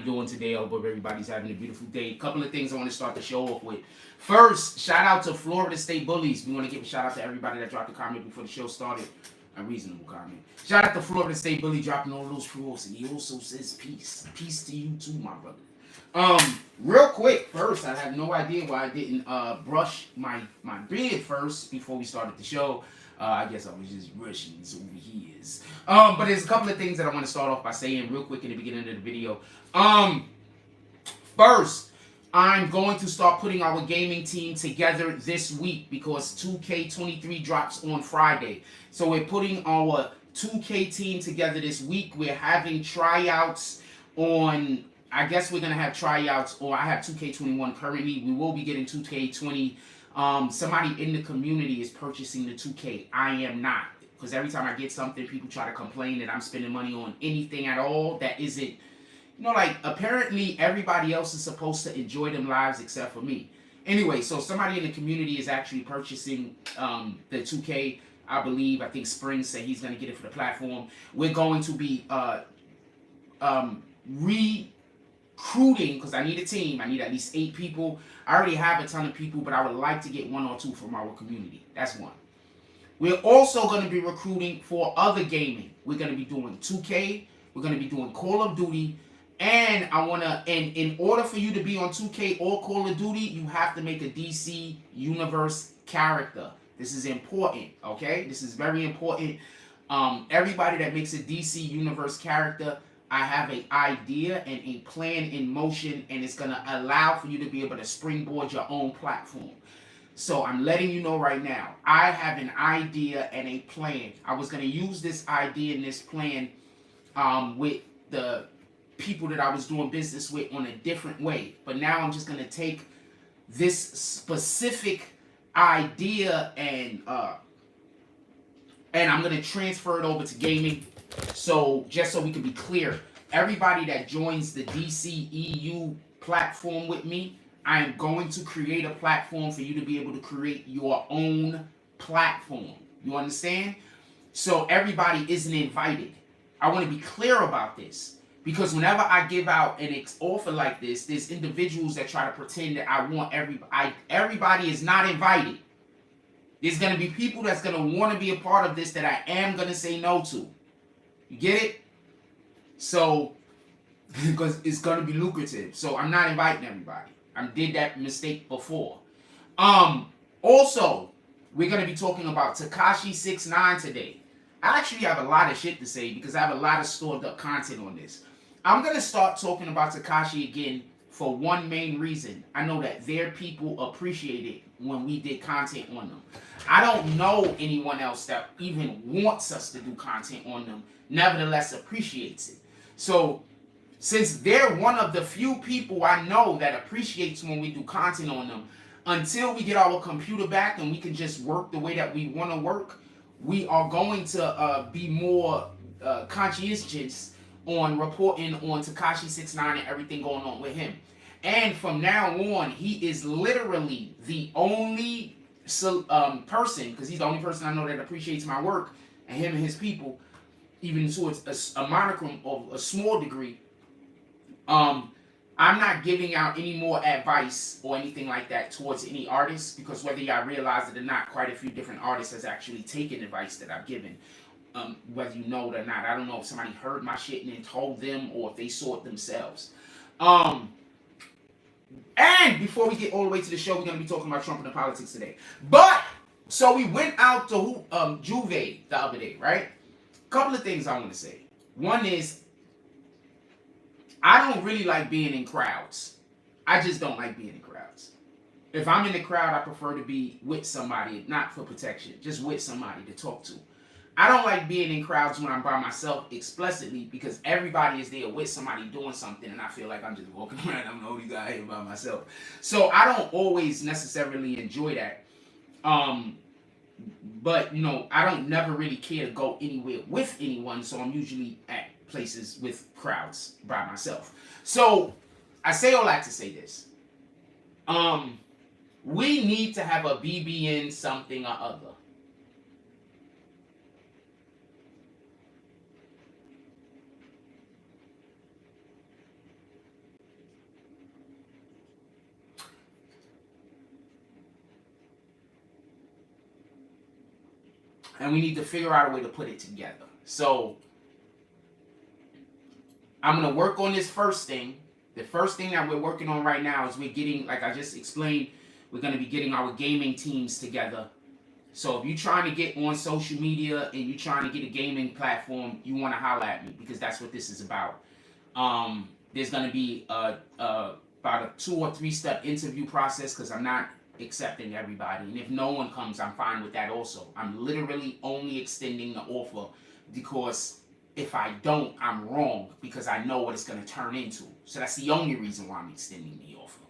doing today? I hope everybody's having a beautiful day. A couple of things I want to start the show off with. First, shout out to Florida State Bullies. We want to give a shout out to everybody that dropped a comment before the show started. A reasonable comment. Shout out to Florida State Bully dropping all those rules. And he also says peace. Peace to you too, my brother. Real quick, first, I have no idea why I didn't brush my beard first before we started the show. I guess I was just rushing, so he is. But there's a couple of things that I want to start off by saying real quick in the beginning of the video. First, I'm going to start putting our gaming team together this week because 2K23 drops on Friday. So we're putting our 2K team together this week. We're having tryouts on, I guess we're going to have tryouts, or I have 2K21 currently. We will be getting 2K20. Somebody in the community is purchasing the 2K. I am not. Because every time I get something, people try to complain that I'm spending money on anything at all that isn't, you know, like, apparently everybody else is supposed to enjoy them lives except for me. Anyway, so somebody in the community is actually purchasing the 2K, I believe. I think Spring said he's going to get it for the platform. We're going to be recruiting, because I need a team. I need at least 8 people. I already have a ton of people, but I would like to get 1 or 2 from our community. That's one. We're also going to be recruiting for other gaming. We're going to be doing 2K. We're going to be doing Call of Duty. And in order for you to be on 2K or Call of Duty, you have to make a DC Universe character. This is important, okay? This is very important. Everybody that makes a DC Universe character, I have an idea and a plan in motion, and it's going to allow for you to be able to springboard your own platform. So I'm letting you know right now, I have an idea and a plan. I was going to use this idea and this plan with the people that I was doing business with on a different way. But now I'm just going to take this specific idea and I'm going to transfer it over to gaming. So just so we can be clear, everybody that joins the DCEU platform with me, I am going to create a platform for you to be able to create your own platform. You understand? So everybody isn't invited. I want to be clear about this because whenever I give out an offer like this, there's individuals that try to pretend that I want everybody. Everybody is not invited. There's going to be people that's going to want to be a part of this that I am going to say no to. You get it? So, because it's going to be lucrative. So I'm not inviting everybody. I did that mistake before. Also, we're going to be talking about Tekashi 6ix9ine today. I actually have a lot of shit to say because I have a lot of stored up content on this. I'm going to start talking about Tekashi again for one main reason. I know that their people appreciated when we did content on them. I don't know anyone else that even wants us to do content on them, nevertheless appreciates it. So, since they're one of the few people I know that appreciates when we do content on them, until we get our computer back and we can just work the way that we want to work, we are going to be more conscientious on reporting on Tekashi 6ix9ine and everything going on with him. And from now on, he is literally the only person, because he's the only person I know that appreciates my work, and him and his people, even to a monochrome of a small degree. I'm not giving out any more advice or anything like that towards any artists, because whether y'all realize it or not, quite a few different artists has actually taken advice that I've given, whether you know it or not. I don't know if somebody heard my shit and then told them, or if they saw it themselves. And before we get all the way to the show, we're going to be talking about Trump and the politics today. But, so we went out to Juve the other day, right? Couple of things I want to say. One is, I don't really like being in crowds. I just don't like being in crowds. If I'm in the crowd, I prefer to be with somebody, not for protection, just with somebody to talk to. I don't like being in crowds when I'm by myself explicitly, because everybody is there with somebody doing something and I feel like I'm just walking around. I'm the only guy here by myself. So I don't always necessarily enjoy that. But, you know, I don't never really care to go anywhere with anyone, so I'm usually at places with crowds by myself. So I say all that to say this. We need to have a BBN something or other. and we need to figure out a way to put it together. So I'm going to work on this first thing. The first thing that we're working on right now is we're getting, like I just explained, we're going to be getting our gaming teams together. So if you're trying to get on social media and you're trying to get a gaming platform, you want to holler at me, because that's what this is about. There's going to be about a 2 or 3 step interview process, because I'm not accepting everybody. And if no one comes, I'm fine with that also. I'm literally only extending the offer because if I don't, I'm wrong, because I know what it's going to turn into. So that's the only reason why I'm extending the offer.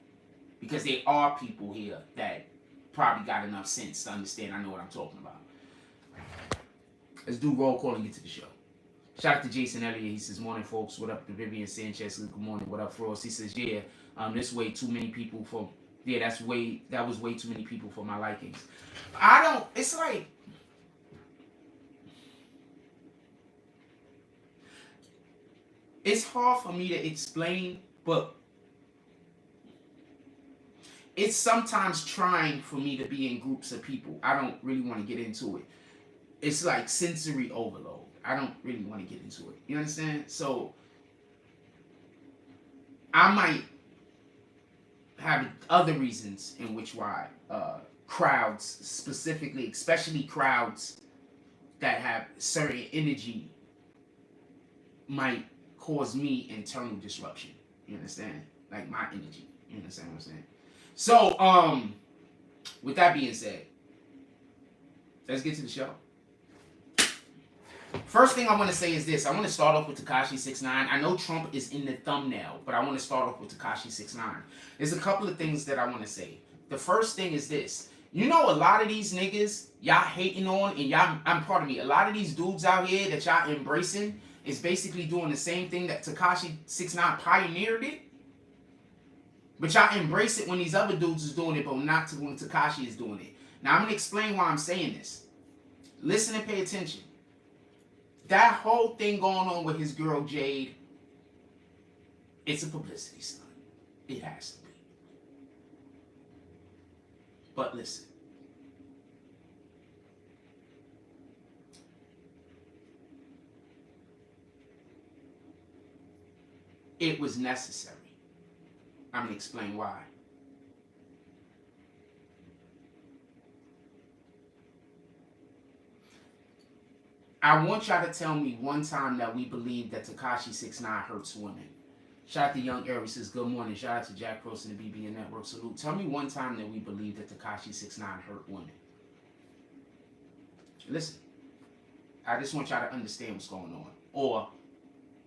Because there are people here that probably got enough sense to understand I know what I'm talking about. Let's do roll call and get to the show. Shout out to Jason Elliott. He says, morning, folks. What up to Vivian Sanchez? Good morning. What up, Frost? He says, yeah, there's way too many people for... Yeah, that was way too many people for my likings. It's like... It's hard for me to explain, but it's sometimes trying for me to be in groups of people. I don't really want to get into it. It's like sensory overload. I don't really want to get into it. You understand? So I might have other reasons in which why crowds, specifically, especially crowds that have certain energy, might cause me internal disruption. You understand? Like my energy. You understand what I'm saying? So, with that being said, let's get to the show. First thing I want to say is this. I want to start off with Tekashi 6ix9ine. I know Trump is in the thumbnail, but I want to start off with Tekashi 6ix9ine. There's a couple of things that I want to say. The first thing is this. You know, a lot of these niggas y'all hating on, and a lot of these dudes out here that y'all embracing is basically doing the same thing that Tekashi 6ix9ine pioneered it. But y'all embrace it when these other dudes is doing it, but not when Tekashi is doing it. Now, I'm going to explain why I'm saying this. Listen and pay attention. That whole thing going on with his girl Jade, it's a publicity stunt. It has to be. But listen. It was necessary. I'm going to explain why. I want y'all to tell me one time that we believe that Tekashi 6ix9ine hurts women. Shout out to Young Aries, says good morning. Shout out to Jack Prost and the BBNNETWORK. Salute. Tell me one time that we believe that Tekashi 6ix9ine hurt women. Listen, I just want y'all to understand what's going on. Or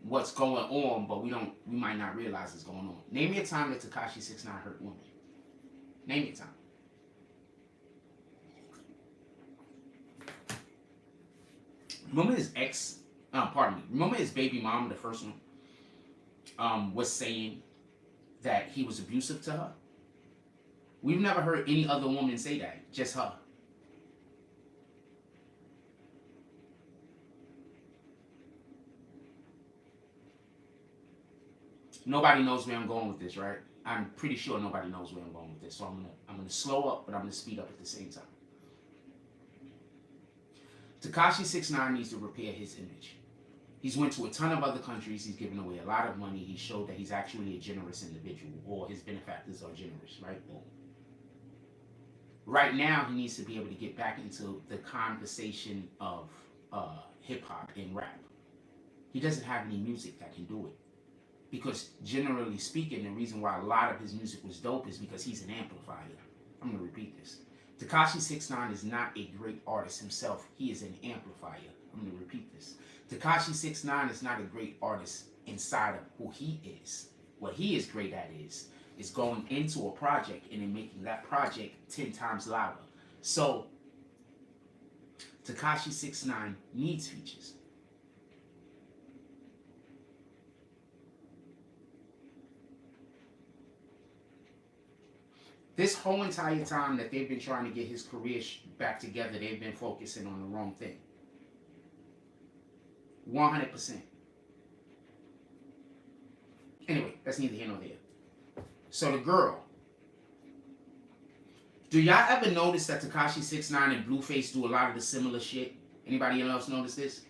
what's going on, but we might not realize it's going on. Name me a time that Tekashi 6ix9ine hurt women. Name me a time. Remember his remember his baby mom, the first one, was saying that he was abusive to her? We've never heard any other woman say that, just her. Nobody knows where I'm going with this, right? I'm pretty sure nobody knows where I'm going with this. So I'm gonna slow up, but I'm gonna speed up at the same time. Tekashi 6ix9ine needs to repair his image. He's went to a ton of other countries. He's given away a lot of money. He showed that he's actually a generous individual, or his benefactors are generous, right? Boom. Right now, he needs to be able to get back into the conversation of hip-hop and rap. He doesn't have any music that can do it. Because generally speaking, the reason why a lot of his music was dope is because he's an amplifier. I'm going to repeat this. Tekashi 6ix9ine is not a great artist himself. He is an amplifier. I'm going to repeat this. Tekashi 6ix9ine is not a great artist inside of who he is. What he is great at is going into a project and then making that project 10 times louder. So, Tekashi 6ix9ine needs features. This whole entire time that they've been trying to get his career back together, they've been focusing on the wrong thing. 100%. Anyway, that's neither here nor there. So the girl. Do y'all ever notice that Tekashi 6ix9ine and Blueface do a lot of the similar shit? Anybody else notice this?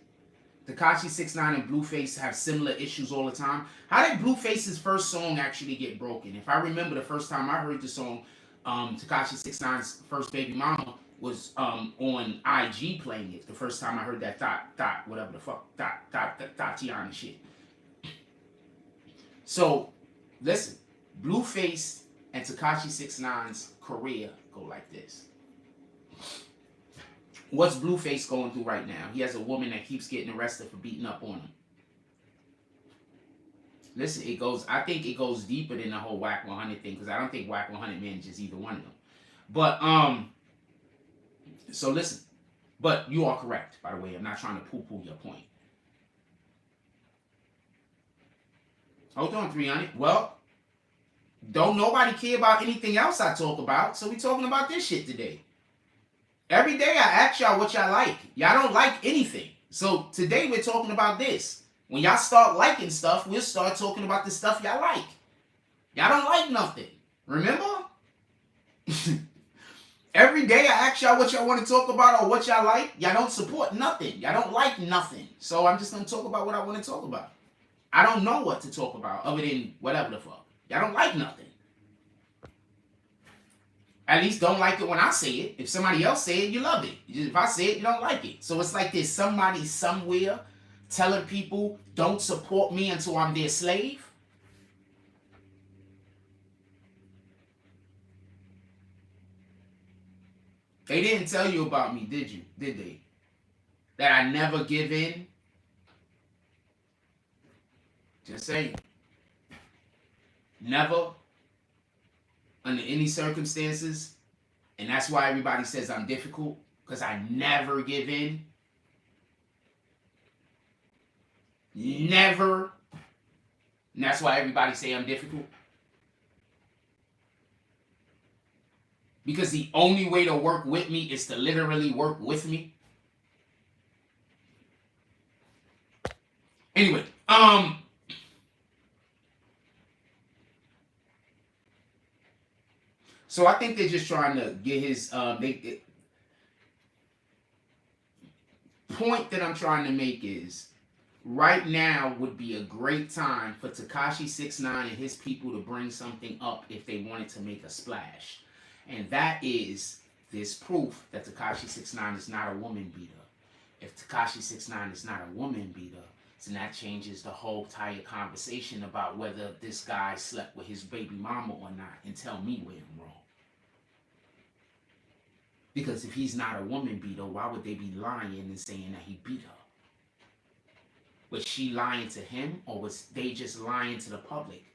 Tekashi 6ix9ine and Blueface have similar issues all the time. How did Blueface's first song actually get broken? If I remember the first time I heard the song, Tekashi 6ix9ine's first baby mama was on IG playing it. The first time I heard that whatever the fuck, Tatiana shit. So, listen, Blueface and Tekashi 6ix9ine's career go like this. What's Blueface going through right now? He has a woman that keeps getting arrested for beating up on him. Listen, I think it goes deeper than the whole Whack 100 thing, because I don't think Whack 100 manages either one of them. But, so listen. But you are correct, by the way. I'm not trying to poo-poo your point. Hold on, 300. Well, don't nobody care about anything else I talk about, so we talking about this shit today. Every day I ask y'all what y'all like. Y'all don't like anything. So today we're talking about this. When y'all start liking stuff, we'll start talking about the stuff y'all like. Y'all don't like nothing. Remember? Every day I ask y'all what y'all want to talk about or what y'all like. Y'all don't support nothing. Y'all don't like nothing. So I'm just going to talk about what I want to talk about. I don't know what to talk about other than whatever the fuck. Y'all don't like nothing. At least don't like it when I say it. If somebody else say it, you love it. If I say it, you don't like it. So it's like there's somebody somewhere telling people, don't support me until I'm their slave. They didn't tell you about me, did you? Did they? That I never give in? Just saying. Never. Under any circumstances. And that's why everybody says I'm difficult. Because I never give in. Never. And that's why everybody say I'm difficult. Because the only way to work with me is to literally work with me. Anyway, so I think they're just trying to get his point that I'm trying to make is right now would be a great time for Tekashi 6ix9ine and his people to bring something up if they wanted to make a splash. And that is this proof that Tekashi 6ix9ine is not a woman beater. If Tekashi 6ix9ine is not a woman beater, then that changes the whole entire conversation about whether this guy slept with his baby mama or not, and tell me where I'm wrong. Because if he's not a woman beater, why would they be lying and saying that he beat her? Was she lying to him, or was they just lying to the public?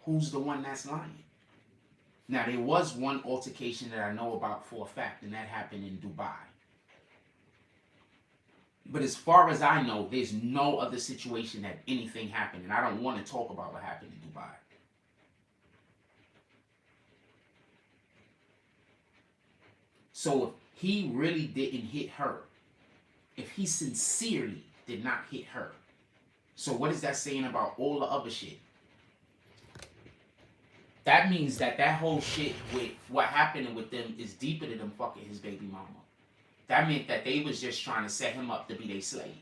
Who's the one that's lying? Now, there was one altercation that I know about for a fact, and that happened in Dubai. But as far as I know, there's no other situation that anything happened, and I don't want to talk about what happened in Dubai. So if he really didn't hit her, if he sincerely did not hit her, so what is that saying about all the other shit? That means that whole shit with what happened with them is deeper than them fucking his baby mama. That meant that they was just trying to set him up to be their slave.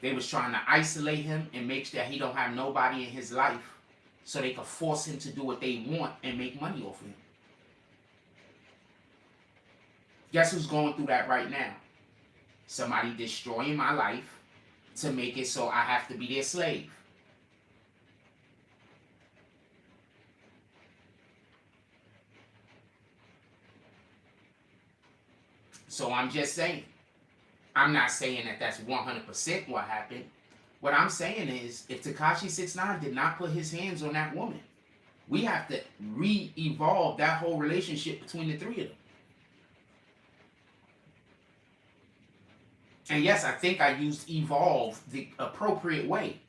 They was trying to isolate him and make sure that he don't have nobody in his life so they could force him to do what they want and make money off of him. Guess who's going through that right now? Somebody destroying my life to make it so I have to be their slave. So I'm just saying. I'm not saying that that's 100% what happened. What I'm saying is, if Tekashi 6ix9ine did not put his hands on that woman, we have to re-evolve that whole relationship between the three of them. And yes, I think I used evolve the appropriate way.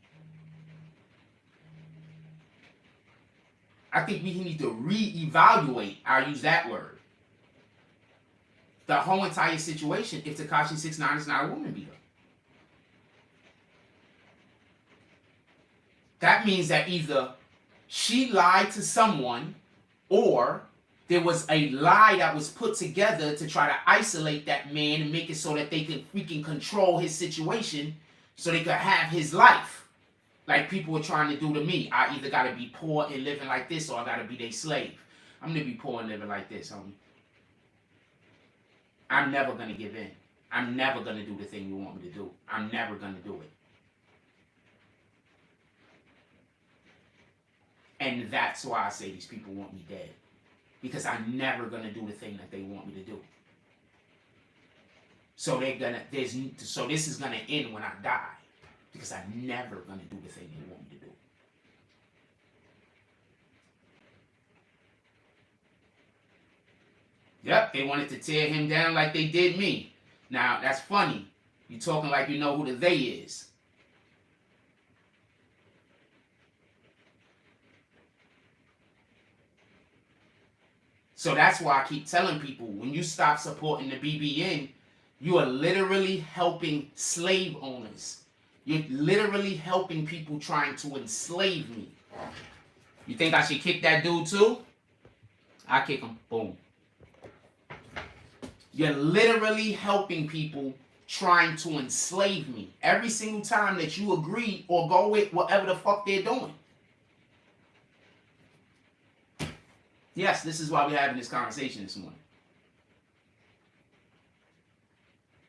I think we need to re-evaluate, I'll use that word, the whole entire situation if Tekashi 6ix9ine is not a woman beater. That means that either she lied to someone or there was a lie that was put together to try to isolate that man and make it so that they could freaking control his situation so they could have his life. Like people were trying to do to me. I either got to be poor and living like this or I got to be their slave. I'm going to be poor and living like this, homie. I'm never going to give in. I'm never going to do the thing you want me to do. I'm never going to do it. And that's why I say these people want me dead. Because I'm never going to do the thing that they want me to do. So this is going to end when I die. Because I'm never going to do the thing they want me to do. Yep, they wanted to tear him down like they did me. Now, that's funny. You talking like you know who the they is. So that's why I keep telling people, when you stop supporting the BBN, you are literally helping slave owners. You're literally helping people trying to enslave me. You think I should kick that dude too? I kick him. Boom. You're literally helping people trying to enslave me every single time that you agree or go with whatever the fuck they're doing. Yes, this is why we're having this conversation this morning.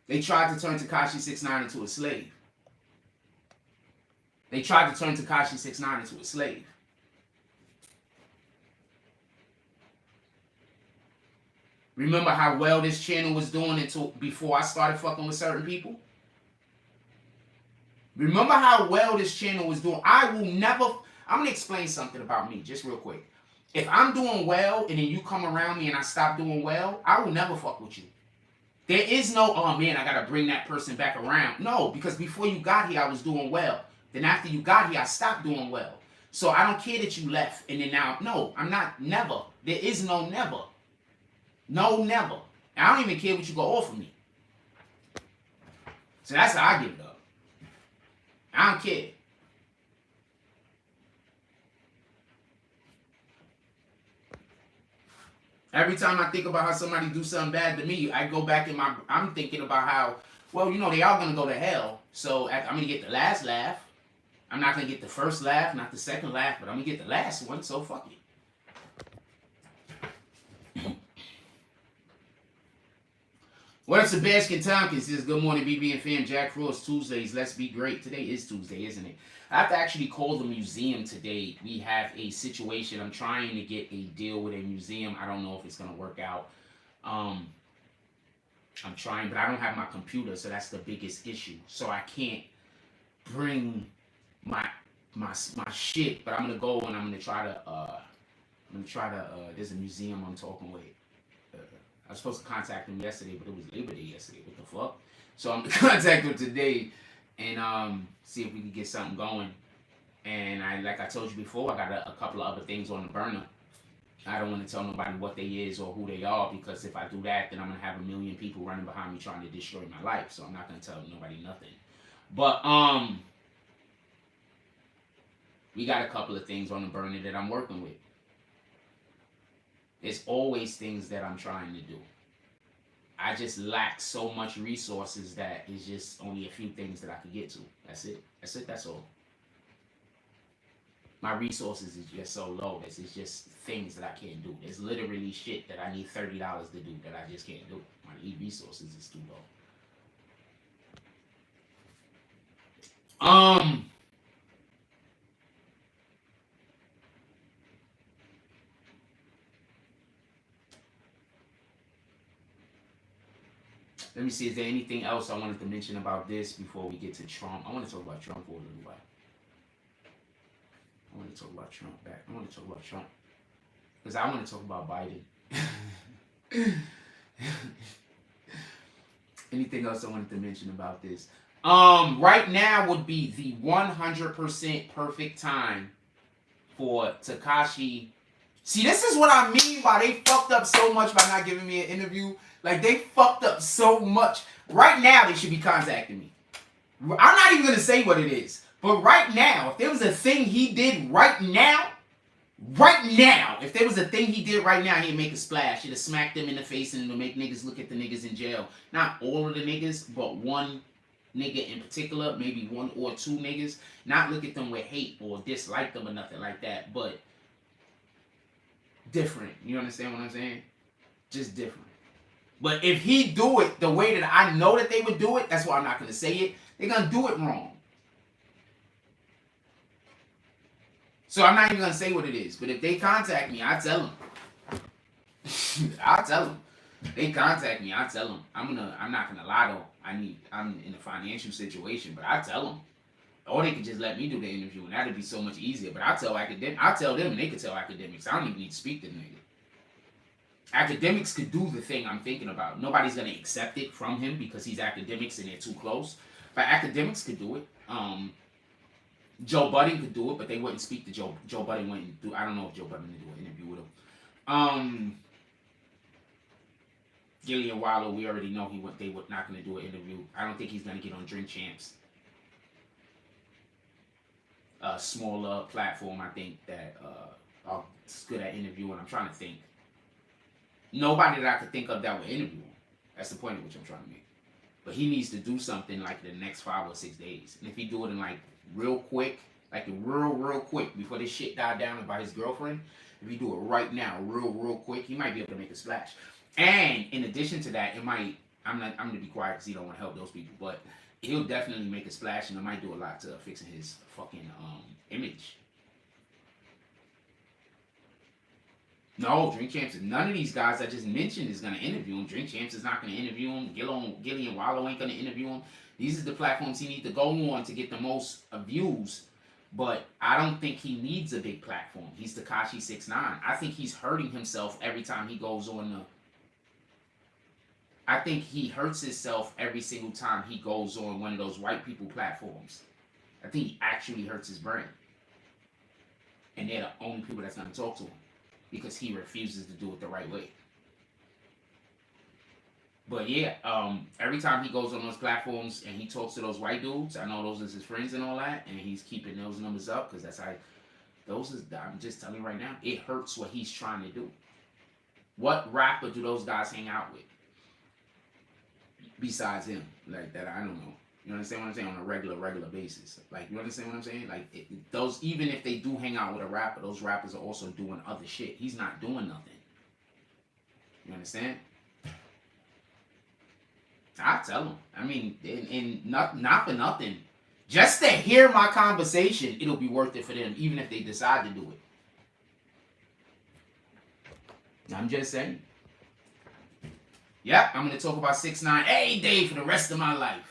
They tried to turn Tekashi 6ix9ine into a slave. They tried to turn Tekashi 6ix9ine into a slave. Remember how well this channel was doing until before I started fucking with certain people? Remember how well this channel was doing? I'm going to explain something about me just real quick. If I'm doing well and then you come around me and I stop doing well, I will never fuck with you. There is no, oh man, I got to bring that person back around. No, because before you got here, I was doing well. Then after you got here, I stopped doing well. So I don't care that you left and then now, no, I'm not, never. There is no never. No, never. And I don't even care what you go offer me. So that's how I give it up. I don't care. Every time I think about how somebody do something bad to me, I go back in I'm thinking about how, well, you know, they all going to go to hell. So I'm going to get the last laugh. I'm not going to get the first laugh, not the second laugh, but I'm going to get the last one, so fuck it. What up, Sebastian Tompkins? Says, good morning, BB and fam. Jack Frost, Tuesdays. Let's be great. Today is Tuesday, isn't it? I have to actually call the museum today. We have a situation. I'm trying to get a deal with a museum. I don't know if it's going to work out. I'm trying, but I don't have my computer, so that's the biggest issue. So I can't bring my shit, but I'm going to go and I'm going to try to, there's a museum I'm talking with. I was supposed to contact him yesterday, but it was Labor Day yesterday. What the fuck? So I'm going to contact him today and see if we can get something going. And like I told you before, I got a couple of other things on the burner. I don't want to tell nobody what they is or who they are, because if I do that, then I'm going to have a million people running behind me trying to destroy my life. So I'm not going to tell nobody nothing. But we got a couple of things on the burner that I'm working with. There's always things that I'm trying to do. I just lack so much resources that it's just only a few things that I can get to. That's it. That's it. That's all. My resources is just so low. It's just things that I can't do. There's literally shit that I need $30 to do that I just can't do. My resources is too low. Let me see, is there anything else I wanted to mention about this before we get to Trump? I want to talk about Trump for a little while. I want to talk about Trump back. I want to talk about Trump. Because I want to talk about Biden. Anything else I wanted to mention about this? Right now would be the 100% perfect time for Tekashi. See, this is what I mean by they fucked up so much by not giving me an interview. Like, they fucked up so much. Right now, they should be contacting me. I'm not even going to say what it is. But right now, if there was a thing he did right now, Right now, if there was a thing he did right now, he'd make a splash. He'd have smacked them in the face and it'll make niggas look at the niggas in jail. Not all of the niggas, but one nigga in particular, maybe one or two niggas. Not look at them with hate or dislike them or nothing like that, but different. You understand what I'm saying? Just different. But if he do it the way that I know that they would do it, that's why I'm not going to say it. They're going to do it wrong. So I'm not even going to say what it is. But if they contact me, I tell them. I'll tell them. They contact me, I tell them. I'm not going to lie though. I'm in a financial situation, but I tell them. Or they could just let me do the interview, and that'd be so much easier. But I tell them, and they could tell academics. I don't even need to speak to the nigga. Academics could do the thing I'm thinking about. Nobody's gonna accept it from him because he's academics and they're too close. But academics could do it. Joe Budden could do it, but they wouldn't speak to Joe. Joe Budden wouldn't do. I don't know if Joe Budden would do an interview with him. Gillian Wallow, we already know they were not gonna do an interview. I don't think he's gonna get on Drink Champs. A smaller platform, I think that is good at interviewing. I'm trying to think. Nobody that I could think of that would interview him. That's the point of which I'm trying to make. But he needs to do something like the next 5 or 6 days. And if he do it in like real quick, like real quick, before this shit died down about his girlfriend, if he do it right now, real quick, he might be able to make a splash. And in addition to that, it might, I'm gonna be quiet because he don't want to help those people, but he'll definitely make a splash, and it might do a lot to fixing his fucking image. No, Drink Champs, none of these guys I just mentioned is going to interview him. Drink Champs is not going to interview him. Gillian Wallow ain't going to interview him. These are the platforms he needs to go on to get the most views. But I don't think he needs a big platform. He's Tekashi 6ix9ine. I think he's hurting himself every time he goes on the... I think he hurts himself every single time he goes on one of those white people platforms. I think he actually hurts his brain. And they're the only people that's going to talk to him. Because he refuses to do it the right way. But yeah, every time he goes on those platforms and he talks to those white dudes, I know those are his friends and all that, and he's keeping those numbers up because that's how, I'm just telling you right now, it hurts what he's trying to do. What rapper do those guys hang out with? Besides him, like that, I don't know. You understand what I'm saying? On a regular basis. Like, you understand what I'm saying? Like, those, even if they do hang out with a rapper, those rappers are also doing other shit. He's not doing nothing. You understand? I tell them. I mean, and not for nothing. Just to hear my conversation, it'll be worth it for them, even if they decide to do it. I'm just saying. Yep, I'm going to talk about 6ix9ine every day for the rest of my life.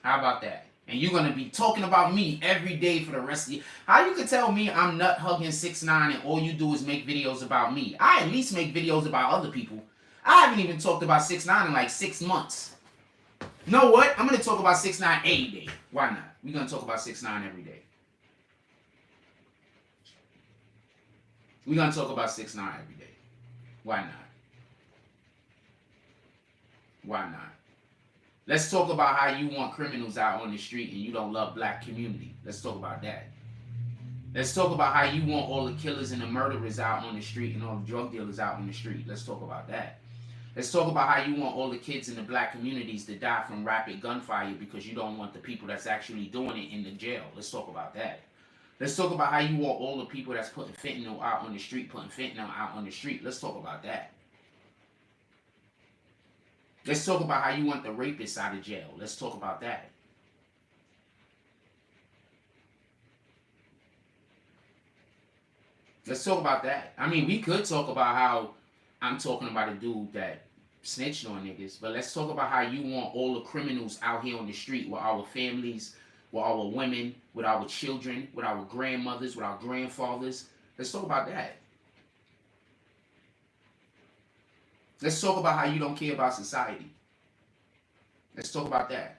How about that? And you're going to be talking about me every day for the rest of the... How you can tell me I'm nut hugging 6ix9ine and all you do is make videos about me? I at least make videos about other people. I haven't even talked about 6ix9ine in like 6 months. You know what? I'm going to talk about 6ix9ine every day. Why not? We're going to talk about 6ix9ine every day. We're going to talk about 6ix9ine every day. Why not? Why not? Let's talk about how you want criminals out on the street and you don't love black community. Let's talk about that. Let's talk about how you want all the killers and the murderers out on the street and all the drug dealers out on the street. Let's talk about that. Let's talk about how you want all the kids in the black communities to die from rapid gunfire because you don't want the people that's actually doing it in the jail. Let's talk about that. Let's talk about how you want all the people that's putting fentanyl out on the street, Let's talk about that. Let's talk about how you want the rapists out of jail. Let's talk about that. Let's talk about that. I mean, we could talk about how I'm talking about a dude that snitched on niggas, but let's talk about how you want all the criminals out here on the street with our families, with our women, with our children, with our grandmothers, with our grandfathers. Let's talk about that. Let's talk about how you don't care about society. Let's talk about that.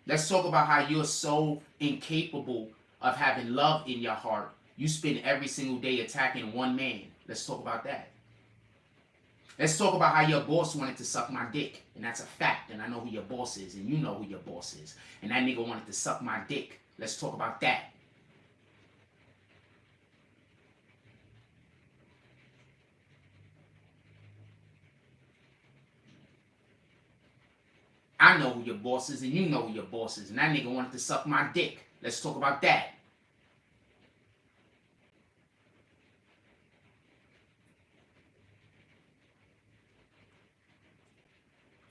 Let's talk about how you're so incapable of having love in your heart. You spend every single day attacking one man. Let's talk about that. Let's talk about how your boss wanted to suck my dick. And that's a fact. And I know who your boss is. And you know who your boss is. And that nigga wanted to suck my dick. Let's talk about that. I know who your boss is, and you know who your boss is. And that nigga wanted to suck my dick. Let's talk about that.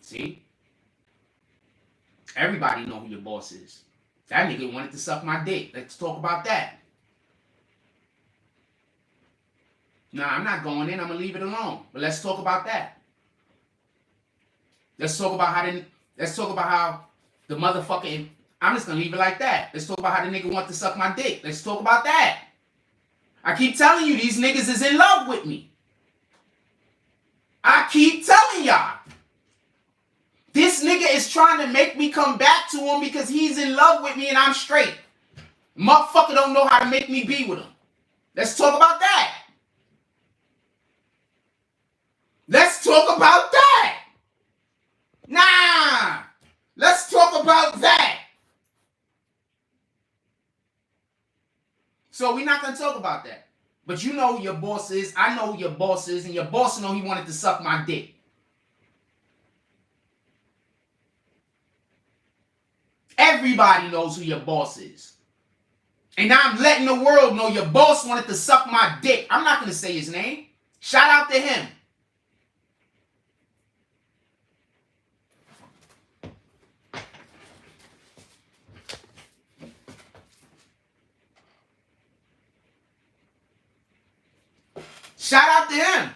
See? Everybody know who your boss is. That nigga wanted to suck my dick. Let's talk about that. Nah, I'm not going in. I'm going to leave it alone. But let's talk about that. Let's talk about how the motherfucking... I'm just going to leave it like that. Let's talk about how the nigga want to suck my dick. Let's talk about that. I keep telling you, these niggas is in love with me. I keep telling y'all. This nigga is trying to make me come back to him because he's in love with me and I'm straight. Motherfucker don't know how to make me be with him. Let's talk about that. Let's talk about that. Nah. Let's talk about that. So we're not going to talk about that. But you know who your boss is. I know who your boss is. And your boss know he wanted to suck my dick. Everybody knows who your boss is. And now I'm letting the world know your boss wanted to suck my dick. I'm not going to say his name. Shout out to him. Shout out to him.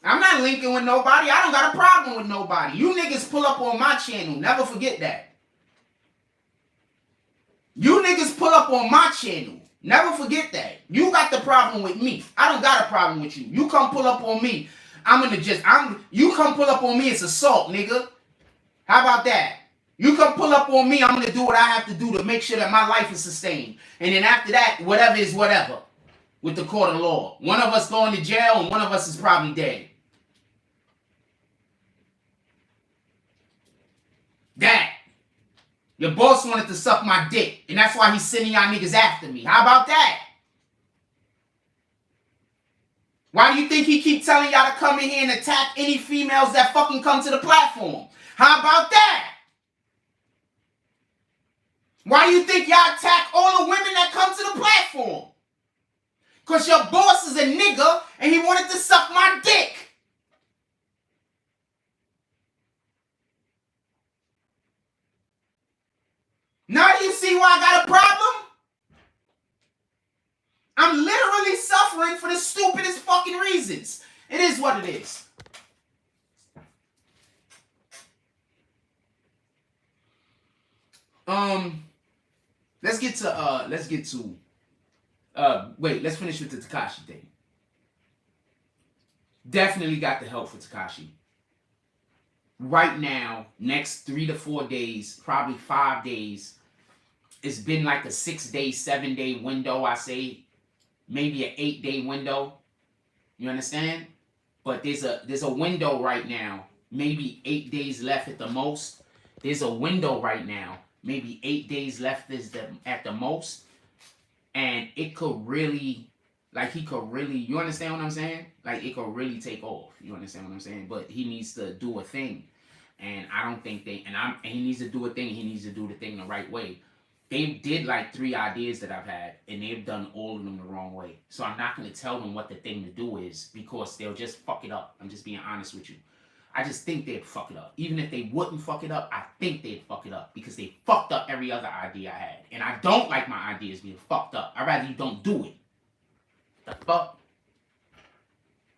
I'm not linking with nobody. I don't got a problem with nobody. You niggas pull up on my channel. Never forget that. You niggas pull up on my channel. Never forget that. You got the problem with me. I don't got a problem with you. You come pull up on me. You come pull up on me, it's assault, nigga. How about that? You come pull up on me, I'm going to do what I have to do to make sure that my life is sustained. And then after that, whatever is whatever. With the court of law. One of us going to jail and one of us is probably dead. That. Your boss wanted to suck my dick. And that's why he's sending y'all niggas after me. How about that? Why do you think he keep telling y'all to come in here and attack any females that fucking come to the platform? How about that? Why do you think y'all attack all the women that come to the platform? Because your boss is a nigga and he wanted to suck my dick. Now do you see why I got a problem? I'm literally suffering for the stupidest fucking reasons. It is what it is. Let's finish with the Tekashi thing. Definitely got the help for Tekashi. Right now, next 3 to 4 days, probably 5 days, it's been like a 6-day, 7-day window, I say. Maybe an 8-day window. You understand? But there's a window right now. Maybe 8 days left at the most. There's a window right now. Maybe 8 days left at the most. And it could really, you understand what I'm saying? Like, it could really take off. You understand what I'm saying? But he needs to do a thing. And I don't think he needs to do a thing. He needs to do the thing the right way. They did like 3 ideas that I've had, and they've done all of them the wrong way. So I'm not going to tell them what the thing to do is, because they'll just fuck it up. I'm just being honest with you. I just think they'd fuck it up. Even if they wouldn't fuck it up, I think they'd fuck it up, because they fucked up every other idea I had. And I don't like my ideas being fucked up. I'd rather you don't do it. The fuck?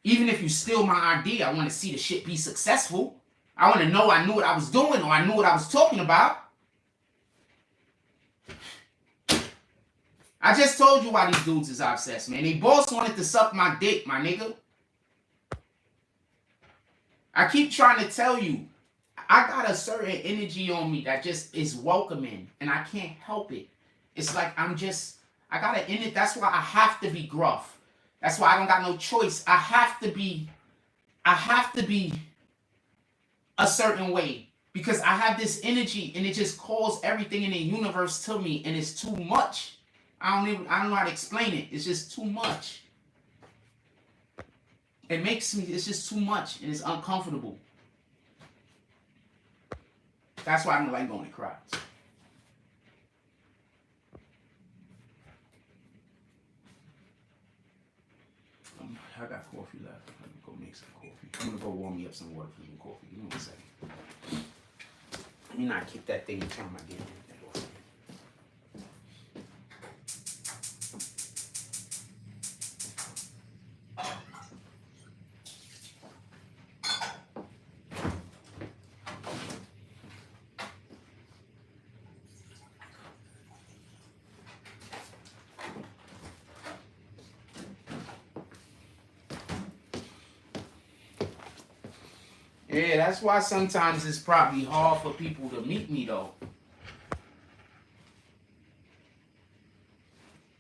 Even if you steal my idea, I want to see the shit be successful. I want to know I knew what I was doing, or I knew what I was talking about. I just told you why these dudes is obsessed, man. They both wanted to suck my dick, my nigga. I keep trying to tell you, I got a certain energy on me that just is welcoming, and I can't help it. It's like I got an energy. That's why I have to be gruff. That's why I don't got no choice. I have to be a certain way, because I have this energy, and it just calls everything in the universe to me, and it's too much. I don't know how to explain it. It's just too much. It makes me, it's just too much and it's uncomfortable. That's why I don't like going to crowds. I got coffee left. I'm gonna go make some coffee. I'm gonna go warm me up some water for some coffee. Give me 1 second. Let me not kick that thing and turn my damn thing off. Yeah, that's why sometimes it's probably hard for people to meet me though.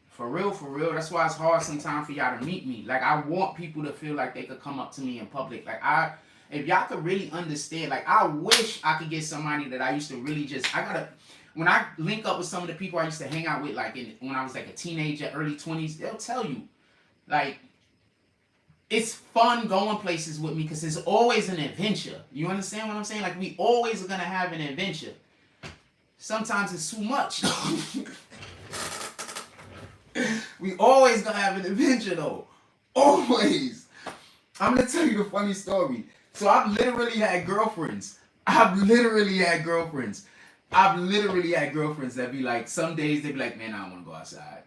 For real, that's why it's hard sometimes for y'all to meet me. Like, I want people to feel like they could come up to me in public. Like, if y'all could really understand, like, I wish I could get somebody that I used to really just, when I link up with some of the people I used to hang out with, like, when I was like a teenager, early 20s, they'll tell you, like, it's fun going places with me because it's always an adventure. You understand what I'm saying? Like, we always are going to have an adventure. Sometimes it's too much. We always going to have an adventure, though. Always. I'm going to tell you the funny story. So I've literally had girlfriends. I've literally had girlfriends that be like, some days they be like, man, I don't want to go outside.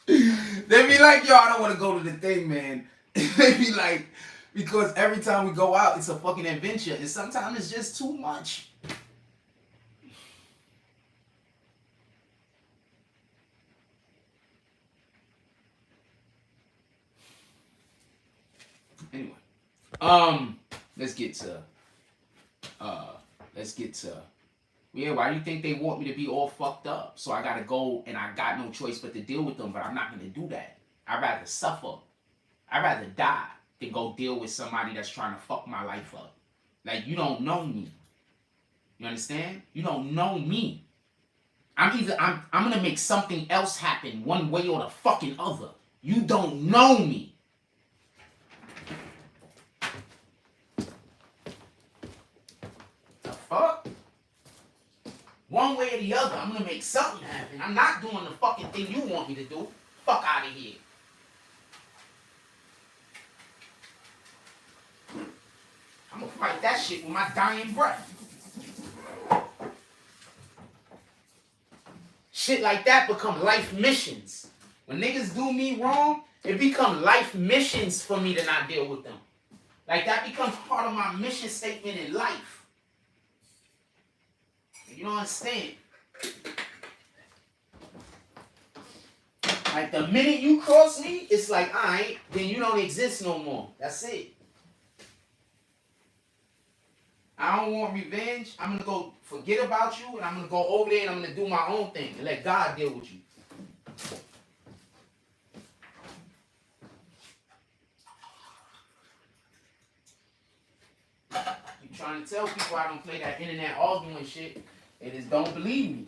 They be like, yo, I don't want to go to the thing, man. They be like, because every time we go out, it's a fucking adventure. And sometimes it's just too much. Anyway, let's get to, yeah, why do you think they want me to be all fucked up? So I gotta go and I got no choice but to deal with them, but I'm not gonna do that. I'd rather suffer. I'd rather die than go deal with somebody that's trying to fuck my life up. Like, you don't know me. You understand? You don't know me. I'm gonna make something else happen one way or the fucking other. You don't know me. The fuck? One way or the other, I'm gonna make something happen. I'm not doing the fucking thing you want me to do. Fuck out of here. I'm gonna fight that shit with my dying breath. Shit like that become life missions. When niggas do me wrong, it become life missions for me to not deal with them. Like, that becomes part of my mission statement in life. You don't understand. Like, the minute you cross me, it's like, alright, then you don't exist no more. That's it. I don't want revenge. I'm going to go forget about you, and I'm going to go over there and I'm going to do my own thing and let God deal with you. You trying to tell people I don't play that internet arguing shit. They just don't believe me.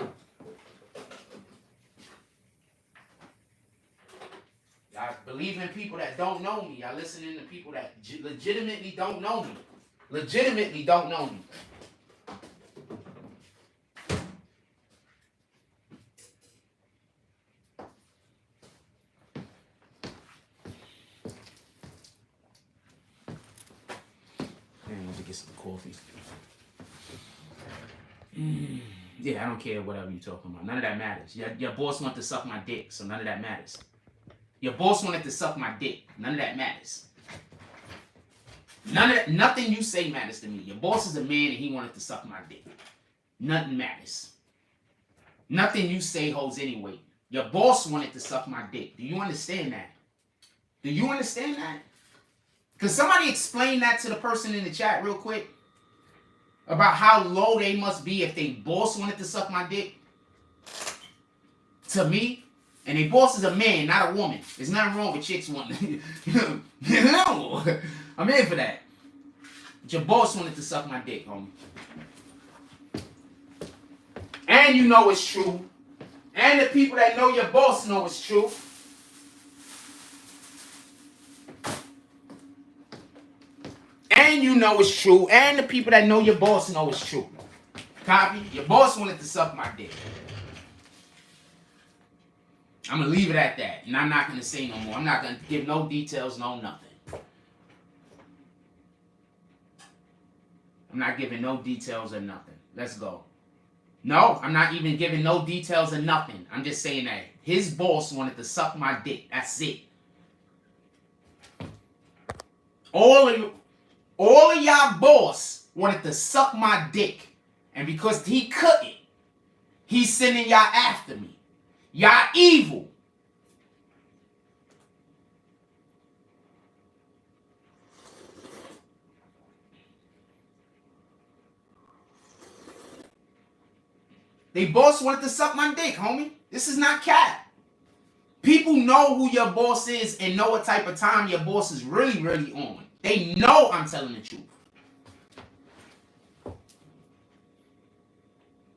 Y'all believe in people that don't know me. Y'all listening to people that legitimately don't know me. Legitimately don't know me. Man, let me get some coffee. Yeah, I don't care whatever you're talking about. None of that matters. Your boss wanted to suck my dick, so none of that matters. Your boss wanted to suck my dick. None of that matters. Nothing you say matters to me. Your boss is a man and he wanted to suck my dick. Nothing matters. Nothing you say holds any weight. Your boss wanted to suck my dick. Do you understand that? Do you understand that? Can somebody explain that to the person in the chat real quick? About how low they must be if they boss wanted to suck my dick? To me? And a boss is a man, not a woman. There's nothing wrong with chicks wanting. No, I'm in for that. But your boss wanted to suck my dick, homie. And you know it's true. And the people that know your boss know it's true. And you know it's true. And the people that know your boss know it's true. Copy? Your boss wanted to suck my dick. I'm going to leave it at that. And I'm not going to say no more. I'm not going to give no details, no nothing. I'm not giving no details or nothing. Let's go. No, I'm not even giving no details or nothing. I'm just saying that his boss wanted to suck my dick. That's it. All of y'all boss wanted to suck my dick. And because he couldn't, he's sending y'all after me. Y'all evil. They boss wanted to suck my dick, homie. This is not cat. People know who your boss is and know what type of time your boss is really, really on. They know I'm telling the truth.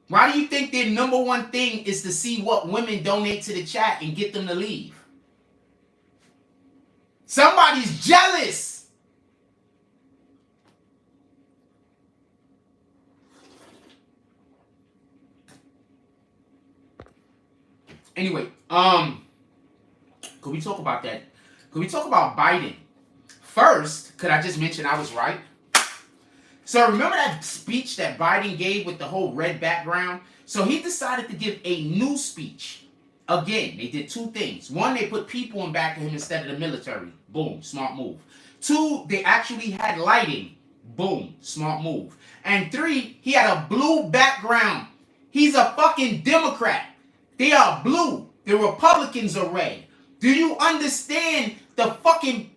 Why do you think their number one thing is to see what women donate to the chat and get them to leave? Somebody's jealous. Anyway, could we talk about that? Could we talk about Biden? First, could I just mention I was right? So remember that speech that Biden gave with the whole red background? So he decided to give a new speech. Again, they did two things. One, they put people in back of him instead of the military. Boom, smart move. Two, they actually had lighting. Boom, smart move. And three, he had a blue background. He's a fucking Democrat. They are blue. The Republicans are red. Do you understand the fucking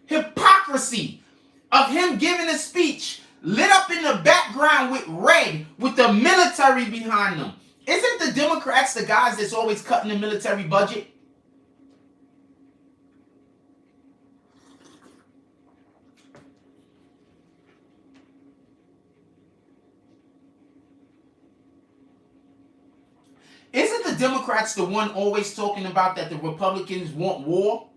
hypocrisy of him giving a speech lit up in the background with red with the military behind them? Isn't the Democrats the guys that's always cutting the military budget? Isn't the Democrats the one always talking about that the Republicans want war?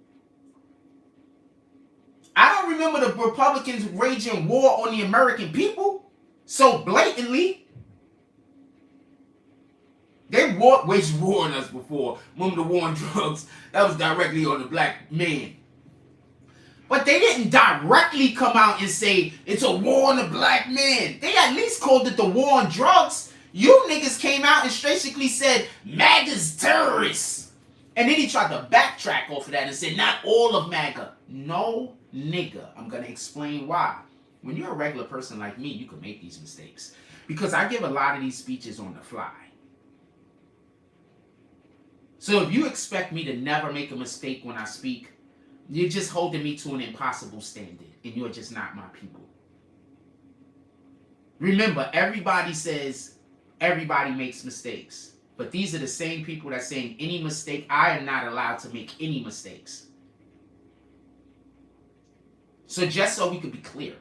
I don't remember the Republicans waging war on the American people so blatantly. They waged war on us before. Remember the war on drugs? That was directly on the black man. But they didn't directly come out and say it's a war on the black man. They at least called it the war on drugs. You niggas came out and basically said, MAGA's terrorists. And then he tried to backtrack off of that and said, not all of MAGA. No, nigga. I'm going to explain why. When you're a regular person like me, you can make these mistakes. Because I give a lot of these speeches on the fly. So if you expect me to never make a mistake when I speak, you're just holding me to an impossible standard. And you're just not my people. Remember, everybody says everybody makes mistakes. But these are the same people that saying any mistake, I am not allowed to make any mistakes. So just so we could be clear,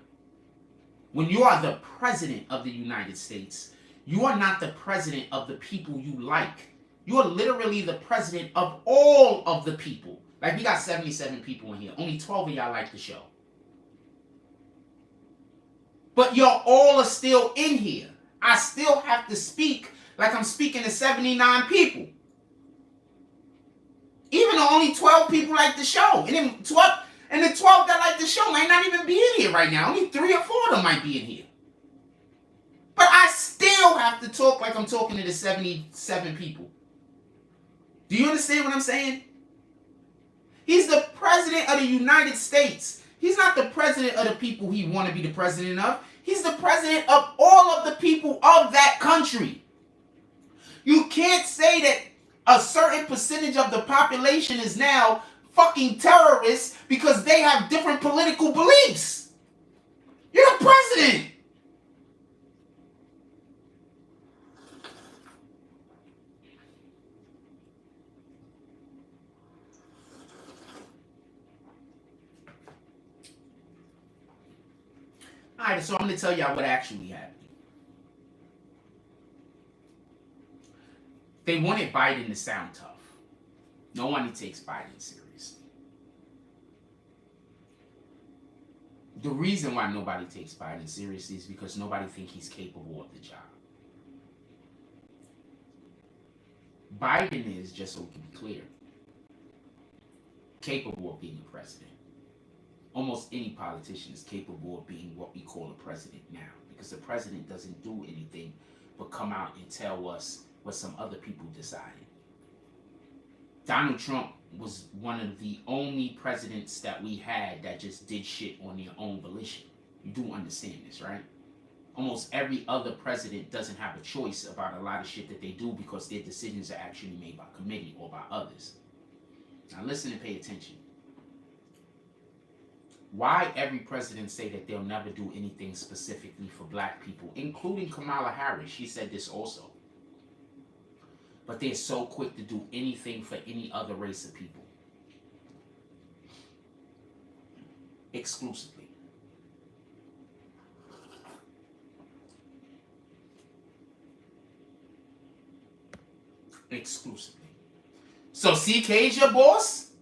when you are the president of the United States, you are not the president of the people you like. You are literally the president of all of the people. Like we got 77 people in here. Only 12 of y'all like the show. But y'all all are still in here. I still have to speak like I'm speaking to 79 people. Even though only 12 people like the show. And then the 12 that like the show might not even be in here right now. Only 3 or 4 of them might be in here. But I still have to talk like I'm talking to the 77 people. Do you understand what I'm saying? He's the president of the United States. He's not the president of the people he want to be the president of. He's the president of all of the people of that country. You can't say that a certain percentage of the population is now fucking terrorists because they have different political beliefs. You're the president. Alright, so I'm going to tell y'all what actually happened. They wanted Biden to sound tough. No one takes Biden seriously. The reason why nobody takes Biden seriously is because nobody thinks he's capable of the job. Biden is, just so we can be clear, capable of being a president. Almost any politician is capable of being what we call a president now, because the president doesn't do anything but come out and tell us what some other people decided. Donald Trump was one of the only presidents that we had that just did shit on their own volition. You do understand this, right? Almost every other president doesn't have a choice about a lot of shit that they do because their decisions are actually made by committee or by others. Now listen and pay attention. Why every president say that they'll never do anything specifically for black people, including Kamala Harris. She said this also. But they're so quick to do anything for any other race of people. Exclusively. Exclusively. So CK is your boss?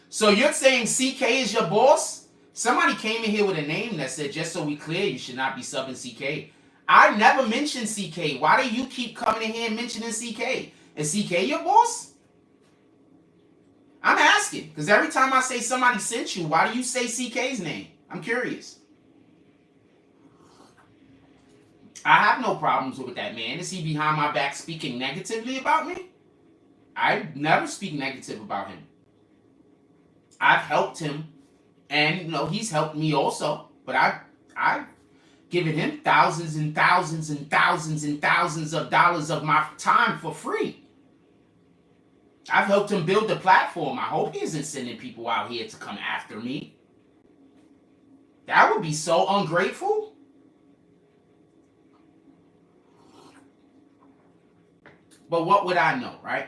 So you're saying CK is your boss? Somebody came in here with a name that said, just so we clear, you should not be subbing CK. I never mentioned CK. Why do you keep coming in here and mentioning CK? Is CK your boss? I'm asking, because every time I say somebody sent you, why do you say CK's name? I'm curious. I have no problems with that man. Is he behind my back speaking negatively about me? I never speak negative about him. I've helped him, and you know he's helped me also. But I've given him thousands and thousands and thousands and thousands of dollars of my time for free. I've helped him build the platform. I hope he isn't sending people out here to come after me. That would be so ungrateful. But what would I know, right?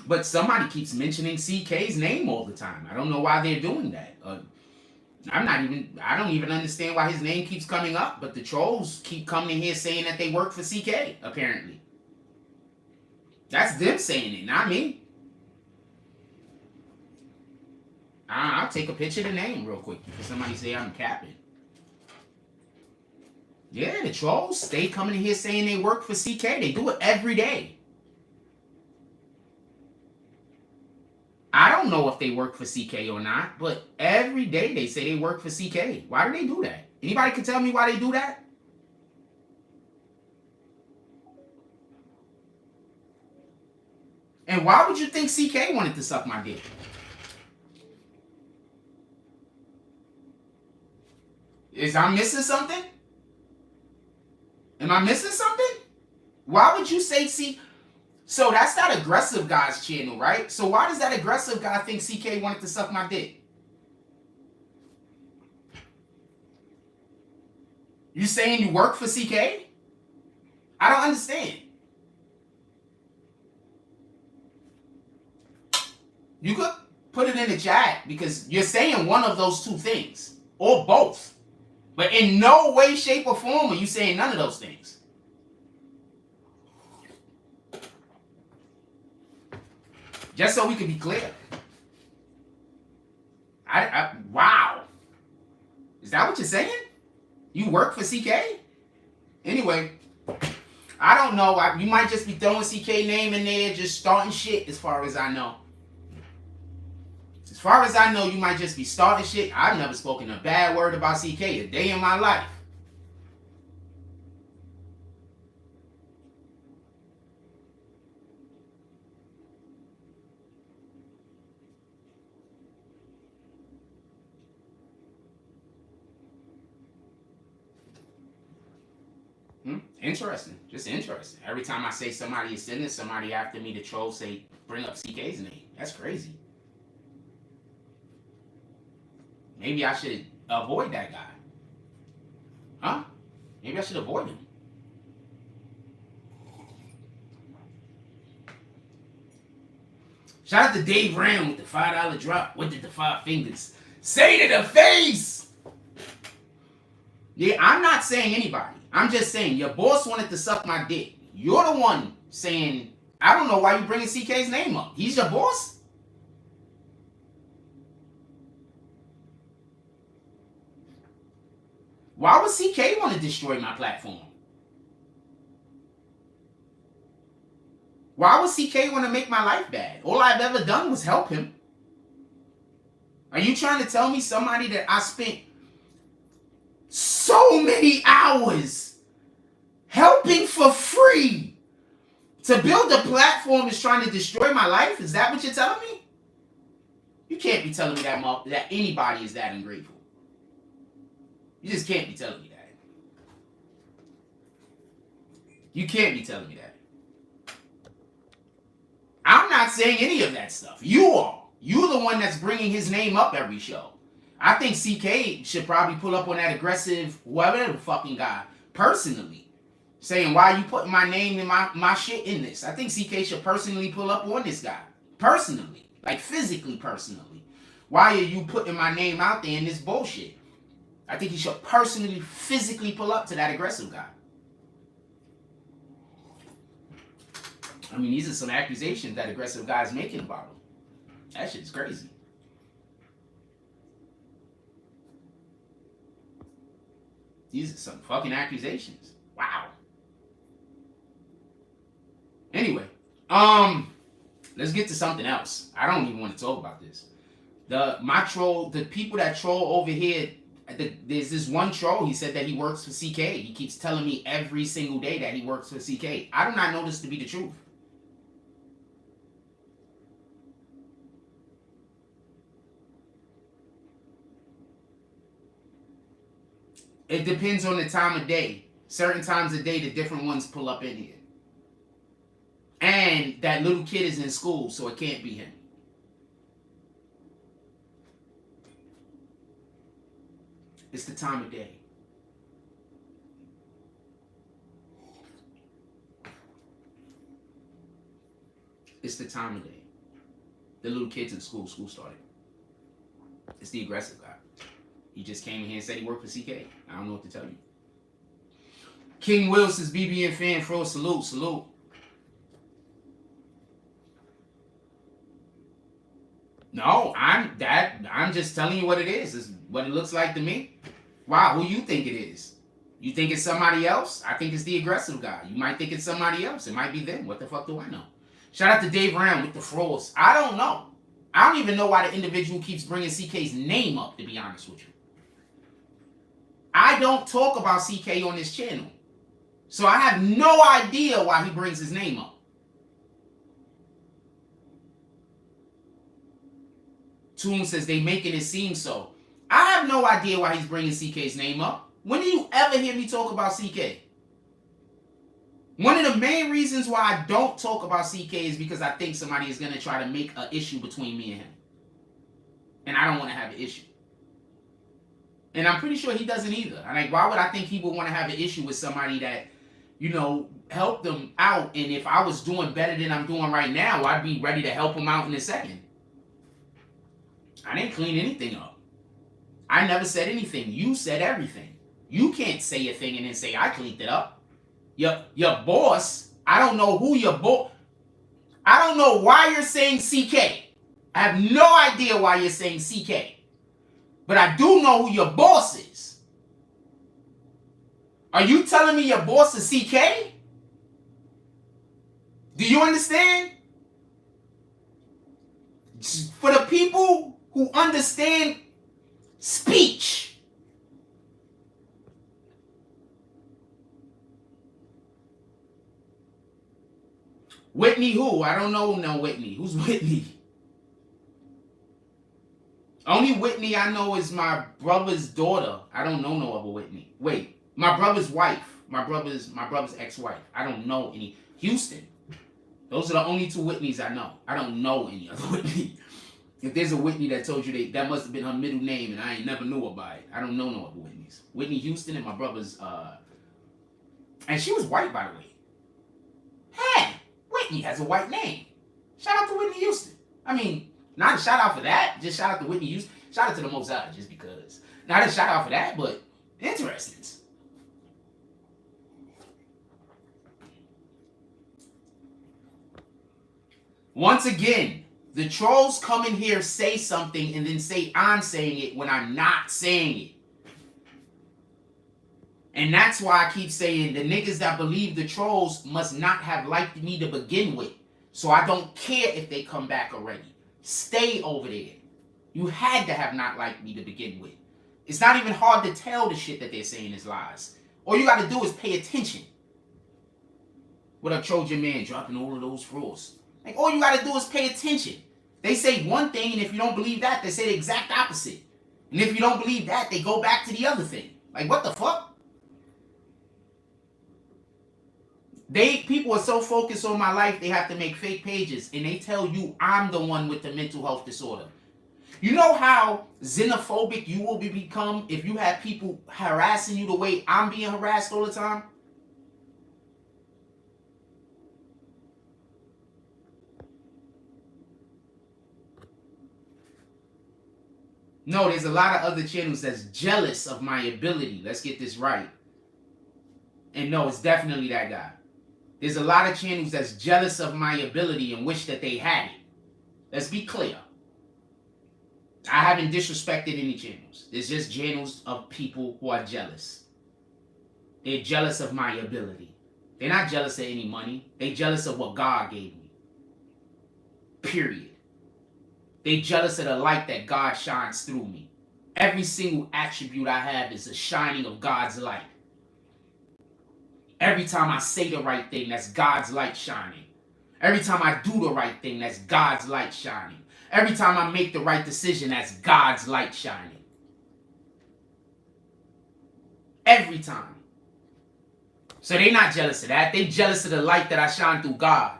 But somebody keeps mentioning CK's name all the time. I don't know why they're doing that. I don't even understand why his name keeps coming up, but the trolls keep coming in here saying that they work for CK, apparently. That's them saying it, not me. I'll take a picture of the name real quick because somebody say I'm capping. Yeah, the trolls stay coming in here saying they work for CK. They do it every day. I don't know if they work for CK or not, but every day they say they work for CK. Why do they do that? Anybody can tell me why they do that? And why would you think CK wanted to suck my dick? Is I missing something? Am I missing something? Why would you say So that's that aggressive guy's channel, right? So why does that aggressive guy think CK wanted to suck my dick? You saying you work for CK? I don't understand. You could put it in the chat because you're saying one of those two things or both. But in no way, shape, or form are you saying none of those things. Just so we can be clear. Wow. Is that what you're saying? You work for CK? Anyway, I don't know. You might just be throwing CK name in there, just starting shit as far as I know. As far as I know, you might just be starting shit. I've never spoken a bad word about CK a day in my life. Interesting. Just interesting. Every time I say somebody is sending somebody after me, the troll say, bring up CK's name. That's crazy. Maybe I should avoid that guy. Huh? Maybe I should avoid him. Shout out to Dave Ram with the $5 drop. What did the 5 fingers say to the face? Yeah, I'm not saying anybody. I'm just saying your boss wanted to suck my dick. You're the one saying, I don't know why you bringing CK's name up. He's your boss? Why would CK want to destroy my platform? Why would CK want to make my life bad? All I've ever done was help him. Are you trying to tell me somebody that I spent so many hours helping for free to build a platform is trying to destroy my life? Is that what you're telling me? You can't be telling me that anybody is that ungrateful. You just can't be telling me that. You can't be telling me that. I'm not saying any of that stuff. You are. You're the one that's bringing his name up every show. I think CK should probably pull up on that aggressive, whatever the fucking guy, personally. Saying, why are you putting my name and my shit in this? I think CK should personally pull up on this guy. Personally. Like physically personally. Why are you putting my name out there in this bullshit? I think he should personally, physically pull up to that aggressive guy. I mean, these are some accusations that aggressive guy is making about him. That shit is crazy. These are some fucking accusations. Wow. Anyway, let's get to something else. I don't even want to talk about this. The people that troll over here, there's this one troll, he said that he works for CK. He keeps telling me every single day that he works for CK. I do not know this to be the truth. It depends on the time of day. Certain times of day, the different ones pull up in here. And that little kid is in school, so it can't be him. It's the time of day. It's the time of day. The little kid's in school. School started. It's the aggressive guy. He just came in here and said he worked for CK. I don't know what to tell you. King Will says, BBN fan, fro, salute, salute. No, I'm just telling you what it is. It's what it looks like to me. Wow, who you think it is? You think it's somebody else? I think it's the aggressive guy. You might think it's somebody else. It might be them. What the fuck do I know? Shout out to Dave Brown with the froze. I don't know. I don't even know why the individual keeps bringing CK's name up, to be honest with you. I don't talk about CK on this channel. So I have no idea why he brings his name up. Toon says they making it seem so. I have no idea why he's bringing CK's name up. When do you ever hear me talk about CK? One of the main reasons why I don't talk about CK is because I think somebody is going to try to make an issue between me and him. And I don't want to have an issue. And I'm pretty sure he doesn't either. Like, why would I think he would want to have an issue with somebody that, you know, helped them out? And if I was doing better than I'm doing right now, I'd be ready to help him out in a second. I didn't clean anything up. I never said anything. You said everything. You can't say a thing and then say I cleaned it up. Your boss, I don't know who your boss. I don't know why you're saying CK. I have no idea why you're saying CK. But I do know who your boss is. Are you telling me your boss is CK? Do you understand? For the people who understand speech. Whitney who? I don't know no Whitney. Who's Whitney? Only Whitney I know is my brother's daughter. I don't know no other Whitney. Wait, my brother's wife. My brother's ex-wife. I don't know any. Houston. Those are the only two Whitneys I know. I don't know any other Whitney. If there's a Whitney that told you that must have been her middle name and I ain't never knew about it. I don't know no other Whitneys. Whitney Houston and my brother's, and she was white, by the way. Hey, Whitney has a white name. Shout out to Whitney Houston. I mean, not a shout out for that. Just shout out to Whitney Houston. Shout out to the Mozart just because. Not a shout out for that, but interesting. Once again, the trolls come in here, say something, and then say I'm saying it when I'm not saying it. And that's why I keep saying the niggas that believe the trolls must not have liked me to begin with. So I don't care if they come back already. Stay over there. You had to have not liked me to begin with. It's not even hard to tell the shit that they're saying is lies. All you got to do is pay attention. What up, Trojan Man, dropping all of those frauds? Like, all you got to do is pay attention. They say one thing, and if you don't believe that, they say the exact opposite. And if you don't believe that, they go back to the other thing. Like, what the fuck? People are so focused on my life, they have to make fake pages, and they tell you I'm the one with the mental health disorder. You know how xenophobic you will become if you have people harassing you the way I'm being harassed all the time? No, there's a lot of other channels that's jealous of my ability. Let's get this right. And no, it's definitely that guy. There's a lot of channels that's jealous of my ability and wish that they had it. Let's be clear. I haven't disrespected any channels. There's just channels of people who are jealous. They're jealous of my ability. They're not jealous of any money. They're jealous of what God gave me. Period. They're jealous of the light that God shines through me. Every single attribute I have is a shining of God's light. Every time I say the right thing, that's God's light shining. Every time I do the right thing, that's God's light shining. Every time I make the right decision, that's God's light shining. Every time. So they're not jealous of that. They're jealous of the light that I shine through God.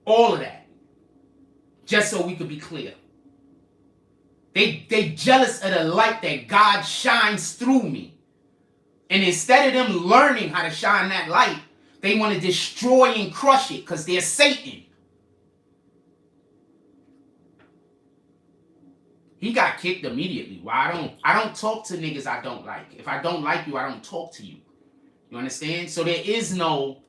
All of that. Just so we could be clear. They jealous of the light that God shines through me. And instead of them learning how to shine that light, they want to destroy and crush it because they're Satan. He got kicked immediately. Why I don't talk to niggas I don't like. If I don't like you, I don't talk to you. You understand? So there is no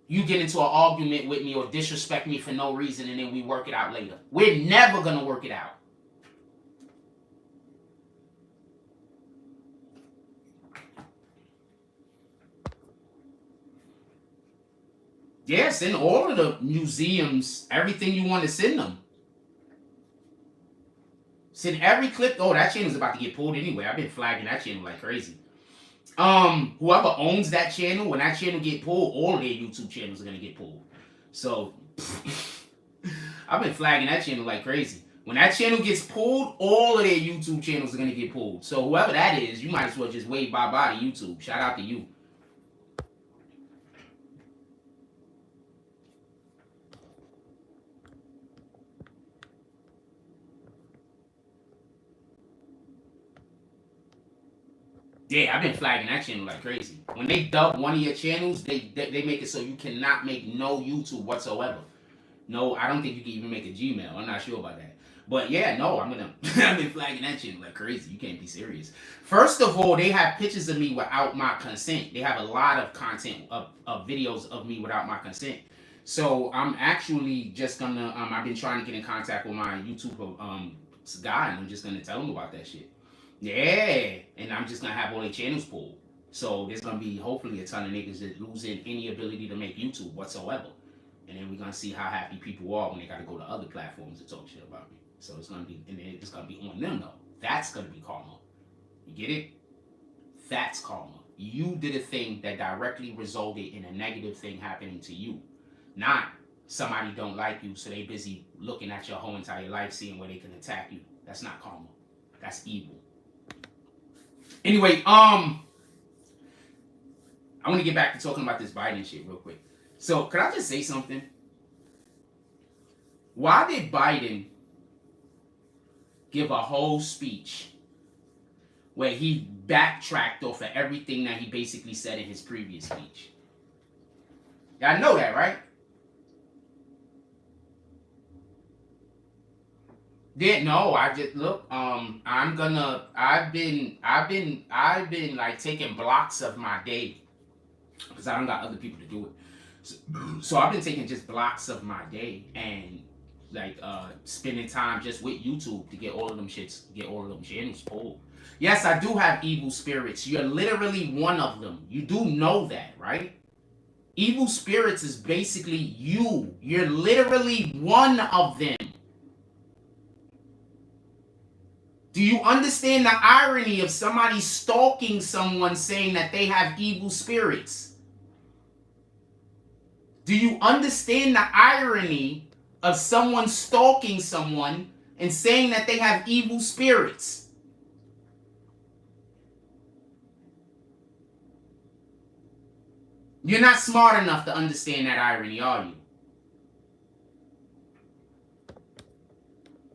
you get into an argument with me or disrespect me for no reason and then we work it out later. We're never going to work it out. Yeah, send all of the museums everything you want to send them. Send every clip. Oh, that channel's about to get pulled anyway. I've been flagging that channel like crazy. Whoever owns that channel, when that channel get pulled, all of their YouTube channels are gonna get pulled. So I've been flagging that channel like crazy. When that channel gets pulled, all of their YouTube channels are gonna get pulled. So whoever that is, you might as well just wave bye-bye to YouTube. Shout out to you. Yeah, I've been flagging that channel like crazy. When they dub one of your channels, they make it so you cannot make no YouTube whatsoever. No, I don't think you can even make a Gmail. I'm not sure about that. But yeah, no, I've been flagging that channel like crazy. You can't be serious. First of all, they have pictures of me without my consent. They have a lot of content of videos of me without my consent. So I'm actually just gonna I've been trying to get in contact with my YouTube guy, and I'm just gonna tell him about that shit. Yeah, and I'm just gonna have all their channels pulled. So there's gonna be hopefully a ton of niggas that losing any ability to make YouTube whatsoever. And then we're gonna see how happy people are when they gotta go to other platforms to talk shit about me. So it's gonna be, and then it's gonna be on them though. That's gonna be karma. You get it? That's karma. You did a thing that directly resulted in a negative thing happening to you. Not somebody don't like you, so they busy looking at your whole entire life, seeing where they can attack you. That's not karma. That's evil. Anyway, I want to get back to talking about this Biden shit real quick. So, could I just say something? Why did Biden give a whole speech where he backtracked off of everything that he basically said in his previous speech? Y'all know that, right? Yeah, no, I just look. I've been like taking blocks of my day because I don't got other people to do it. So I've been taking just blocks of my day and like spending time just with YouTube to get all of them shits, get all of them channels pulled. Yes, I do have evil spirits. You're literally one of them. You do know that, right? Evil spirits is basically you. You're literally one of them. Do you understand the irony of somebody stalking someone saying that they have evil spirits? Do you understand the irony of someone stalking someone and saying that they have evil spirits? You're not smart enough to understand that irony, are you?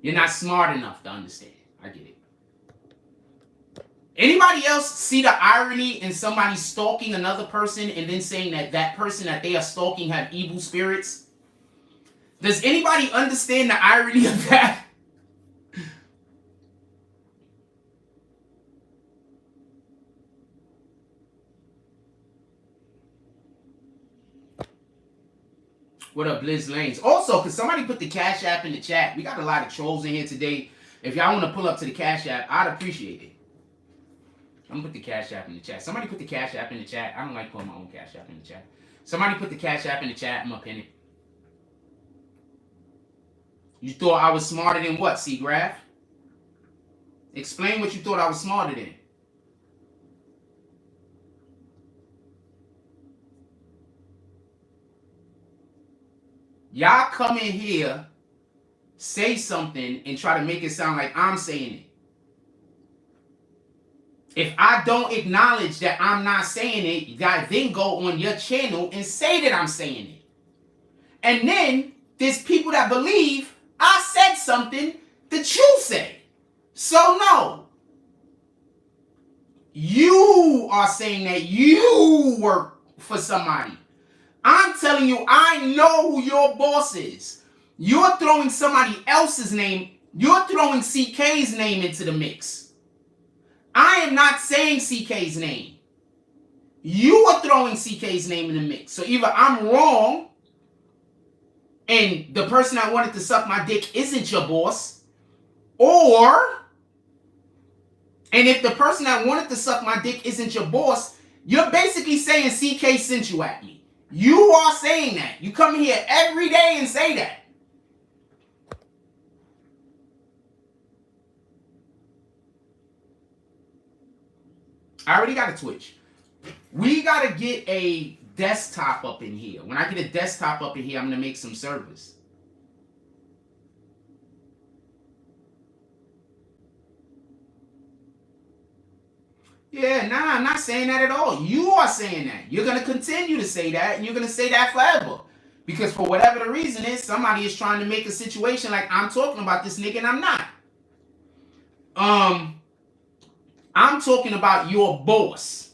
You're not smart enough to understand. I get it. Anybody else see the irony in somebody stalking another person and then saying that that person that they are stalking have evil spirits? Does anybody understand the irony of that? What up, Blizz Lanes? Also, could somebody put the Cash App in the chat? We got a lot of trolls in here today. If y'all want to pull up to the Cash App, I'd appreciate it. I'm gonna put the Cash App in the chat. Somebody put the Cash App in the chat. I don't like putting my own Cash App in the chat. Somebody put the Cash App in the chat. I'm gonna pin it. You thought I was smarter than what, C-Graph? Explain what you thought I was smarter than. Y'all come in here, say something, and try to make it sound like I'm saying it. If I don't acknowledge that I'm not saying it, you gotta then go on your channel and say that I'm saying it. And then there's people that believe I said something that you say. So no. You are saying that you work for somebody. I'm telling you, I know who your boss is. You're throwing somebody else's name. You're throwing CK's name into the mix. I am not saying CK's name. You are throwing CK's name in the mix. So either I'm wrong and the person that wanted to suck my dick isn't your boss, or, and if the person that wanted to suck my dick isn't your boss, you're basically saying CK sent you at me. You are saying that. You come here every day and say that. I already got a Twitch. We got to get a desktop up in here. When I get a desktop up in here, I'm going to make some servers. Yeah, nah, I'm not saying that at all. You are saying that. You're going to continue to say that, and you're going to say that forever. Because for whatever the reason is, somebody is trying to make a situation like I'm talking about this nigga and I'm not. I'm talking about your boss.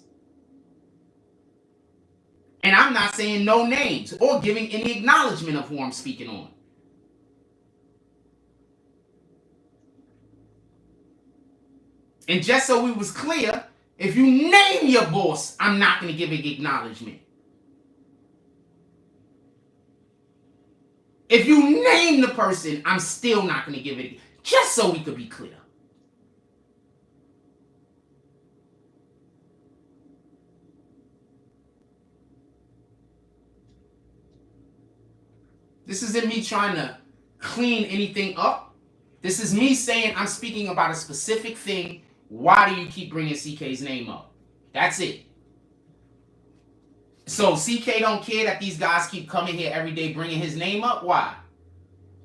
And I'm not saying no names or giving any acknowledgement of who I'm speaking on. And just so we was clear, if you name your boss, I'm not going to give an acknowledgement. If you name the person, I'm still not going to give it. Just so we could be clear. This isn't me trying to clean anything up. This is me saying I'm speaking about a specific thing. Why do you keep bringing CK's name up? That's it. So CK don't care that these guys keep coming here every day bringing his name up? Why?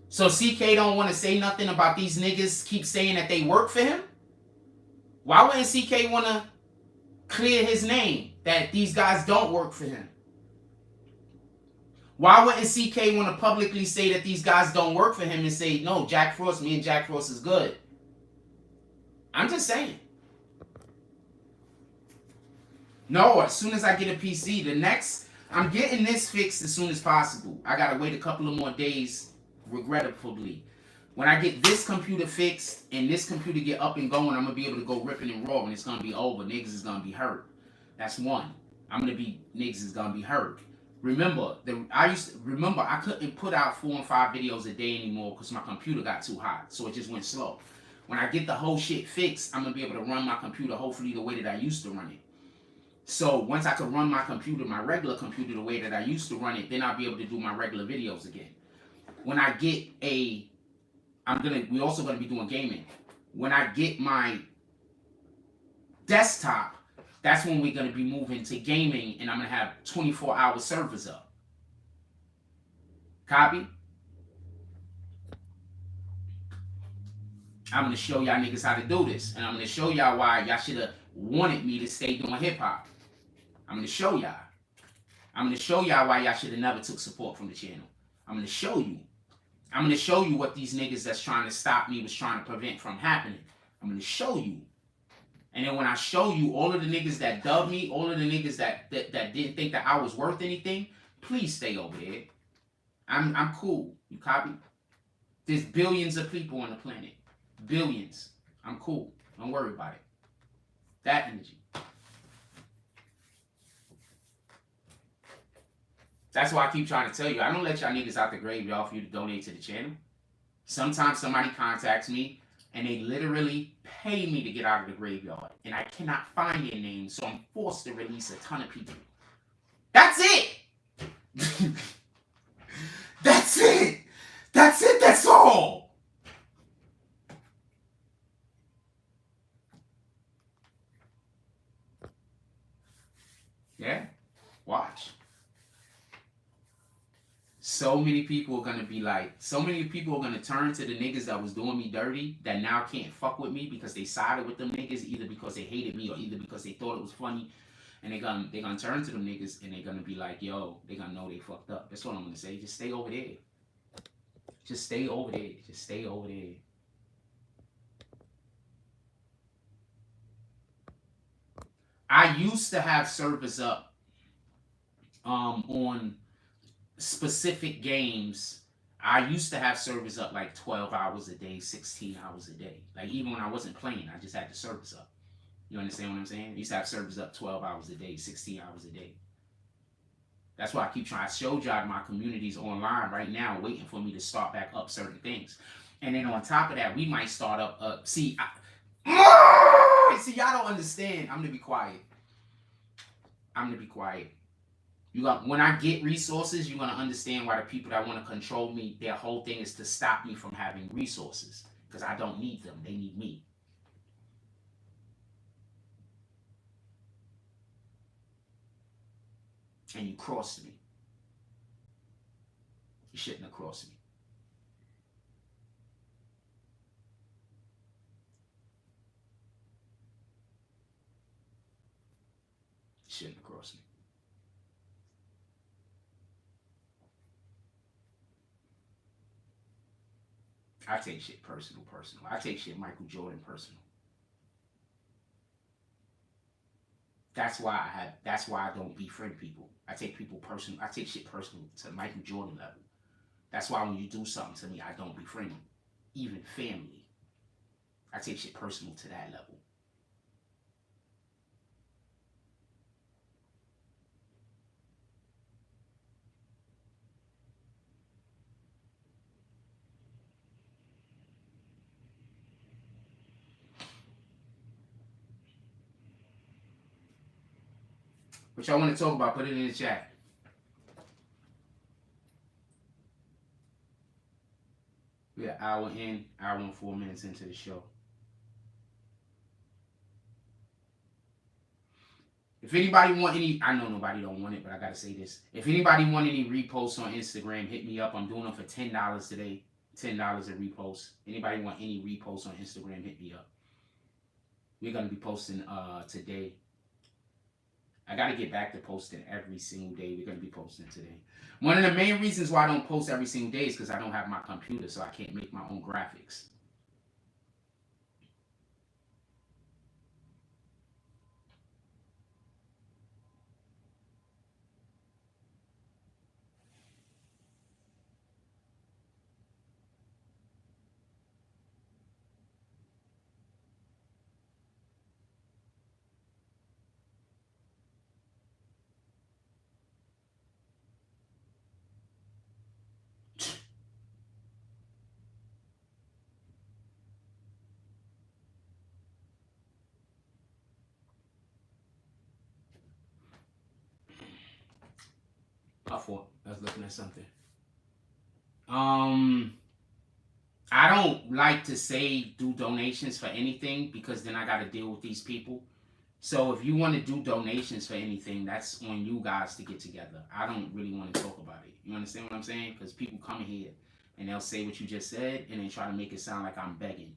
So CK don't want to say nothing about these niggas keep saying that they work for him? Why wouldn't CK want to clear his name that these guys don't work for him? Why wouldn't CK want to publicly say that these guys don't work for him and say, no, Jack Frost, me and Jack Frost is good? I'm just saying. No, as soon as I get a PC, I'm getting this fixed as soon as possible. I got to wait a couple of more days, regrettably. When I get this computer fixed and this computer get up and going, I'm gonna be able to go ripping and roaring. It's gonna be over. Niggas is gonna be hurt. That's one. Niggas is gonna be hurt. Remember, I couldn't put out 4 and 5 videos a day anymore because my computer got too hot, so it just went slow. When I get the whole shit fixed, I'm gonna be able to run my computer hopefully the way that I used to run it. So once I can run my computer, my regular computer, the way that I used to run it, then I'll be able to do my regular videos again. When I get we're also gonna be doing gaming. When I get my desktop, that's when we're gonna be moving to gaming, and I'm gonna have 24-hour servers up. Copy? I'm gonna show y'all niggas how to do this, and I'm gonna show y'all why y'all should have wanted me to stay doing hip hop. I'm gonna show y'all. I'm gonna show y'all why y'all should have never took support from the channel. I'm gonna show you. I'm gonna show you what these niggas that's trying to stop me was trying to prevent from happening. I'm gonna show you. And then when I show you all of the niggas that dubbed me, all of the niggas that didn't think that I was worth anything, please stay over there. I'm cool. You copy? There's billions of people on the planet. Billions. I'm cool. Don't worry about it. That energy. That's why I keep trying to tell you, I don't let y'all niggas out the graveyard for you to donate to the channel. Sometimes somebody contacts me and they literally pay me to get out of the graveyard. And I cannot find their name, so I'm forced to release a ton of people. That's it! That's it! That's it, that's all! Yeah? Watch. So many people are gonna be like, so many people are gonna turn to the niggas that was doing me dirty that now can't fuck with me because they sided with them niggas, either because they hated me or either because they thought it was funny. And they're gonna turn to them niggas and they're gonna be like, yo, they're gonna know they fucked up. That's what I'm gonna say. Just stay over there. Just stay over there. Just stay over there. I used to have servers up on specific games. I used to have servers up like 12 hours a day, 16 hours a day. Like even when I wasn't playing, I just had the servers up. You understand what I'm saying? I used to have servers up 12 hours a day, 16 hours a day. That's why I keep trying to show y'all my communities online right now, waiting for me to start back up certain things. And then on top of that, we might start up. See, y'all don't understand. I'm gonna be quiet. I'm gonna be quiet. When I get resources, you're gonna understand why the people that want to control me, their whole thing is to stop me from having resources. Because I don't need them. They need me. And you crossed me. You shouldn't have crossed me. You shouldn't have crossed me. I take shit personal. I take shit Michael Jordan personal. That's why I don't befriend people. I take people personal. I take shit personal to Michael Jordan level. That's why when you do something to me, I don't befriend you. Even family. I take shit personal to that level. What y'all want to talk about, put it in the chat. We're an hour and 4 minutes into the show. If anybody want any, I know nobody don't want it, but I gotta say this. If anybody want any reposts on Instagram, hit me up. I'm doing them for $10 today. $10 a repost. Anybody want any reposts on Instagram, hit me up. We're gonna be posting today. I got to get back to posting every single day. We're going to be posting today. One of the main reasons why I don't post every single day is because I don't have my computer, so I can't make my own graphics. I thought I was looking at something. I don't like to say do donations for anything because then I got to deal with these people. So if you want to do donations for anything, that's on you guys to get together. I don't really want to talk about it. You understand what I'm saying? Because people come here and they'll say what you just said and then try to make it sound like I'm begging.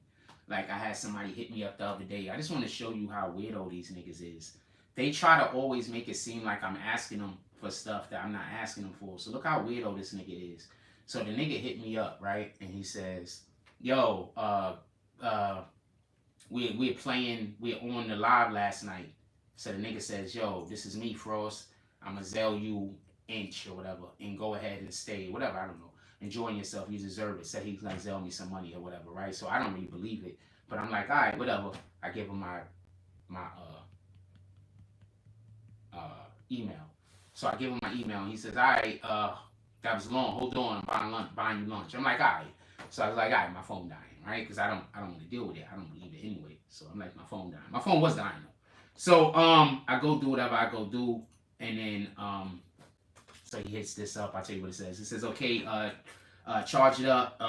Like I had somebody hit me up the other day. I just want to show you how weirdo these niggas is. They try to always make it seem like I'm asking them for stuff that I'm not asking them for. So look how weirdo this nigga is. So the nigga hit me up, right? And he says, yo, we're on the live last night. So the nigga says, yo, this is me, Frost. I'ma Zell you inch or whatever and go ahead and stay, whatever, I don't know. Enjoying yourself, you deserve it. Said he's gonna Zell me some money or whatever, right? So I don't really believe it. But I'm like, all right, whatever. I give him my email. So I give him my email and he says, all right, that was long. Hold on, I'm buying you lunch. I'm like, all right. So I was like, all right, my phone dying, right? Because I don't want to deal with it. I don't believe it anyway. So I'm like, my phone dying. My phone was dying though. So I go do whatever I go do, and then so he hits this up. I'll tell you what it says. It says, okay, charge it up.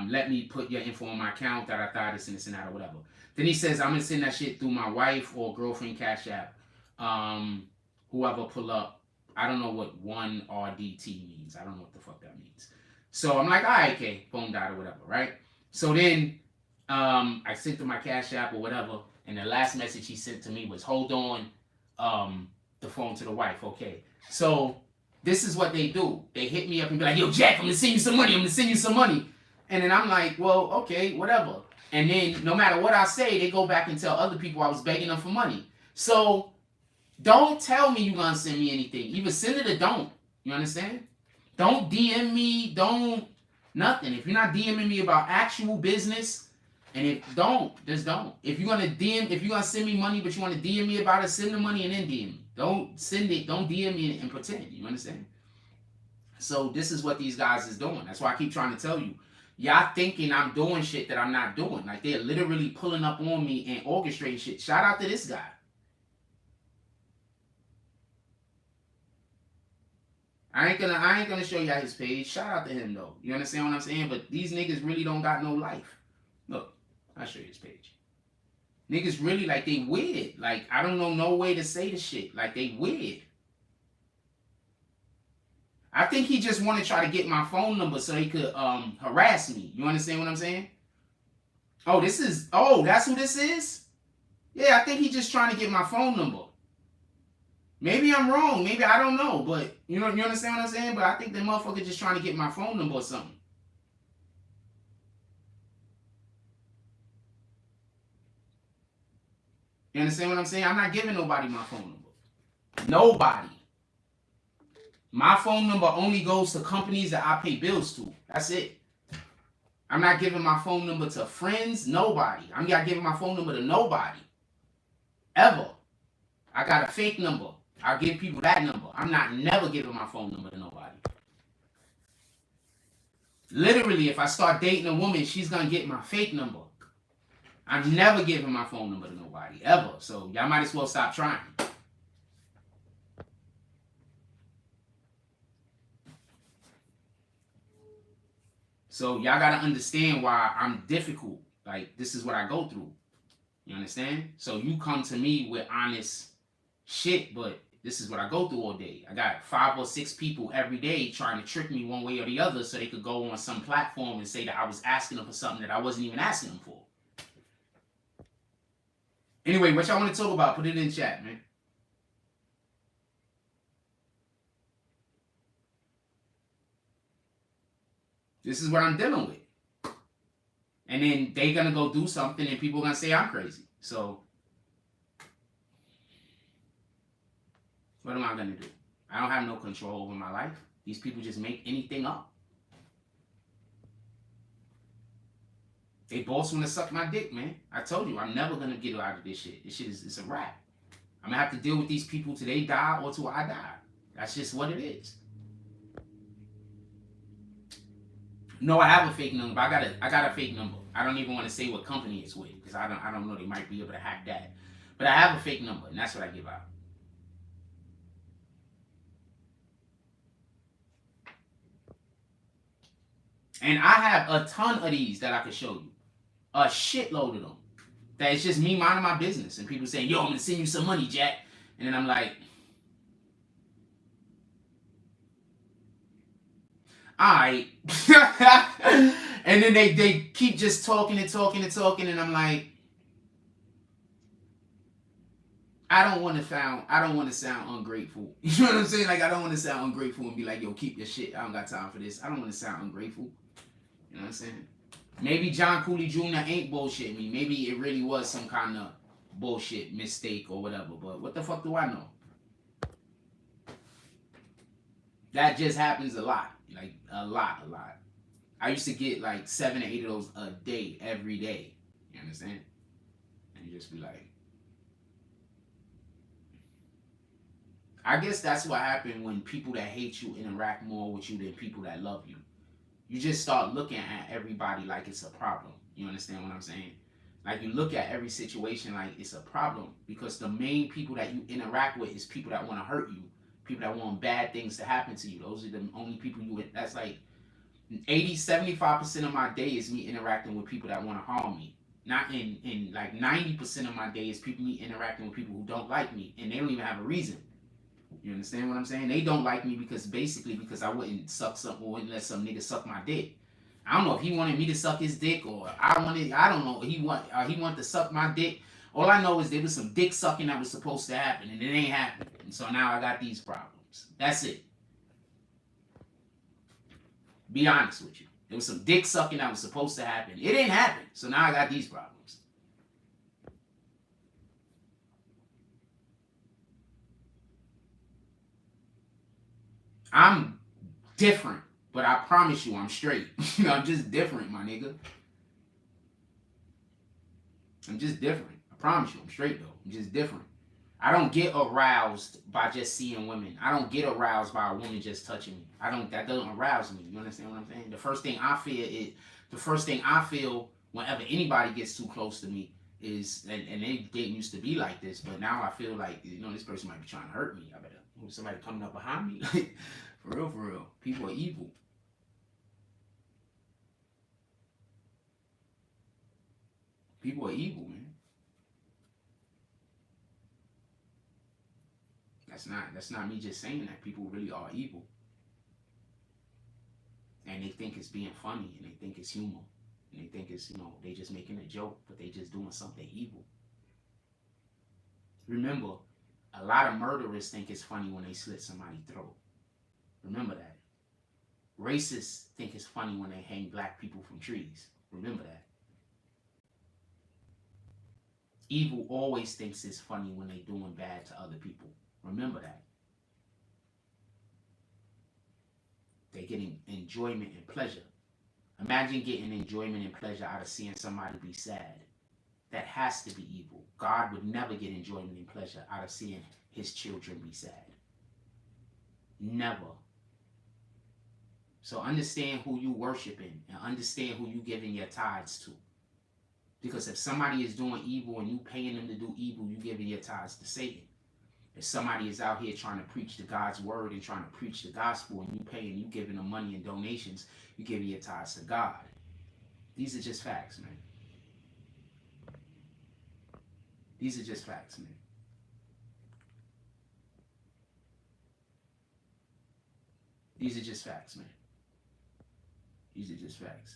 Let me put your info on my account. This and that or whatever. Then he says, I'm gonna send that shit through my wife or girlfriend Cash App. Whoever pull up. I don't know what 1RDT means. I don't know what the fuck that means. So I'm like, all right, okay, phone died or whatever, right? So then I sent to my Cash App or whatever, and the last message he sent to me was, hold on, the phone to the wife, okay. So this is what they do. They hit me up and be like, yo, Jack, I'm gonna send you some money. And then I'm like, well, okay, whatever. And then no matter what I say, they go back and tell other people I was begging them for money. So don't tell me you're gonna send me anything. Either send it or don't. You understand? Don't DM me. Don't nothing. If you're not DMing me about actual business, and just don't. If you're gonna send me money, but you want to DM me about it, send the money and then DM me. Don't send it. Don't DM me and pretend. You understand? So this is what these guys is doing. That's why I keep trying to tell you. Y'all thinking I'm doing shit that I'm not doing. Like they're literally pulling up on me and orchestrating shit. Shout out to this guy. I ain't gonna show y'all his page. Shout out to him though. You understand what I'm saying? But these niggas really don't got no life. Look, I'll show you his page. Niggas really like they weird. Like I don't know no way to say the shit. Like they weird. I think he just want to try to get my phone number so he could harass me. You understand what I'm saying? Oh, that's who this is? Yeah, I think he just trying to get my phone number. Maybe I'm wrong. Maybe I don't know. But you understand what I'm saying? But I think the motherfucker just trying to get my phone number or something. You understand what I'm saying? I'm not giving nobody my phone number. Nobody. My phone number only goes to companies that I pay bills to. That's it. I'm not giving my phone number to friends. Nobody. I'm not giving my phone number to nobody. Ever. I got a fake number. I'll give people that number. I'm not never giving my phone number to nobody. Literally, if I start dating a woman, she's going to get my fake number. I'm never giving my phone number to nobody, ever. So y'all might as well stop trying. So y'all got to understand why I'm difficult. Like, this is what I go through. You understand? So you come to me with honest shit, but this is what I go through all day. I got 5 or 6 people every day trying to trick me one way or the other so they could go on some platform and say that I was asking them for something that I wasn't even asking them for. Anyway, what y'all want to talk about, put it in chat, man. This is what I'm dealing with. And then they going to go do something and people are going to say I'm crazy. So what am I going to do? I don't have no control over my life. These people just make anything up. They both want to suck my dick, man. I told you, I'm never going to get out of this shit. This shit is a wrap. I'm going to have to deal with these people till they die or till I die. That's just what it is. No, I have a fake number. I got a fake number. I don't even want to say what company it's with because I don't know. They might be able to hack that. But I have a fake number, and that's what I give out. And I have a ton of these that I can show you. A shitload of them. That it's just me minding my business. And people saying, yo, I'm going to send you some money, Jack. And then I'm like, alright. And then they keep just talking and talking and talking. And I'm like, I don't want to sound ungrateful. You know what I'm saying? Like, I don't want to sound ungrateful and be like, yo, keep your shit. I don't got time for this. I don't want to sound ungrateful. You know what I'm saying? Maybe John Cooley Jr. ain't bullshit me. Maybe it really was some kind of bullshit mistake or whatever. But what the fuck do I know? That just happens a lot. Like, a lot. I used to get like 7 or 8 of those a day, every day. You understand? And you just be like, I guess that's what happened when people that hate you interact more with you than people that love you. You just start looking at everybody like it's a problem. You understand what I'm saying? Like, you look at every situation like it's a problem, because the main people that you interact with is people that want to hurt you, people that want bad things to happen to you. Those are the only people that's like 75% of my day is me interacting with people that want to harm me. Not in like 90% of my day is me interacting with people who don't like me, and they don't even have a reason. You understand what I'm saying? They don't like me because I wouldn't let some nigga suck my dick. I don't know if he wanted me to suck his dick, or I don't know. He wanted to suck my dick. All I know is there was some dick sucking that was supposed to happen, and it ain't happening. And so now I got these problems. That's it. Be honest with you. There was some dick sucking that was supposed to happen. It didn't happen. So now I got these problems. I'm different, but I promise you I'm straight. I'm just different, my nigga. I'm just different. I promise you I'm straight, though. I'm just different. I don't get aroused by just seeing women. I don't get aroused by a woman just touching me. That doesn't arouse me. You understand what I'm saying? The first thing I feel whenever anybody gets too close to me is, and they didn't used to be like this, but now I feel like, this person might be trying to hurt me. I better, somebody coming up behind me. For real. People are evil. People are evil, man. That's not me just saying that. People really are evil. And they think it's being funny, and they think it's humor. And they think it's, they just making a joke, but they just doing something evil. Remember, a lot of murderers think it's funny when they slit somebody's throat. Remember that. Racists think it's funny when they hang black people from trees. Remember that. Evil always thinks it's funny when they're doing bad to other people. Remember that. They're getting enjoyment and pleasure. Imagine getting enjoyment and pleasure out of seeing somebody be sad. That has to be evil. God would never get enjoyment and pleasure out of seeing his children be sad. Never. So understand who you worshiping, and understand who you giving your tithes to. Because if somebody is doing evil and you paying them to do evil, you giving your tithes to Satan. If somebody is out here trying to preach the God's word and trying to preach the gospel, and you giving them money and donations, you giving your tithes to God. These are just facts, man. These are just facts, man. These are just facts, man. These are just facts.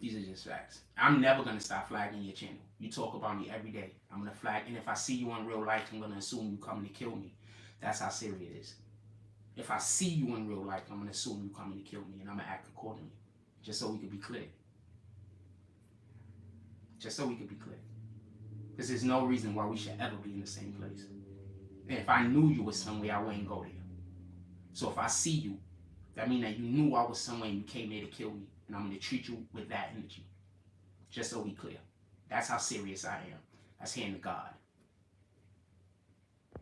These are just facts. I'm never going to stop flagging your channel. You talk about me every day. I'm going to flag. And if I see you in real life, I'm going to assume you coming to kill me. That's how serious it is. If I see you in real life, I'm going to assume you coming to kill me. And I'm going to act accordingly. Just so we can be clear. Just so we can be clear. Because there's no reason why we should ever be in the same place. And if I knew you was somewhere, I wouldn't go there. So if I see you, that means that you knew I was somewhere and you came there to kill me. And I'm going to treat you with that energy. Just so we clear. That's how serious I am. That's hand to God.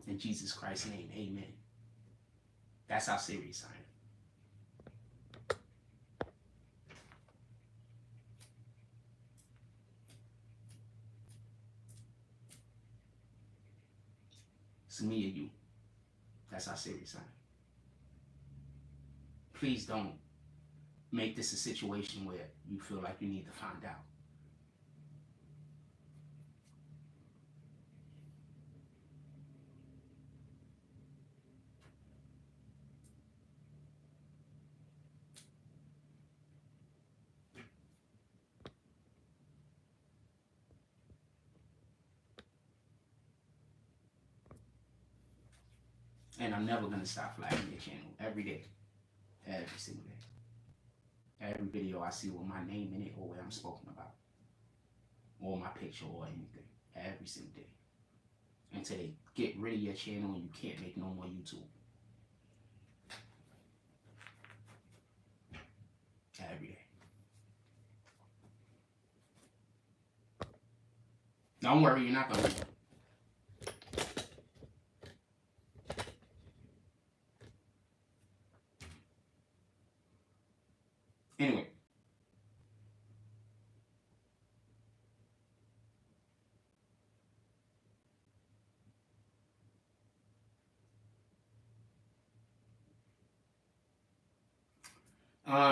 In Jesus Christ's name, amen. That's how serious I am. It's me and you. That's how serious I am. please don't make this a situation where you feel like you need to find out. And I'm never going to stop flagging your channel every day. Every single day. Every video I see with my name in it or what I'm spoken about. Or my picture or anything. Every single day. Until they get rid of your channel and you can't make no more YouTube. Every day. Don't worry, you're not going to. Anyway.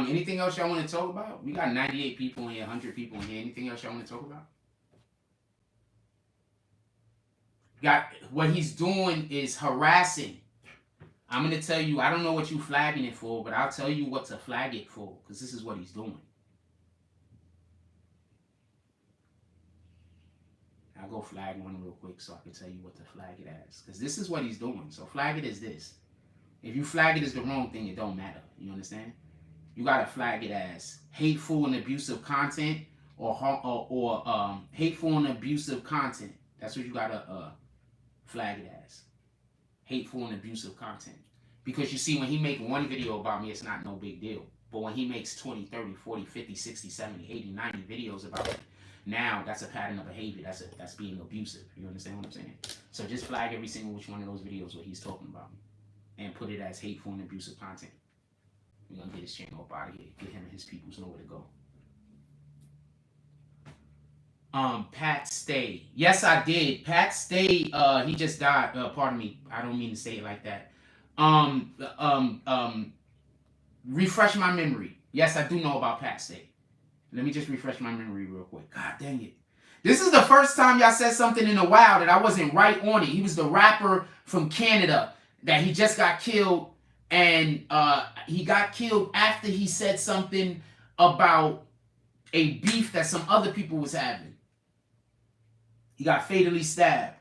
Anything else y'all want to talk about? We got 98 people in here, 100 people in here. Anything else y'all want to talk about? What he's doing is harassing. I'm going to tell you, I don't know what you flagging it for, but I'll tell you what to flag it for, because this is what he's doing. I'll go flag one real quick so I can tell you what to flag it as, because this is what he's doing. So flag it as this. If you flag it as the wrong thing, it don't matter. You understand? You got to flag it as hateful and abusive content or hateful and abusive content. That's what you got to flag it as. Hateful and abusive content. Because you see, when he make one video about me, it's not no big deal. But when he makes 20, 30, 40, 50, 60, 70, 80, 90 videos about it, now that's a pattern of behavior. That's being abusive. You understand what I'm saying? So just flag every single which one of those videos where he's talking about me. And put it as hateful and abusive content. We're going to get his channel up out of here. Get him and his peoples nowhere to go. Pat Stay. Yes, I did. Pat Stay, he just died. Pardon me. I don't mean to say it like that. Refresh my memory. Yes, I do know about Pat Stay. Let me just refresh my memory real quick. God dang it. This is the first time y'all said something in a while that I wasn't right on it. He was the rapper from Canada that he just got killed. And he got killed after he said something about a beef that some other people was having. He got fatally stabbed.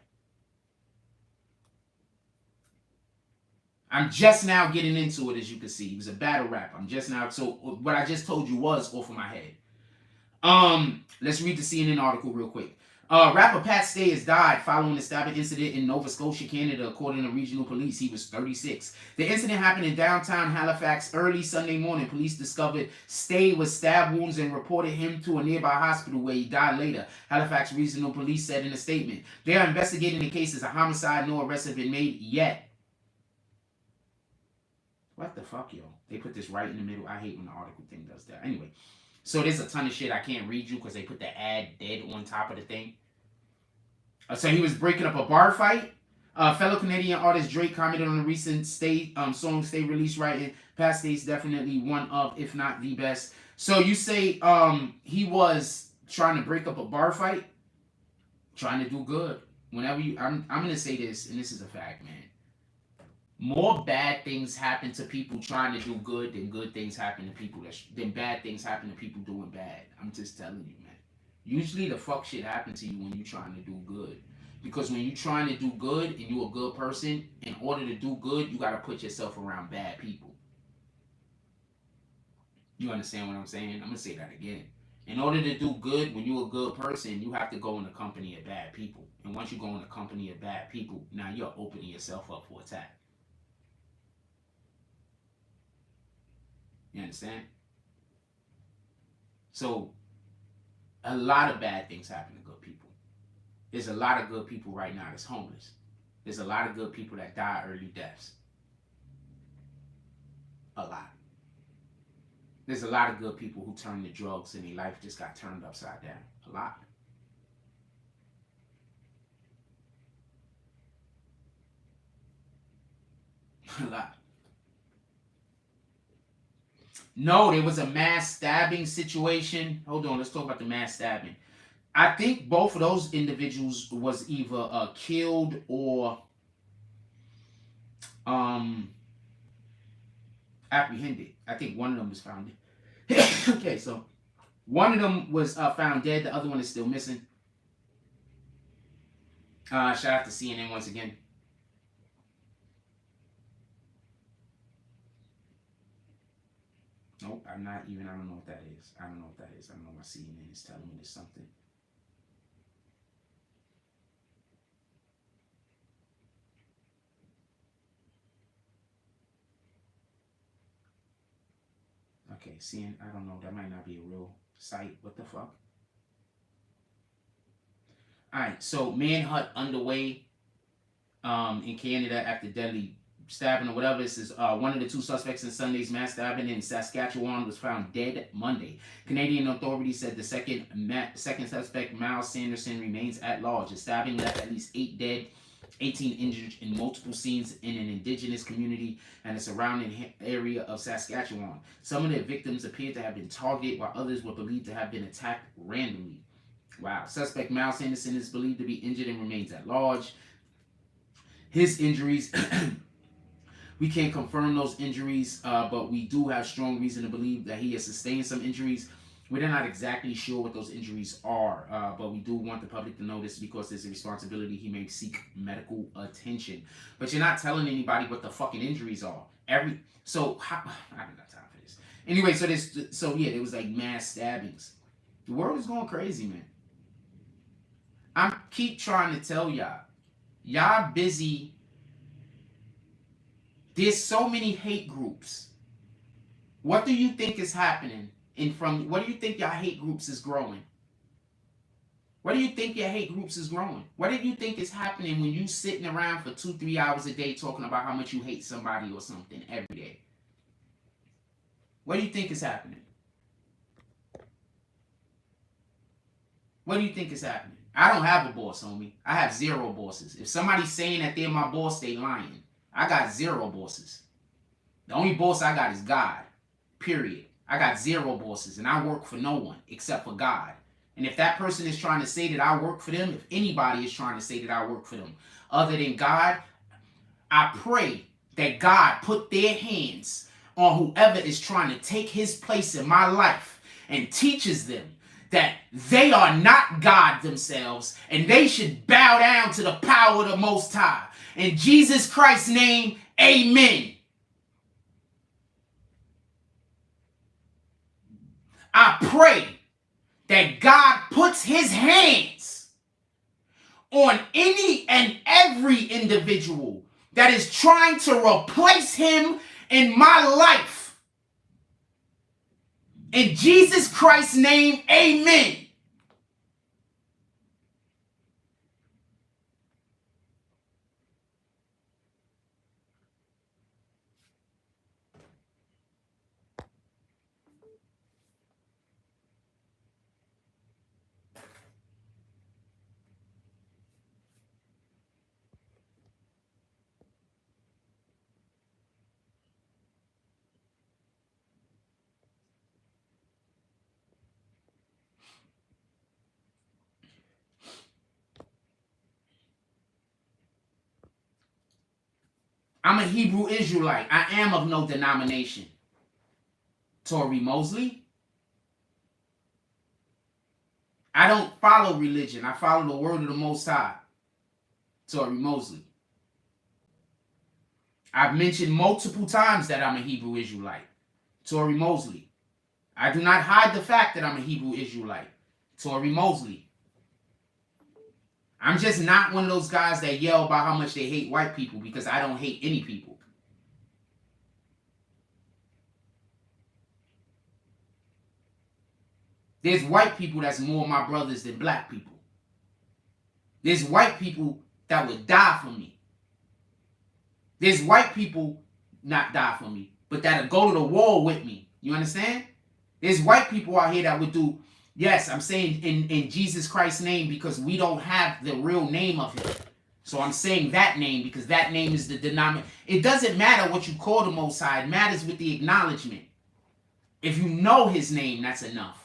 I'm just now getting into it, as you can see. He was a battle rapper. I'm just now. So what I just told you was off of my head. Let's read the CNN article real quick. Rapper Pat Stay has died following a stabbing incident in Nova Scotia, Canada, according to regional police. He was 36. The incident happened in downtown Halifax early Sunday morning. Police discovered Stay with stab wounds and reported him to a nearby hospital where he died later. Halifax regional police said in a statement. They are investigating the case as a homicide. No arrests have been made yet. What the fuck, yo? They put this right in the middle. I hate when the article thing does that. Anyway. So there's a ton of shit I can't read you because they put the ad dead on top of the thing. So he was breaking up a bar fight. Fellow Canadian artist Drake commented on the recent song Stay release, writing, Pat Stay's definitely one of, if not the best. So you say he was trying to break up a bar fight? Trying to do good. Whenever you, I'm going to say this, and this is a fact, man. More bad things happen to people trying to do good than good things happen to people than bad things happen to people doing bad. I'm just telling you, man. Usually the fuck shit happens to you when you're trying to do good. Because when you're trying to do good and you're a good person, in order to do good, you got to put yourself around bad people. You understand what I'm saying? I'm going to say that again. In order to do good, when you're a good person, you have to go in the company of bad people. And once you go in the company of bad people, now you're opening yourself up for attack. You understand? So, a lot of bad things happen to good people. There's a lot of good people right now that's homeless. There's a lot of good people that die early deaths. A lot. There's a lot of good people who turn to drugs and their life just got turned upside down. A lot. A lot. No, there was a mass stabbing situation. Hold on, let's talk about the mass stabbing. I think both of those individuals was either killed or apprehended. I think one of them was found. Okay, so one of them was found dead. The other one is still missing. Shout out to CNN once again. Nope, I'm not even. I don't know what that is. I don't know what that is. I don't know why CNN is telling me there's something. Okay, CNN. I don't know. That might not be a real site. What the fuck? All right. So manhunt underway in Canada after deadly stabbing or whatever. This is one of the two suspects in Sunday's mass stabbing in Saskatchewan was found dead Monday. Canadian authorities said the second suspect, Miles Sanderson, remains at large. The stabbing left at least 8 dead, 18 injured in multiple scenes in an indigenous community and the surrounding area of Saskatchewan. Some of the victims appeared to have been targeted, while others were believed to have been attacked randomly. Wow. Suspect Miles Sanderson is believed to be injured and remains at large. His injuries, we can't confirm those injuries, but we do have strong reason to believe that he has sustained some injuries. We're not exactly sure what those injuries are, but we do want the public to know this because there's a responsibility. He may seek medical attention. But you're not telling anybody what the fucking injuries are. I haven't got time for this. Anyway, there was like mass stabbings. The world is going crazy, man. I keep trying to tell y'all. Y'all busy. There's so many hate groups. What do you think is happening? What do you think your hate groups is growing? What do you think your hate groups is growing? What do you think is happening when you sitting around for 2-3 hours a day talking about how much you hate somebody or something every day? What do you think is happening? What do you think is happening? I don't have a boss, homie. I have 0 bosses. If somebody's saying that they're my boss, they lying. I got 0 bosses. The only boss I got is God. Period. I got 0 bosses, and I work for no one except for God. And if that person is trying to say that I work for them, if anybody is trying to say that I work for them, other than God, I pray that God put their hands on whoever is trying to take his place in my life and teaches them that they are not God themselves and they should bow down to the power of the Most High. In Jesus Christ's name, amen. I pray that God puts his hands on any and every individual that is trying to replace him in my life. In Jesus Christ's name, amen. I'm a Hebrew Israelite. I am of no denomination. Tory Mosley. I don't follow religion. I follow the word of the Most High. Tory Mosley. I've mentioned multiple times that I'm a Hebrew Israelite. Tory Mosley. I do not hide the fact that I'm a Hebrew Israelite. Tory Mosley. I'm just not one of those guys that yell about how much they hate white people because I don't hate any people. There's white people that's more my brothers than black people. There's white people that would die for me. There's white people not die for me, but that'll go to the wall with me. You understand? There's white people out here that would do. Yes, I'm saying in Jesus Christ's name because we don't have the real name of him. So I'm saying that name because that name is the denominator. It doesn't matter what you call the Most High. It matters with the acknowledgement. If you know his name, that's enough.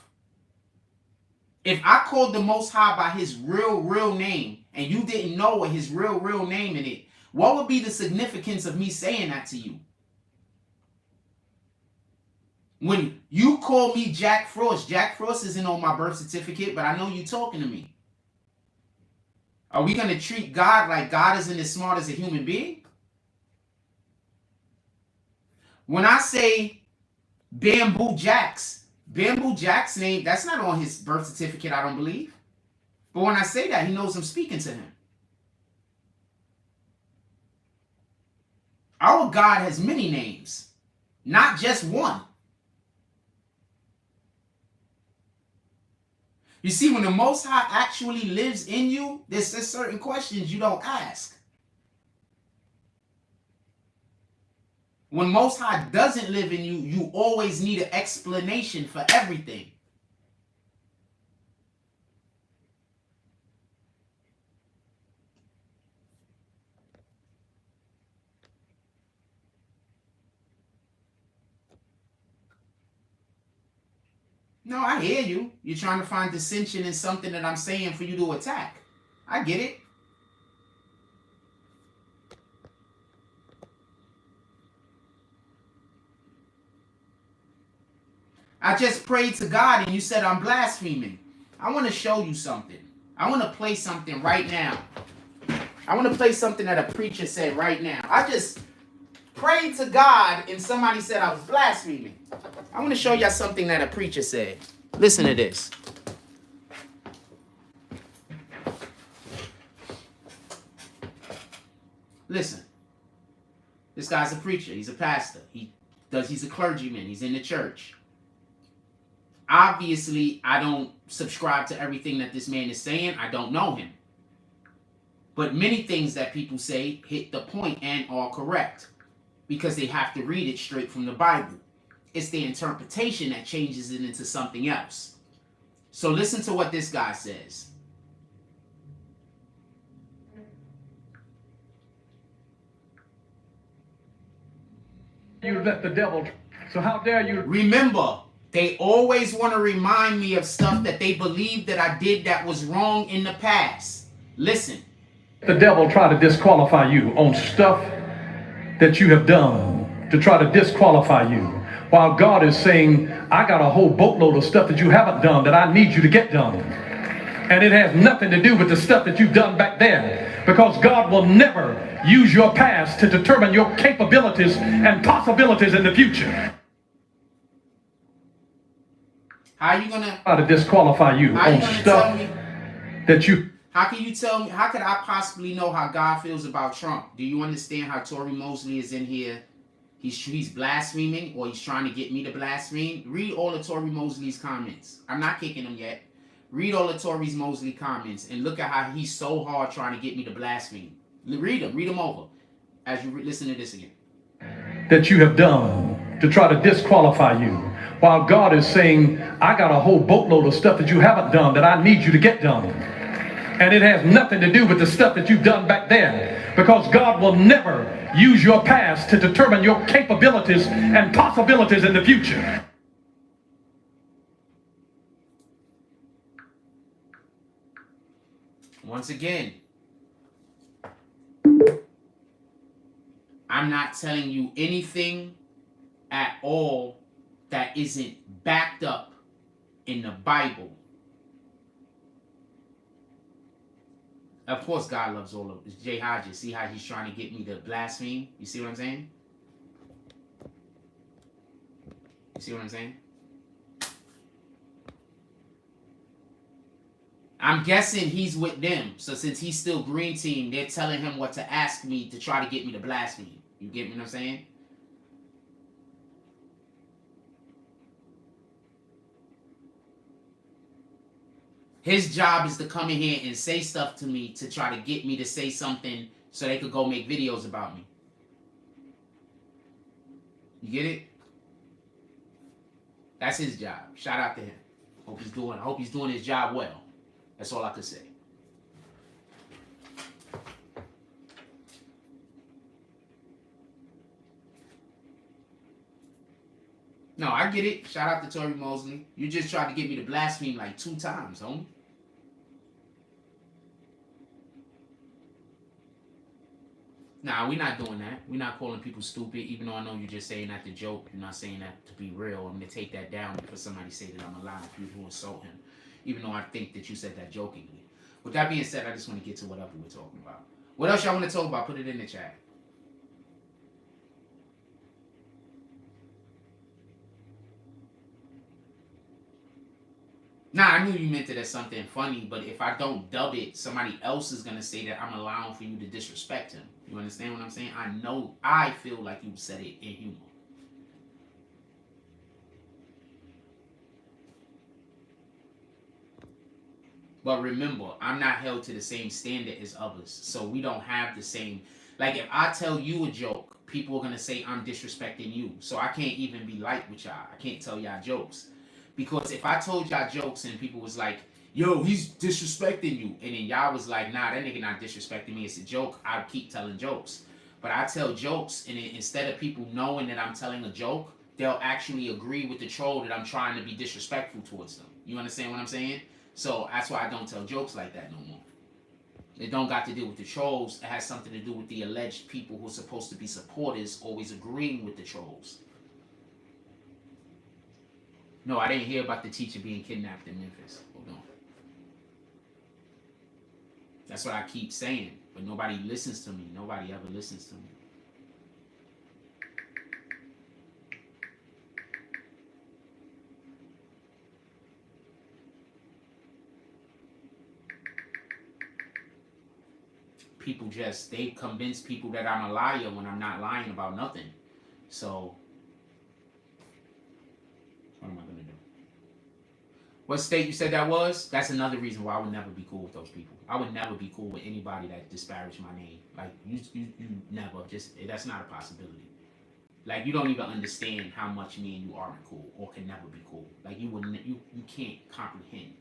If I called the Most High by his real name and you didn't know what his real name in it, what would be the significance of me saying that to you? When you call me Jack Frost isn't on my birth certificate, but I know you talking to me. Are we going to treat God like God isn't as smart as a human being? When I say Bamboo Jack's name, that's not on his birth certificate, I don't believe. But when I say that, he knows I'm speaking to him. Our God has many names, not just one. You see, when the Most High actually lives in you, there's certain questions you don't ask. When Most High doesn't live in you, you always need an explanation for everything. No, I hear you. You're trying to find dissension in something that I'm saying for you to attack. I get it. I just prayed to God and you said I'm blaspheming. I want to show you something. I want to play something right now. I want to play something that a preacher said right now. I just prayed to God and somebody said I was blaspheming. I want to show y'all something that a preacher said. Listen to this. Listen. This guy's a preacher. He's a pastor. He's a clergyman. He's in the church. Obviously, I don't subscribe to everything that this man is saying. I don't know him. But many things that people say hit the point and are correct because they have to read it straight from the Bible. It's the interpretation that changes it into something else. So listen to what this guy says. You let the devil, so how dare you? Remember, they always want to remind me of stuff that they believe that I did that was wrong in the past. Listen. The devil try to disqualify you on stuff that you have done to try to disqualify you. While God is saying, I got a whole boatload of stuff that you haven't done that I need you to get done. And it has nothing to do with the stuff that you've done back there. Because God will never use your past to determine your capabilities and possibilities in the future. How are you going to try to disqualify you on stuff that you... How can you tell me, how could I possibly know how God feels about Trump? Do you understand how Tory Mosley is in here? He's blaspheming, or he's trying to get me to blaspheme. Read all of Tory Mosley's comments. I'm not kicking him yet. Read all of Tory Mosley comments and look at how he's so hard trying to get me to blaspheme. Read them over as you listen to this again. That you have done to try to disqualify you. While God is saying, I got a whole boatload of stuff that you haven't done that I need you to get done. And it has nothing to do with the stuff that you've done back there. Because God will never use your past to determine your capabilities and possibilities in the future. Once again, I'm not telling you anything at all that isn't backed up in the Bible. Of course, God loves all of us. Jay Hodges, see how he's trying to get me to blaspheme? You see what I'm saying? You see what I'm saying? I'm guessing he's with them. So since he's still green team, they're telling him what to ask me to try to get me to blaspheme. You get me what I'm saying? His job is to come in here and say stuff to me to try to get me to say something so they could go make videos about me. You get it? That's his job. Shout out to him. I hope he's doing his job well. That's all I could say. No, I get it. Shout out to Tory Mosley. You just tried to get me to blaspheme like 2 times, homie. Nah, we're not doing that. We're not calling people stupid, even though I know you're just saying that to joke. You're not saying that to be real. I'm going to take that down because somebody say that I'm allowing people to insult him, even though I think that you said that jokingly. With that being said, I just want to get to whatever we're talking about. What else y'all want to talk about? Put it in the chat. Nah, I knew you meant it as something funny, but if I don't dub it, somebody else is going to say that I'm allowing for you to disrespect him. You understand what I'm saying? I feel like you said it in humor. But remember, I'm not held to the same standard as others. So we don't have the same... Like, if I tell you a joke, people are going to say I'm disrespecting you. So I can't even be light with y'all. I can't tell y'all jokes. Because if I told y'all jokes and people was like, yo, he's disrespecting you, and then y'all was like, nah, that nigga not disrespecting me, it's a joke, I'd keep telling jokes. But I tell jokes, and instead of people knowing that I'm telling a joke, they'll actually agree with the troll that I'm trying to be disrespectful towards them. You understand what I'm saying? So that's why I don't tell jokes like that no more. It don't got to do with the trolls. It has something to do with the alleged people who are supposed to be supporters always agreeing with the trolls. No, I didn't hear about the teacher being kidnapped in Memphis. Hold on. That's what I keep saying, but nobody listens to me. Nobody ever listens to me. People just, they convince people that I'm a liar when I'm not lying about nothing. So, what am I going to do? What state you said that was? That's another reason why I would never be cool with those people. I would never be cool with anybody that disparaged my name. Like, you never, just, that's not a possibility. Like, you don't even understand how much me and you aren't cool or can never be cool. Like, you can't comprehend.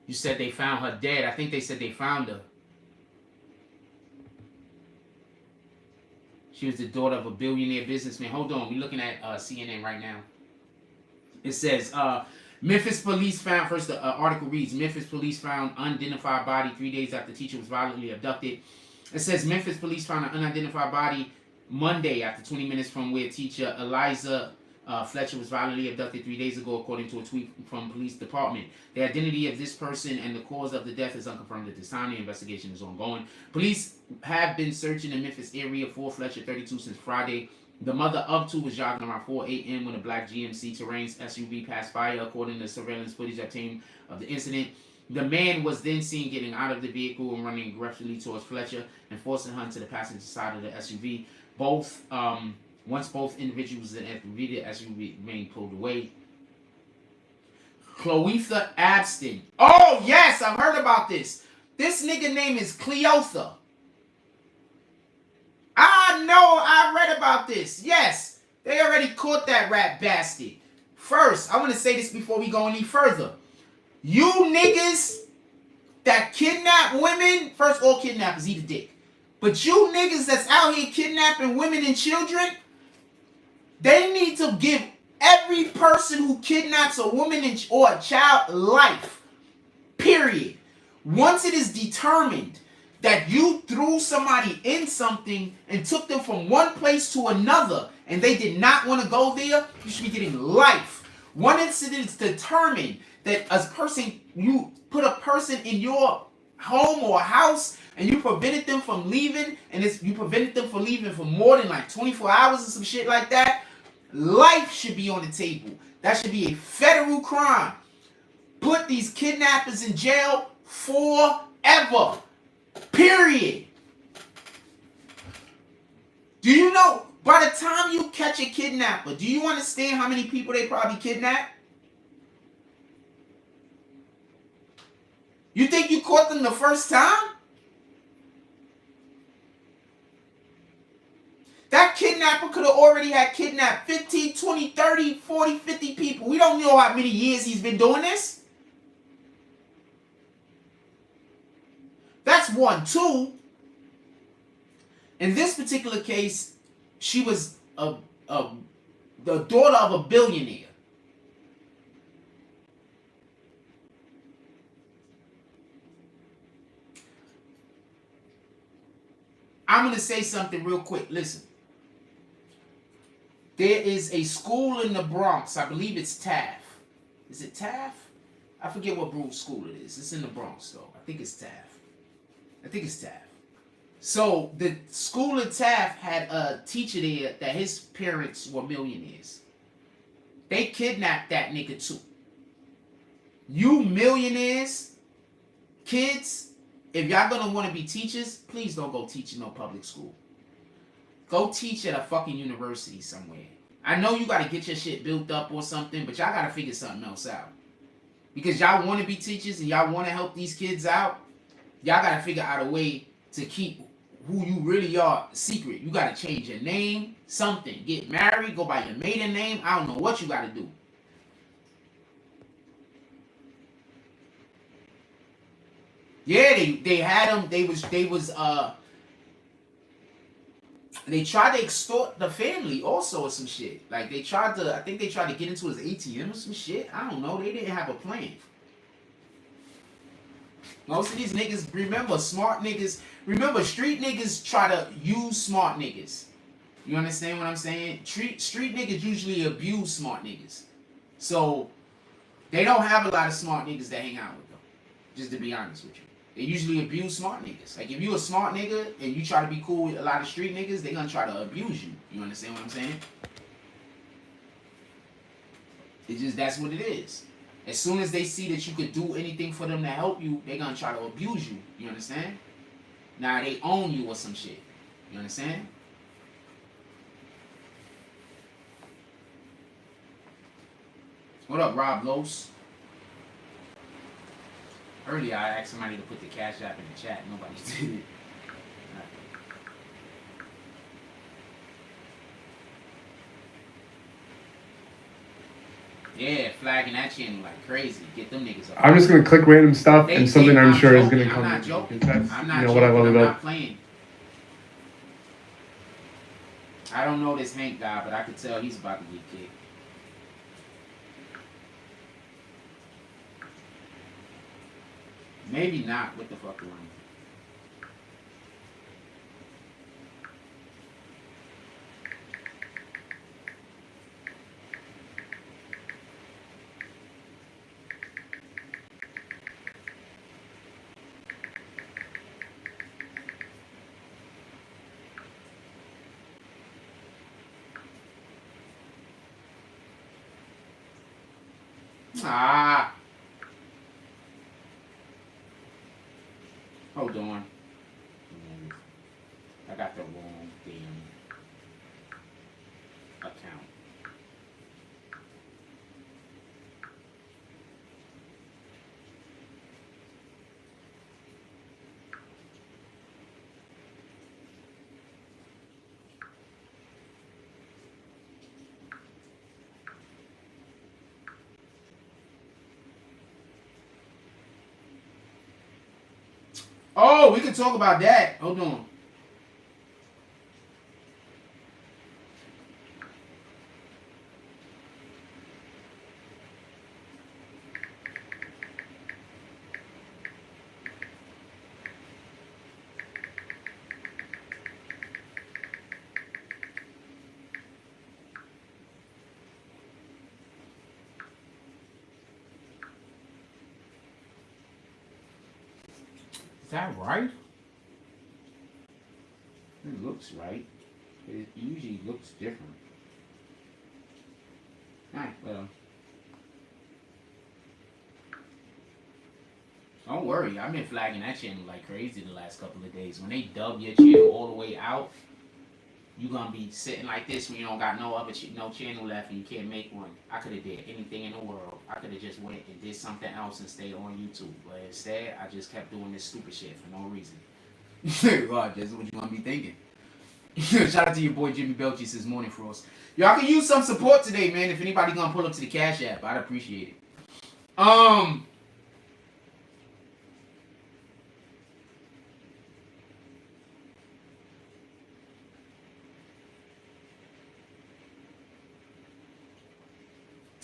You said they found her dead. I think they said they found her. She was the daughter of a billionaire businessman. Hold on, we're looking at CNN right now. It says, Memphis police found, first the article reads, Memphis police found unidentified body 3 days after teacher was violently abducted. It says Memphis police found an unidentified body Monday after 20 minutes from where teacher Eliza Fletcher was violently abducted 3 days ago, according to a tweet from police department. The identity of this person and the cause of the death is unconfirmed at this time. The investigation is ongoing. Police have been searching the Memphis area for Fletcher, 32, since Friday. The mother of two was jogging around 4 a.m. when a black GMC Terrain SUV passed by, according to surveillance footage obtained of the incident. The man was then seen getting out of the vehicle and running aggressively towards Fletcher and forcing her into the passenger side of the SUV. Once both individuals in the SUV remained pulled away. Cloetha Abston. Oh, yes, I've heard about this. This nigga name is Cleotha. I know, I read about this. Yes, they already caught that rat bastard. First, I want to say this before we go any further. You niggas that kidnap women, first, all kidnappers eat a dick. But you niggas that's out here kidnapping women and children, they need to give every person who kidnaps a woman or a child life. Period. Once it is determined that you threw somebody in something and took them from one place to another and they did not want to go there, you should be getting life. One incident is determined that you put a person in your home or house and you prevented them from leaving, and you prevented them from leaving for more than like 24 hours or some shit like that, life should be on the table. That should be a federal crime. Put these kidnappers in jail forever. Period. Do you know, by the time you catch a kidnapper, do you understand how many people they probably kidnapped? You think you caught them the first time? That kidnapper could have already had kidnapped 15, 20, 30, 40, 50 people. We don't know how many years he's been doing this. That's one. Two, in this particular case, she was the daughter of a billionaire. I'm going to say something real quick. Listen. There is a school in the Bronx. I believe it's Taft. Is it Taft? I forget what school it is. It's in the Bronx, though. I think it's Taft. So the school in Taft had a teacher there that his parents were millionaires. They kidnapped that nigga too. You millionaires, kids, if y'all gonna want to be teachers, please don't go teach in no public school. Go teach at a fucking university somewhere. I know you gotta get your shit built up or something, but y'all gotta figure something else out. Because y'all want to be teachers and y'all want to help these kids out, y'all gotta figure out a way to keep who you really are secret. You gotta change your name, something. Get married, go by your maiden name. I don't know what you gotta do. Yeah, they had them. They tried to extort the family also or some shit. Like I think they tried to get into his ATM or some shit. I don't know. They didn't have a plan. Most of these niggas, remember, smart niggas, street niggas try to use smart niggas. You understand what I'm saying? Street niggas usually abuse smart niggas. So, they don't have a lot of smart niggas that hang out with them. Just to be honest with you. They usually abuse smart niggas. Like, if you a smart nigga and you try to be cool with a lot of street niggas, they gonna try to abuse you. You understand what I'm saying? That's what it is. As soon as they see that you could do anything for them to help you, they gonna try to abuse you. You understand? Now they own you or some shit. You understand? What up, Rob Los? Earlier, I asked somebody to put the Cash App in the chat. Nobody did it. Yeah, flagging that channel like crazy. Get them niggas up. I'm just gonna click random stuff and something I'm sure is gonna come. I'm not joking. I'm not what I love joking. I'm about. not playing. I don't know this Hank guy, but I could tell he's about to get kicked. Maybe not. What the fuck are we? Ah. Hold on. I got the wrong damn account. Oh, we can talk about that. Hold on. Is that right? It looks right. It usually looks different. Alright, well. Don't worry, I've been flagging that channel like crazy the last couple of days. When they dub your channel all the way out, you gonna be sitting like this when you don't got no other no channel left and you can't make one. I could have did anything in the world. I could have just went and did something else and stayed on YouTube. But instead, I just kept doing this stupid shit for no reason. God, that's what you gonna be thinking. Shout out to your boy Jimmy Belchi this morning, Frost. Y'all can use some support today, man. If anybody gonna pull up to the Cash App, I'd appreciate it.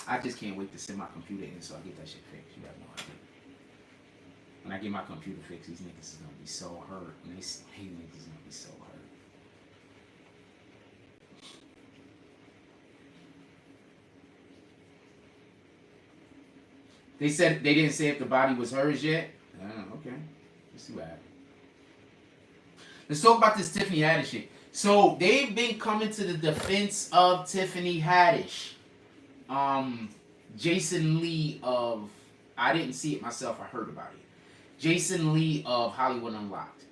I just can't wait to send my computer in so I get that shit fixed. You have no idea. When I get my computer fixed, these niggas is gonna be so hurt. And these niggas is gonna be so hurt. They said they didn't say if the body was hers yet. Okay. Let's see what happens. Let's talk about this Tiffany Haddish shit. So they've been coming to the defense of Tiffany Haddish. Jason Lee of, I didn't see it myself, I heard about it. Jason Lee of Hollywood Unlocked.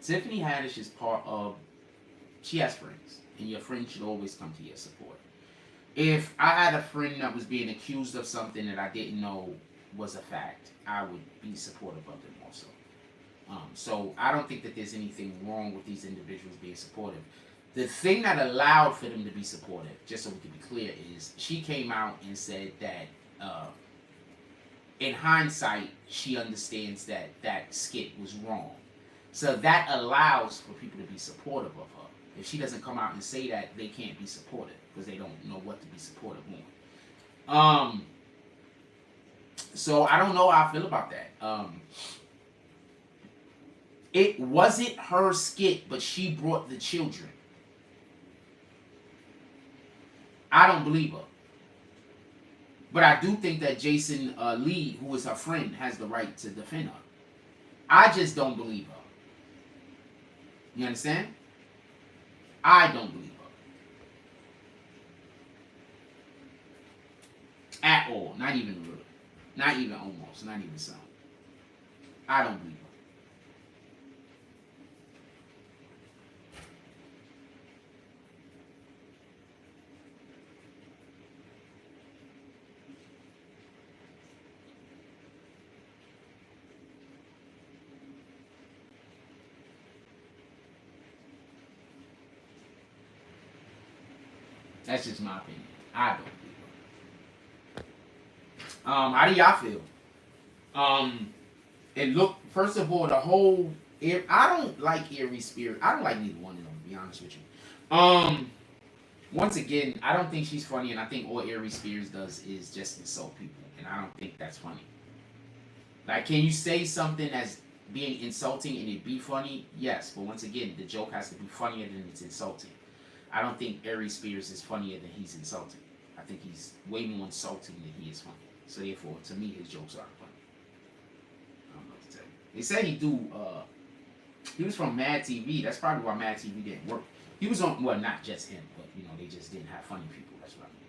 Tiffany Haddish is part of, she has friends, and your friends should always come to your support. If I had a friend that was being accused of something that I didn't know was a fact, I would be supportive of them also. So I don't think that there's anything wrong with these individuals being supportive. The thing that allowed for them to be supportive, just so we can be clear, is she came out and said that in hindsight, she understands that that skit was wrong. So that allows for people to be supportive of her. If she doesn't come out and say that, they can't be supportive because they don't know what to be supportive on. So I don't know how I feel about that. It wasn't her skit, but she brought the children. I don't believe her. But I do think that Jason Lee, who is her friend, has the right to defend her. I just don't believe her. You understand? I don't believe her. At all. Not even a little. Not even almost. Not even some. I don't believe her. That's just my opinion. I don't believe it. How do y'all feel? It looked, first of all, the whole, I don't like Eerie Spirit. I don't like neither one of them, to be honest with you. Once again, I don't think she's funny, and I think all Eerie Spears does is just insult people, and I don't think that's funny. Like, can you say something as being insulting and it be funny? Yes, but once again, the joke has to be funnier than it's insulting. I don't think Aries Spears is funnier than he's insulting. I think he's way more insulting than he is funny. So therefore, to me, his jokes aren't funny. I don't know what to tell you. They said he was from Mad TV. That's probably why Mad TV didn't work. He was on, well, not just him, but, you know, they just didn't have funny people. That's what I mean.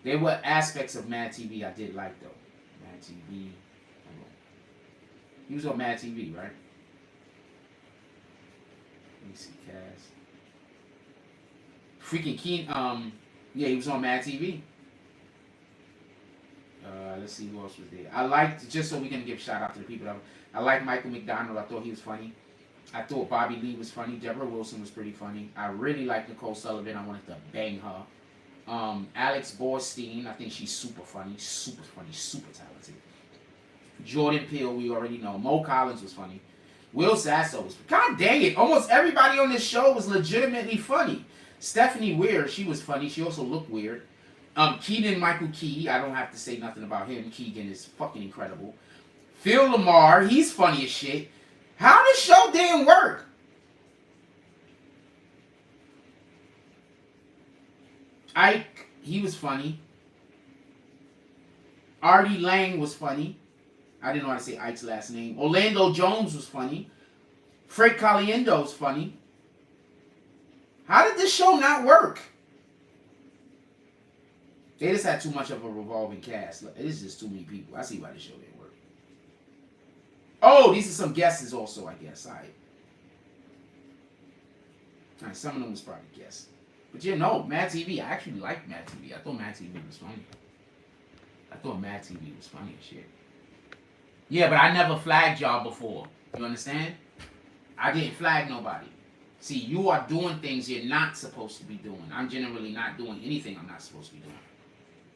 There were aspects of Mad TV I did like, though. Mad TV. He was on Mad TV, right? Let me see, Cass. Freaking Keen, yeah, he was on Mad TV. Let's see who else was there. I liked, just so we can give a shout out to the people. I liked Michael McDonald. I thought he was funny. I thought Bobby Lee was funny. Deborah Wilson was pretty funny. I really liked Nicole Sullivan. I wanted to bang her. Alex Borstein, I think she's super funny, super talented. Jordan Peele, we already know. Mo Collins was funny. Will Sasso was, god dang it, almost everybody on this show was legitimately funny. Stephanie Weir, she was funny. She also looked weird. Keegan Michael Key, I don't have to say nothing about him. Keegan is fucking incredible. Phil Lamar, he's funny as shit. How this show didn't work? Ike, he was funny. Artie Lang was funny. I didn't know how to say Ike's last name. Orlando Jones was funny. Fred Caliendo was funny. How did this show not work? They just had too much of a revolving cast. Look, it is just too many people. I see why this show didn't work. Oh, these are some guesses also, I guess. All right, some of them was probably guesses. But you know, Mad TV, I actually liked Mad TV. I thought Mad TV was funny. I thought Mad TV was funny as shit. Yeah, but I never flagged y'all before. You understand? I didn't flag nobody. See, you are doing things you're not supposed to be doing. I'm generally not doing anything I'm not supposed to be doing.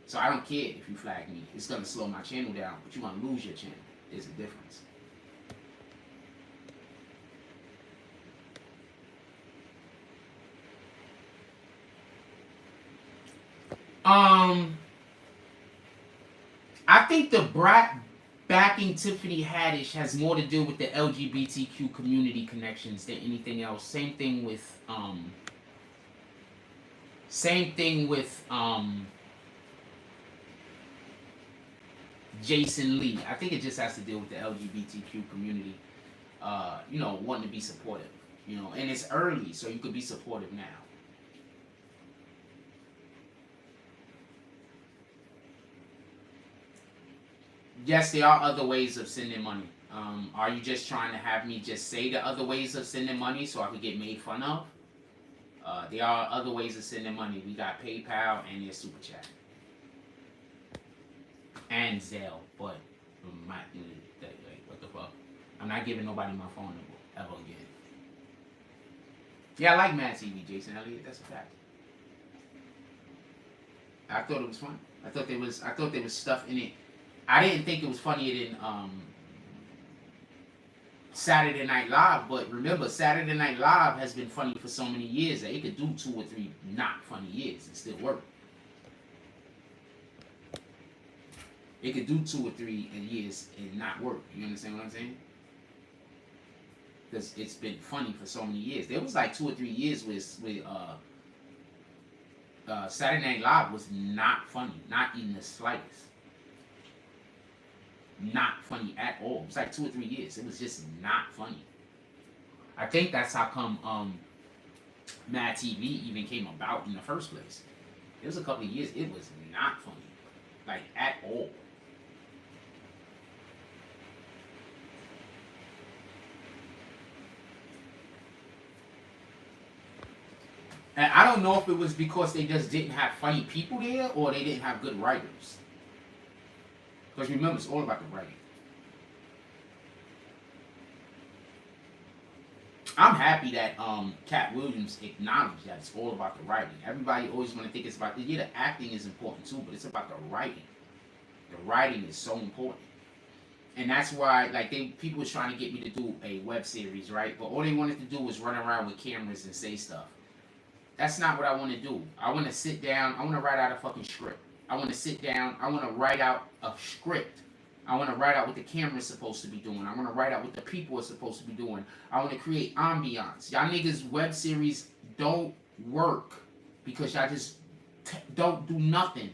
So I don't care if you flag me. It's going to slow my channel down, but you want to lose your channel. There's a difference. I think the brat backing Tiffany Haddish has more to do with the LGBTQ community connections than anything else. Same thing with Jason Lee. I think it just has to deal with the LGBTQ community, wanting to be supportive, and it's early, so you could be supportive now. Yes, there are other ways of sending money. Are you just trying to have me just say the other ways of sending money so I could get made fun of? There are other ways of sending money. We got PayPal and there's Super Chat. And Zelle, but what the fuck? I'm not giving nobody my phone number ever again. Yeah, I like Mad TV, Jason Elliott. That's a fact. I thought it was fun. I thought there was stuff in it. I didn't think it was funnier than Saturday Night Live, but remember, Saturday Night Live has been funny for so many years that it could do 2 or 3 not funny years and still work. It could do 2 or 3 years and not work. You understand what I'm saying? Because it's been funny for so many years. There was like 2 or 3 years with Saturday Night Live was not funny, not even the slightest. Not funny at all. It was like 2 or 3 years. It was just not funny. I think that's how come Mad TV even came about in the first place. It was a couple of years. It was not funny, like at all. And I don't know if it was because they just didn't have funny people there or they didn't have good writers. Because remember, it's all about the writing. I'm happy that Cat Williams acknowledged that it's all about the writing. Everybody always want to think it's about the acting is important too, but it's about the writing. The writing is so important. And that's why people was trying to get me to do a web series, right? But all they wanted to do was run around with cameras and say stuff. That's not what I want to do. I want to sit down, I want to write out a fucking script. I want to sit down. I want to write out a script. I want to write out what the camera's supposed to be doing. I want to write out what the people are supposed to be doing. I want to create ambiance. Y'all niggas web series don't work because y'all just don't do nothing.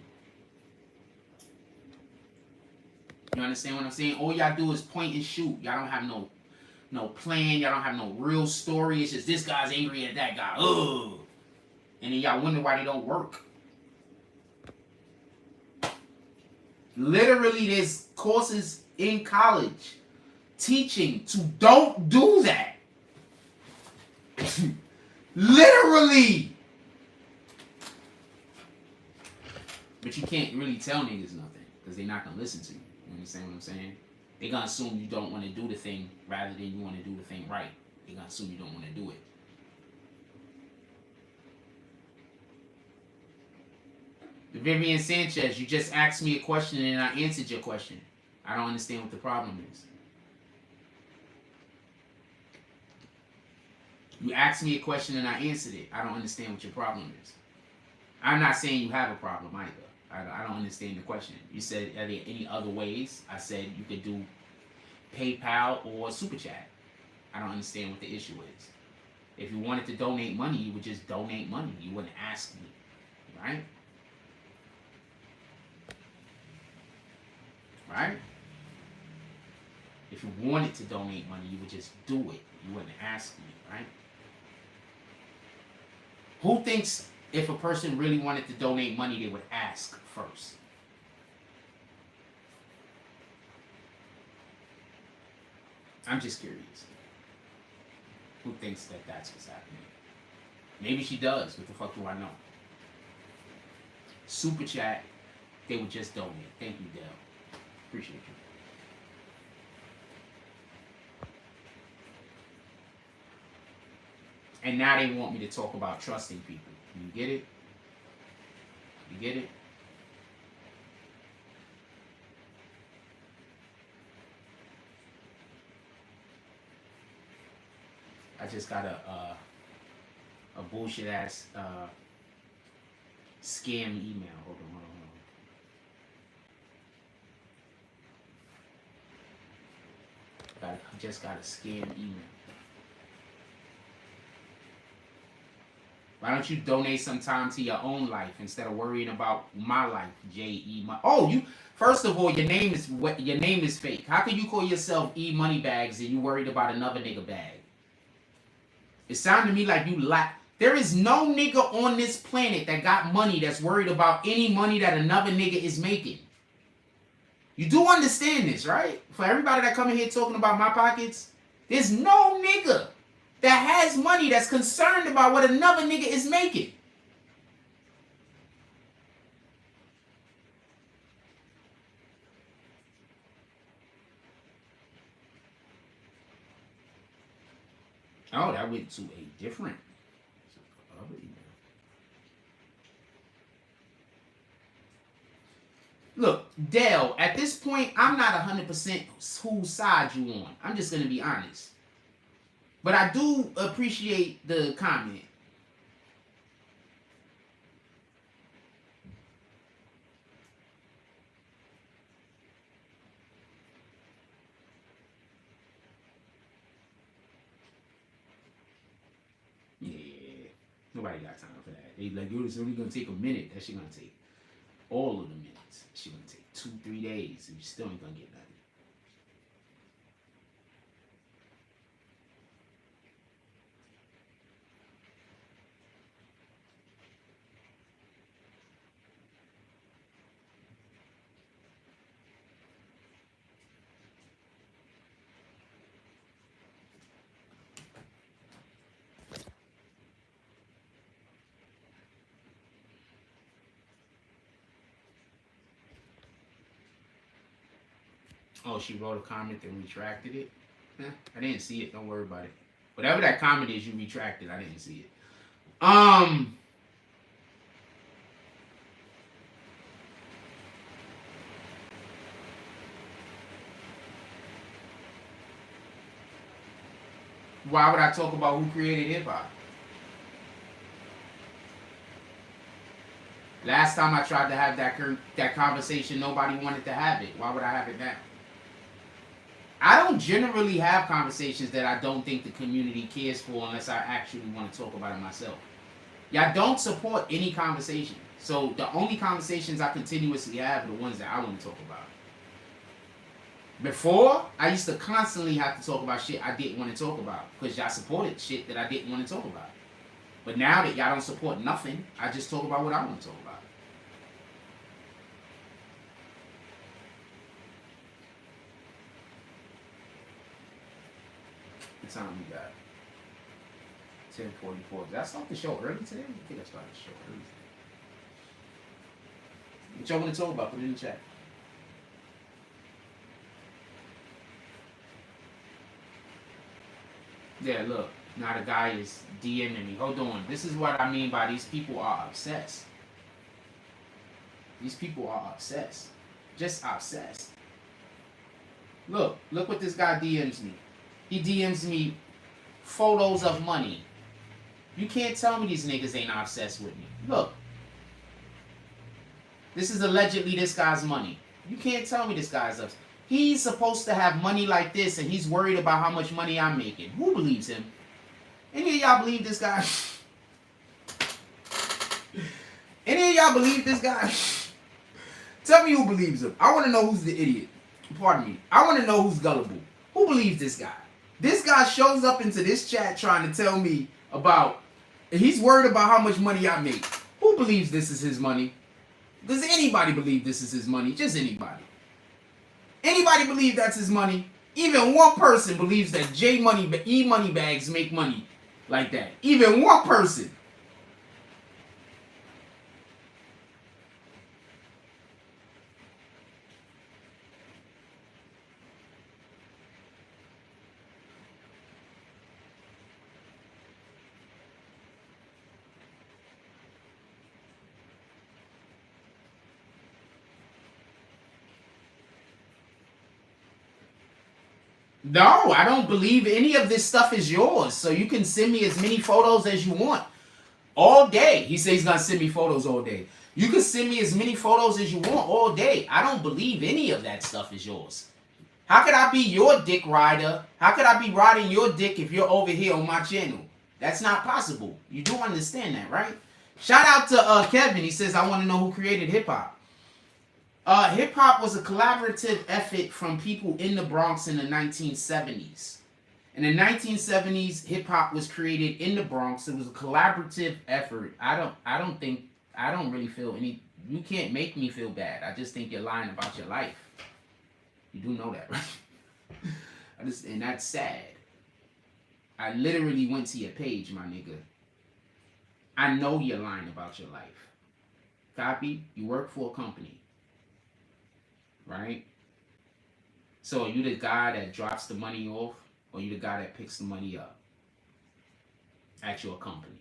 You understand what I'm saying? All y'all do is point and shoot. Y'all don't have no plan. Y'all don't have no real story. It's just this guy's angry at that guy. Ugh. And then y'all wonder why they don't work. Literally, there's courses in college teaching to don't do that. Literally. But you can't really tell niggas nothing because they're not going to listen to you. You understand what I'm saying? They're going to assume you don't want to do the thing rather than you want to do the thing right. They're going to assume you don't want to do it. Vivian Sanchez, you just asked me a question and I answered your question. I don't understand what the problem is. You asked me a question and I answered it. I don't understand what your problem is. I'm not saying you have a problem either. I don't understand the question. You said, are there any other ways? I said you could do PayPal or Super Chat. I don't understand what the issue is. If you wanted to donate money, you would just donate money. You wouldn't ask me, right? Right? If you wanted to donate money, you would just do it. You wouldn't ask me, right? Who thinks if a person really wanted to donate money, they would ask first? I'm just curious. Who thinks that that's what's happening? Maybe she does. What the fuck do I know? Super Chat, they would just donate. Thank you, Dale. Appreciate you. And now they want me to talk about trusting people. You get it? You get it? I just got a bullshit ass Scam email. Hold on. Just got a scam email. Why don't you donate some time to your own life instead of worrying about my life, J.E. Oh, you. First of all, your name is fake. How can you call yourself E Moneybags and you worried about another nigga bag? It sounded to me like you lack. There is no nigga on this planet that got money that's worried about any money that another nigga is making. You do understand this, right? For everybody that come in here talking about my pockets, there's no nigga that has money that's concerned about what another nigga is making. Oh, that went to a different other email. Look, Dale, at this point, I'm not 100% whose side you on. I'm just going to be honest. But I do appreciate the comment. Yeah, nobody got time for that. They like, it's only going to take a minute. That shit going to take all of the minutes. Shit going to take 2-3 days, and you still ain't going to get nothing. Oh, she wrote a comment and retracted it? I didn't see it. Don't worry about it. Whatever that comment is, you retracted. I didn't see it. Why would I talk about who created hip-hop? Last time I tried to have that conversation, nobody wanted to have it. Why would I have it now? I don't generally have conversations that I don't think the community cares for unless I actually want to talk about it myself. Y'all don't support any conversation. So the only conversations I continuously have are the ones that I want to talk about. Before, I used to constantly have to talk about shit I didn't want to talk about because y'all supported shit that I didn't want to talk about. But now that y'all don't support nothing, I just talk about what I want to talk about. What time we got? 10:44. Did I start the show early today? I think I started the show early today. What y'all want to talk about? Put it in the chat. Yeah, look. Now the guy is DMing me. Hold on. This is what I mean by these people are obsessed. These people are obsessed. Just obsessed. Look what this guy DMs me. He DMs me photos of money. You can't tell me these niggas ain't obsessed with me. Look. This is allegedly this guy's money. You can't tell me this guy's upset. He's supposed to have money like this and he's worried about how much money I'm making. Who believes him? Any of y'all believe this guy? Any of y'all believe this guy? Tell me who believes him. I want to know who's the idiot. Pardon me. I want to know who's gullible. Who believes this guy? This guy shows up into this chat trying to tell me about, he's worried about how much money I make. Who believes this is his money? Does anybody believe this is his money? Just anybody. Anybody believe that's his money? Even one person believes that E Moneybags make money like that. Even one person. No, I don't believe any of this stuff is yours. So you can send me as many photos as you want. All day. He says he's gonna send me photos all day. You can send me as many photos as you want all day. I don't believe any of that stuff is yours. How could I be your dick rider? How could I be riding your dick if you're over here on my channel? That's not possible. You do understand that, right? Shout out to Kevin. He says, I want to know who created hip-hop. Hip-hop was a collaborative effort from people in the Bronx in the 1970s. In the 1970s, hip-hop was created in the Bronx. It was a collaborative effort. I don't really feel any... You can't make me feel bad. I just think you're lying about your life. You do know that, right? And that's sad. I literally went to your page, my nigga. I know you're lying about your life. Copy? You work for a company. Right? So are you the guy that drops the money off? Or you the guy that picks the money up? At your company.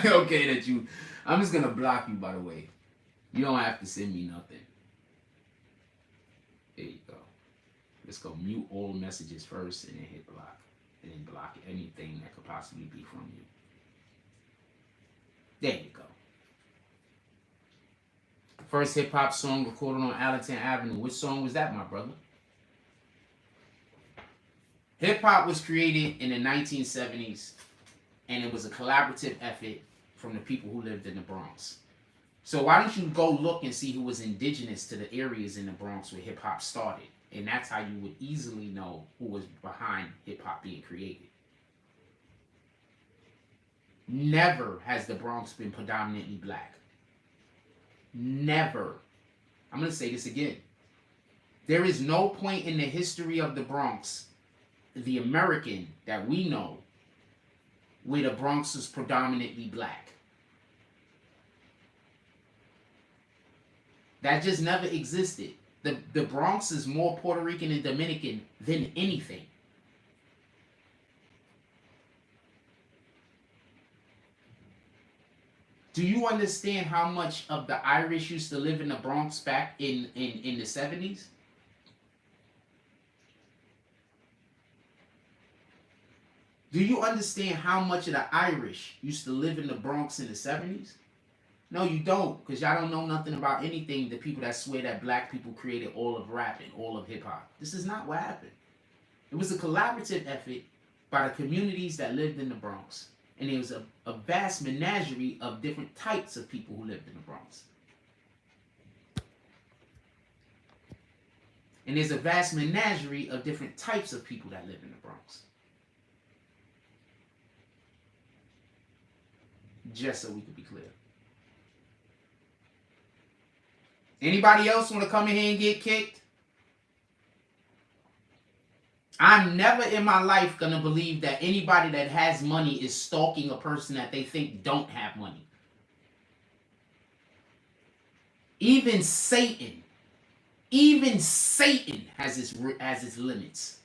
Okay, that you... I'm just going to block you, by the way. You don't have to send me nothing. There you go. Let's go mute all messages first and then hit block. And then block anything that could possibly be from you. There you go. First hip-hop song recorded on Allentown Avenue. Which song was that, my brother? Hip-hop was created in the 1970s, and it was a collaborative effort from the people who lived in the Bronx. So why don't you go look and see who was indigenous to the areas in the Bronx where hip-hop started? And that's how you would easily know who was behind hip-hop being created. Never has the Bronx been predominantly black. Never. I'm going to say this again. There is no point in the history of the Bronx, the American that we know, where the Bronx was predominantly black. That just never existed. The Bronx is more Puerto Rican and Dominican than anything. Do you understand how much of the Irish used to live in the Bronx back in the 70s? Do you understand how much of the Irish used to live in the Bronx in the 70s? No, you don't, because y'all don't know nothing about anything. The people that swear that black people created all of rap and all of hip-hop. This is not what happened. It was a collaborative effort by the communities that lived in the Bronx. And there was a vast menagerie of different types of people who lived in the Bronx. And there's a vast menagerie of different types of people that live in the Bronx. Just so we could be clear. Anybody else want to come in here and get kicked? I'm never in my life going to believe that anybody that has money is stalking a person that they think don't have money. Even Satan has its limits.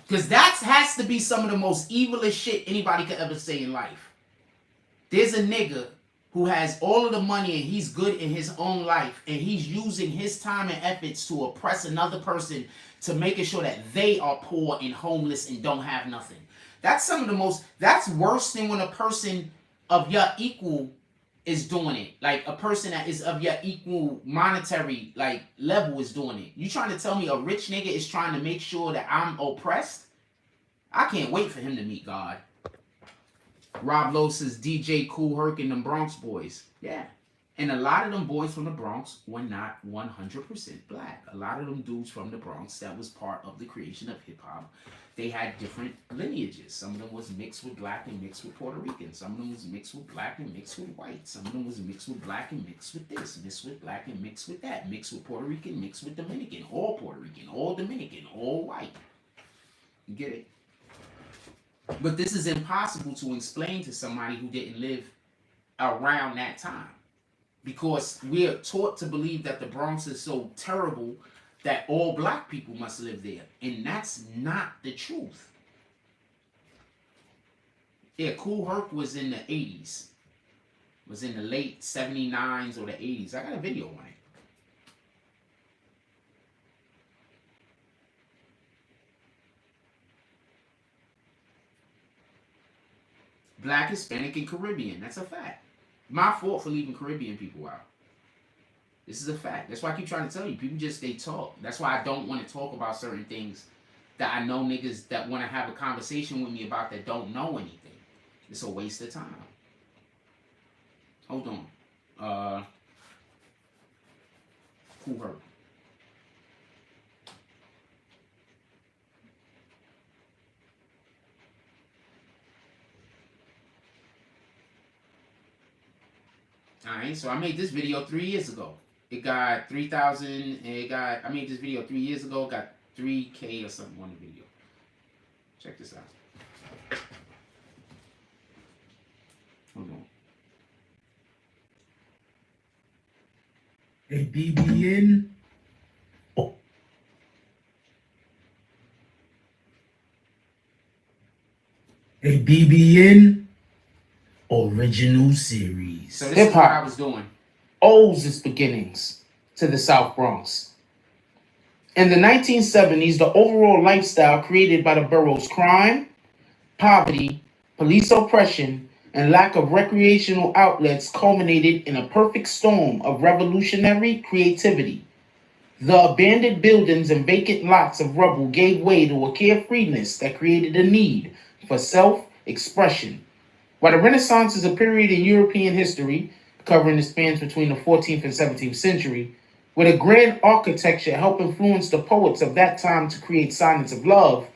Because that has to be some of the most evilest shit anybody could ever say in life. There's a nigga who has all of the money and he's good in his own life and he's using his time and efforts to oppress another person to making sure that they are poor and homeless and don't have nothing. That's that's worse than when a person of your equal is doing it. Like a person that is of your equal monetary level is doing it. You trying to tell me a rich nigga is trying to make sure that I'm oppressed? I can't wait for him to meet God. Rob Lowe says DJ Kool Herc and them Bronx boys. Yeah. And a lot of them boys from the Bronx were not 100% black. A lot of them dudes from the Bronx that was part of the creation of hip-hop, they had different lineages. Some of them was mixed with black and mixed with Puerto Rican. Some of them was mixed with black and mixed with white. Some of them was mixed with black and mixed with this, mixed with black and mixed with that, mixed with Puerto Rican, mixed with Dominican, all Puerto Rican, all Dominican, all white. You get it? But this is impossible to explain to somebody who didn't live around that time. Because we're taught to believe that the Bronx is so terrible that all black people must live there. And that's not the truth. Yeah, Kool Herc was in the 80s. Was in the late 79s or the 80s. I got a video on it. Black, Hispanic, and Caribbean. That's a fact. My fault for leaving Caribbean people out. This is a fact. That's why I keep trying to tell you. People just, they talk. That's why I don't want to talk about certain things that I know niggas that want to have a conversation with me about that don't know anything. It's a waste of time. Hold on. Who hurt? Alright, so I made this video 3 years ago. It got 3,000, I made this video 3 years ago, got 3K or something on the video. Check this out. Hold on. A BBN. A BBN original series. So this is what I was doing. Owes its beginnings to the South Bronx. In the 1970s, the overall lifestyle created by the borough's crime, poverty, police oppression, and lack of recreational outlets culminated in a perfect storm of revolutionary creativity. The abandoned buildings and vacant lots of rubble gave way to a carefreeness that created a need for self-expression. While the Renaissance is a period in European history, covering the spans between the 14th and 17th century, with a grand architecture helped influence the poets of that time to create sonnets of love,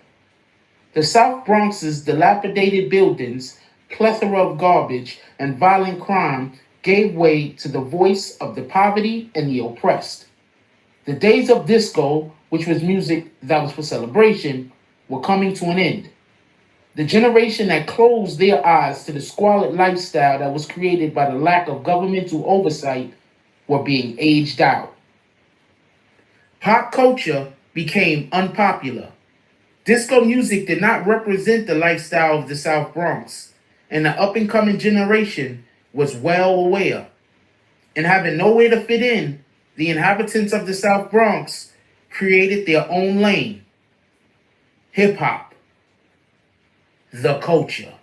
the South Bronx's dilapidated buildings, plethora of garbage, and violent crime gave way to the voice of the poverty and the oppressed. The days of disco, which was music that was for celebration, were coming to an end. The generation that closed their eyes to the squalid lifestyle that was created by the lack of governmental oversight were being aged out. Pop culture became unpopular. Disco music did not represent the lifestyle of the South Bronx, and the up-and-coming generation was well aware. And having nowhere to fit in, the inhabitants of the South Bronx created their own lane. Hip-hop. The culture.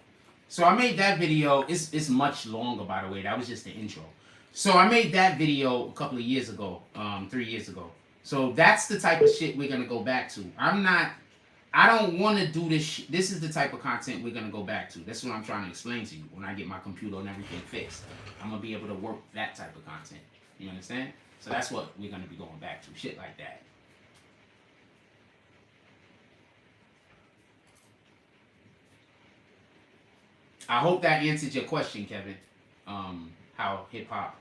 So I made that video. It's much longer, by the way. That was just the intro. So I made that video a couple of years ago, 3 years ago. So that's the type of shit we're gonna go back to. I don't want to do this. This is the type of content we're gonna go back to. That's what I'm trying to explain to you. When I get my computer and everything fixed, I'm gonna be able to work that type of content. You understand? So that's what we're gonna be going back to. Shit like that. I hope that answered your question, Kevin. How hip hop.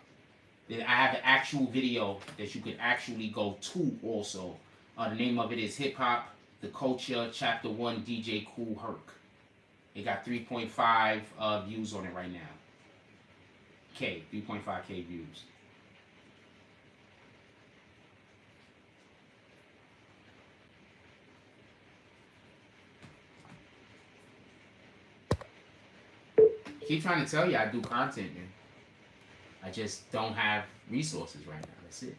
I have an actual video that you could actually go to also. The name of it is Hip Hop, The Culture, Chapter 1, DJ Kool Herc. It got 3.5 views on it right now. 3.5K views. Keep trying to tell you I do content, man. I just don't have resources right now. That's it.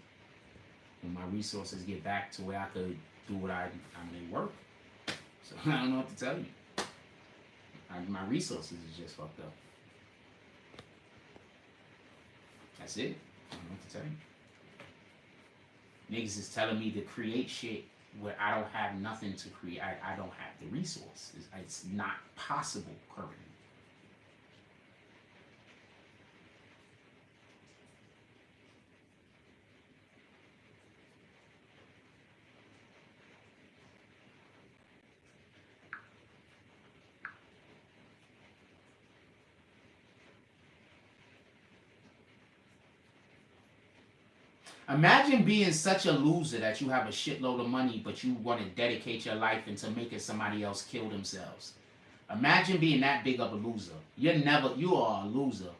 When my resources get back to where I could do what I'm in work. So I don't know what to tell you. My resources is just fucked up. That's it. I don't know what to tell you. Niggas is telling me to create shit where I don't have nothing to create. I don't have the resources. It's not possible currently. Imagine being such a loser that you have a shitload of money, but you want to dedicate your life into making somebody else kill themselves. Imagine being that big of a loser. You are a loser.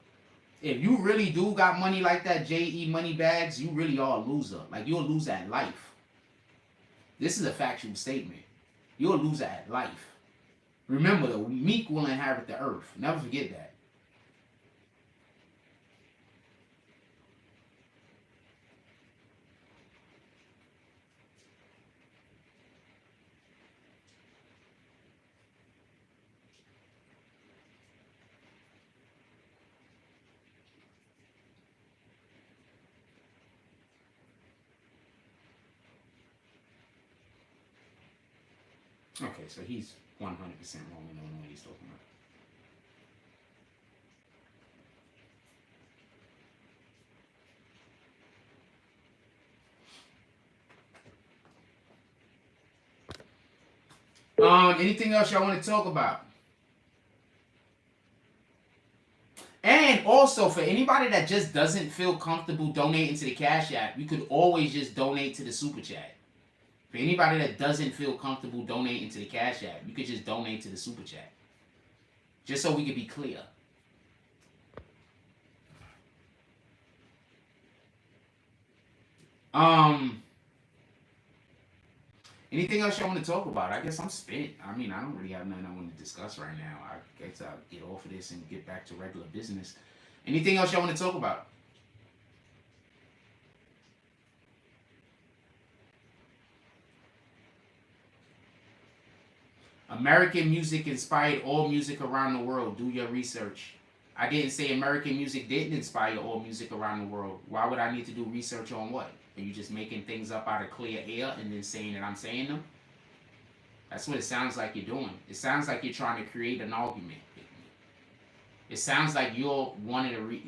If you really do got money like that, J.E. money bags, you really are a loser. Like, you're a loser at life. This is a factual statement. You're a loser at life. Remember, the meek will inherit the earth. Never forget that. Okay, so he's 100% wrong in knowing what he's talking about. Anything else y'all want to talk about? And also, for anybody that just doesn't feel comfortable donating to the Cash App, you could always just donate to the Super Chat. For anybody that doesn't feel comfortable donating to the Cash App, you could just donate to the Super Chat. Just so we could be clear. Anything else y'all want to talk about? I guess I'm spent. I mean, I don't really have nothing I want to discuss right now. I guess I'll get off of this and get back to regular business. Anything else y'all want to talk about? American music inspired all music around the world. Do your research. I didn't say American music didn't inspire all music around the world. Why would I need to do research on what? Are you just making things up out of clear air and then saying that I'm saying them? That's what it sounds like you're doing. It sounds like you're trying to create an argument with me. It sounds like you're wanting to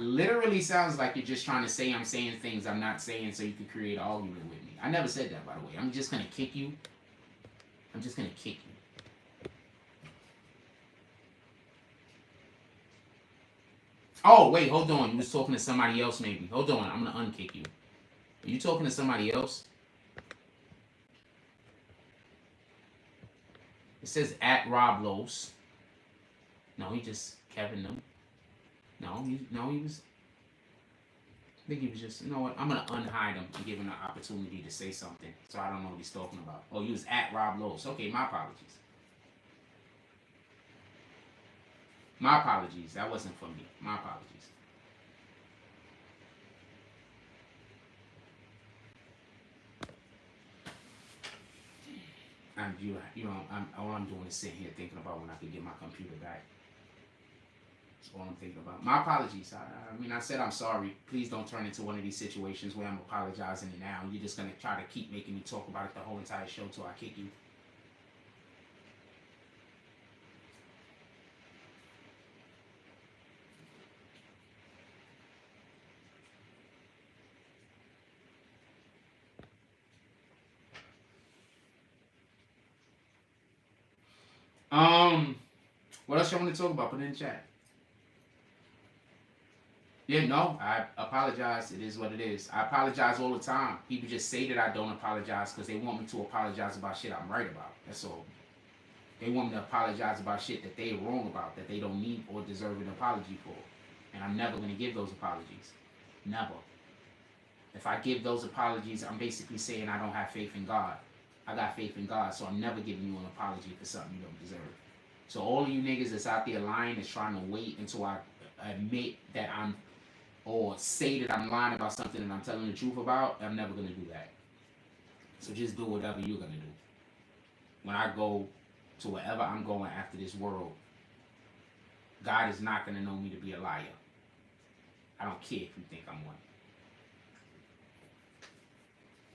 literally sounds like you're just trying to say I'm saying things I'm not saying so you can create an argument with me. I never said that, by the way. I'm just going to kick you. I'm just going to kick you. Oh, wait, hold on. You was talking to somebody else, maybe. Hold on. I'm going to unkick you. Are you talking to somebody else? It says at Rob Los. No, he just Kevin them. No, he was. I think he was just. You know what? I'm going to unhide him and give him an opportunity to say something. So I don't know what he's talking about. Oh, he was at Rob Los. Okay, my apologies. My apologies. That wasn't for me. My apologies. All I'm doing is sitting here thinking about when I could get my computer back. That's all I'm thinking about. My apologies. I mean, I said I'm sorry. Please don't turn into one of these situations where I'm apologizing now. You're just going to try to keep making me talk about it the whole entire show till I kick you. What else y'all want to talk about? Put it in the chat. Yeah, no, I apologize. It is what it is. I apologize all the time. People just say that I don't apologize because they want me to apologize about shit I'm right about. That's all. They want me to apologize about shit that they're wrong about, that they don't need or deserve an apology for. And I'm never going to give those apologies. Never. If I give those apologies, I'm basically saying I don't have faith in God. I got faith in God, so I'm never giving you an apology for something you don't deserve. So all of you niggas that's out there lying is trying to wait until I admit that or say that I'm lying about something that I'm telling the truth about. I'm never going to do that. So just do whatever you're going to do. When I go to wherever I'm going after this world, God is not going to know me to be a liar. I don't care if you think I'm one.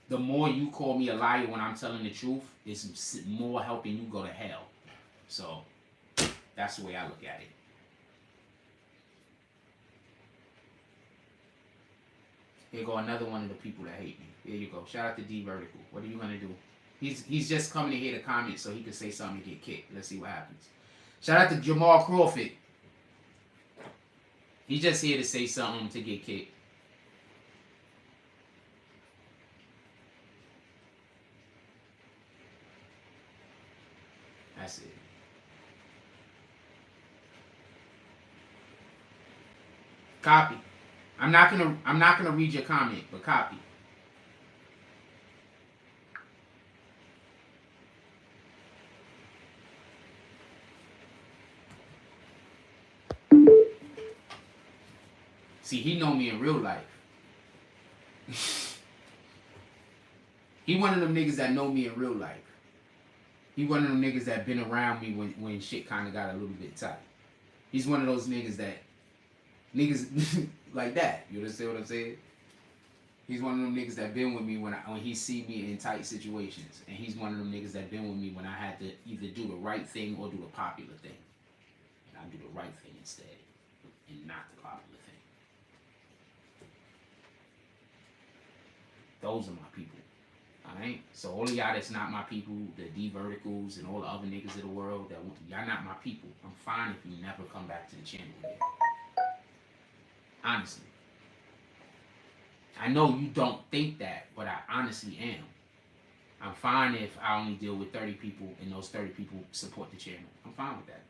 The more you call me a liar when I'm telling the truth, it's more helping you go to hell. So that's the way I look at it. Here go another one of the people that hate me. There you go. Shout out to D Vertical. What are you gonna do? He's just coming to hear the comment so he can say something and get kicked. Let's see what happens. Shout out to Jamal Crawford. He's just here to say something to get kicked. That's it. Copy. I'm not gonna read your comment, but copy. See, he know me in real life. He one of them niggas that know me in real life. He one of them niggas that been around me when shit kind of got a little bit tight. He's one of those niggas that niggas like that. You understand what I'm saying? He's one of them niggas that been with me when he see me in tight situations, and he's one of them niggas that been with me when I had to either do the right thing or do the popular thing. And I do the right thing instead, and not the popular thing. Those are my people. Alright? So all of y'all that's not my people, the D verticals and all the other niggas of the world, y'all not my people. I'm fine if you never come back to the channel again. Honestly. I know you don't think that, but I honestly am. I'm fine if I only deal with 30 people and those 30 people support the channel. I'm fine with that.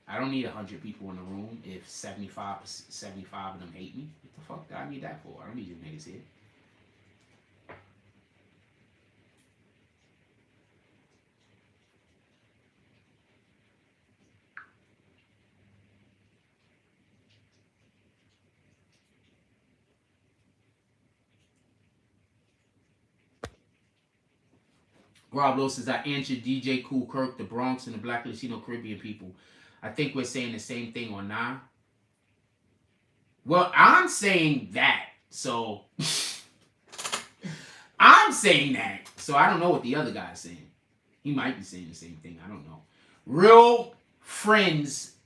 I don't need 100 people in the room if 75 of them hate me. What the fuck do I need that for? I don't need you niggas here. Rob says, I answered DJ Kool Kirk, the Bronx, and the Black Latino Caribbean people. I think we're saying the same thing or not. Well, I'm saying that. So, I'm saying that. So, I don't know what the other guy's saying. He might be saying the same thing. I don't know. Real friends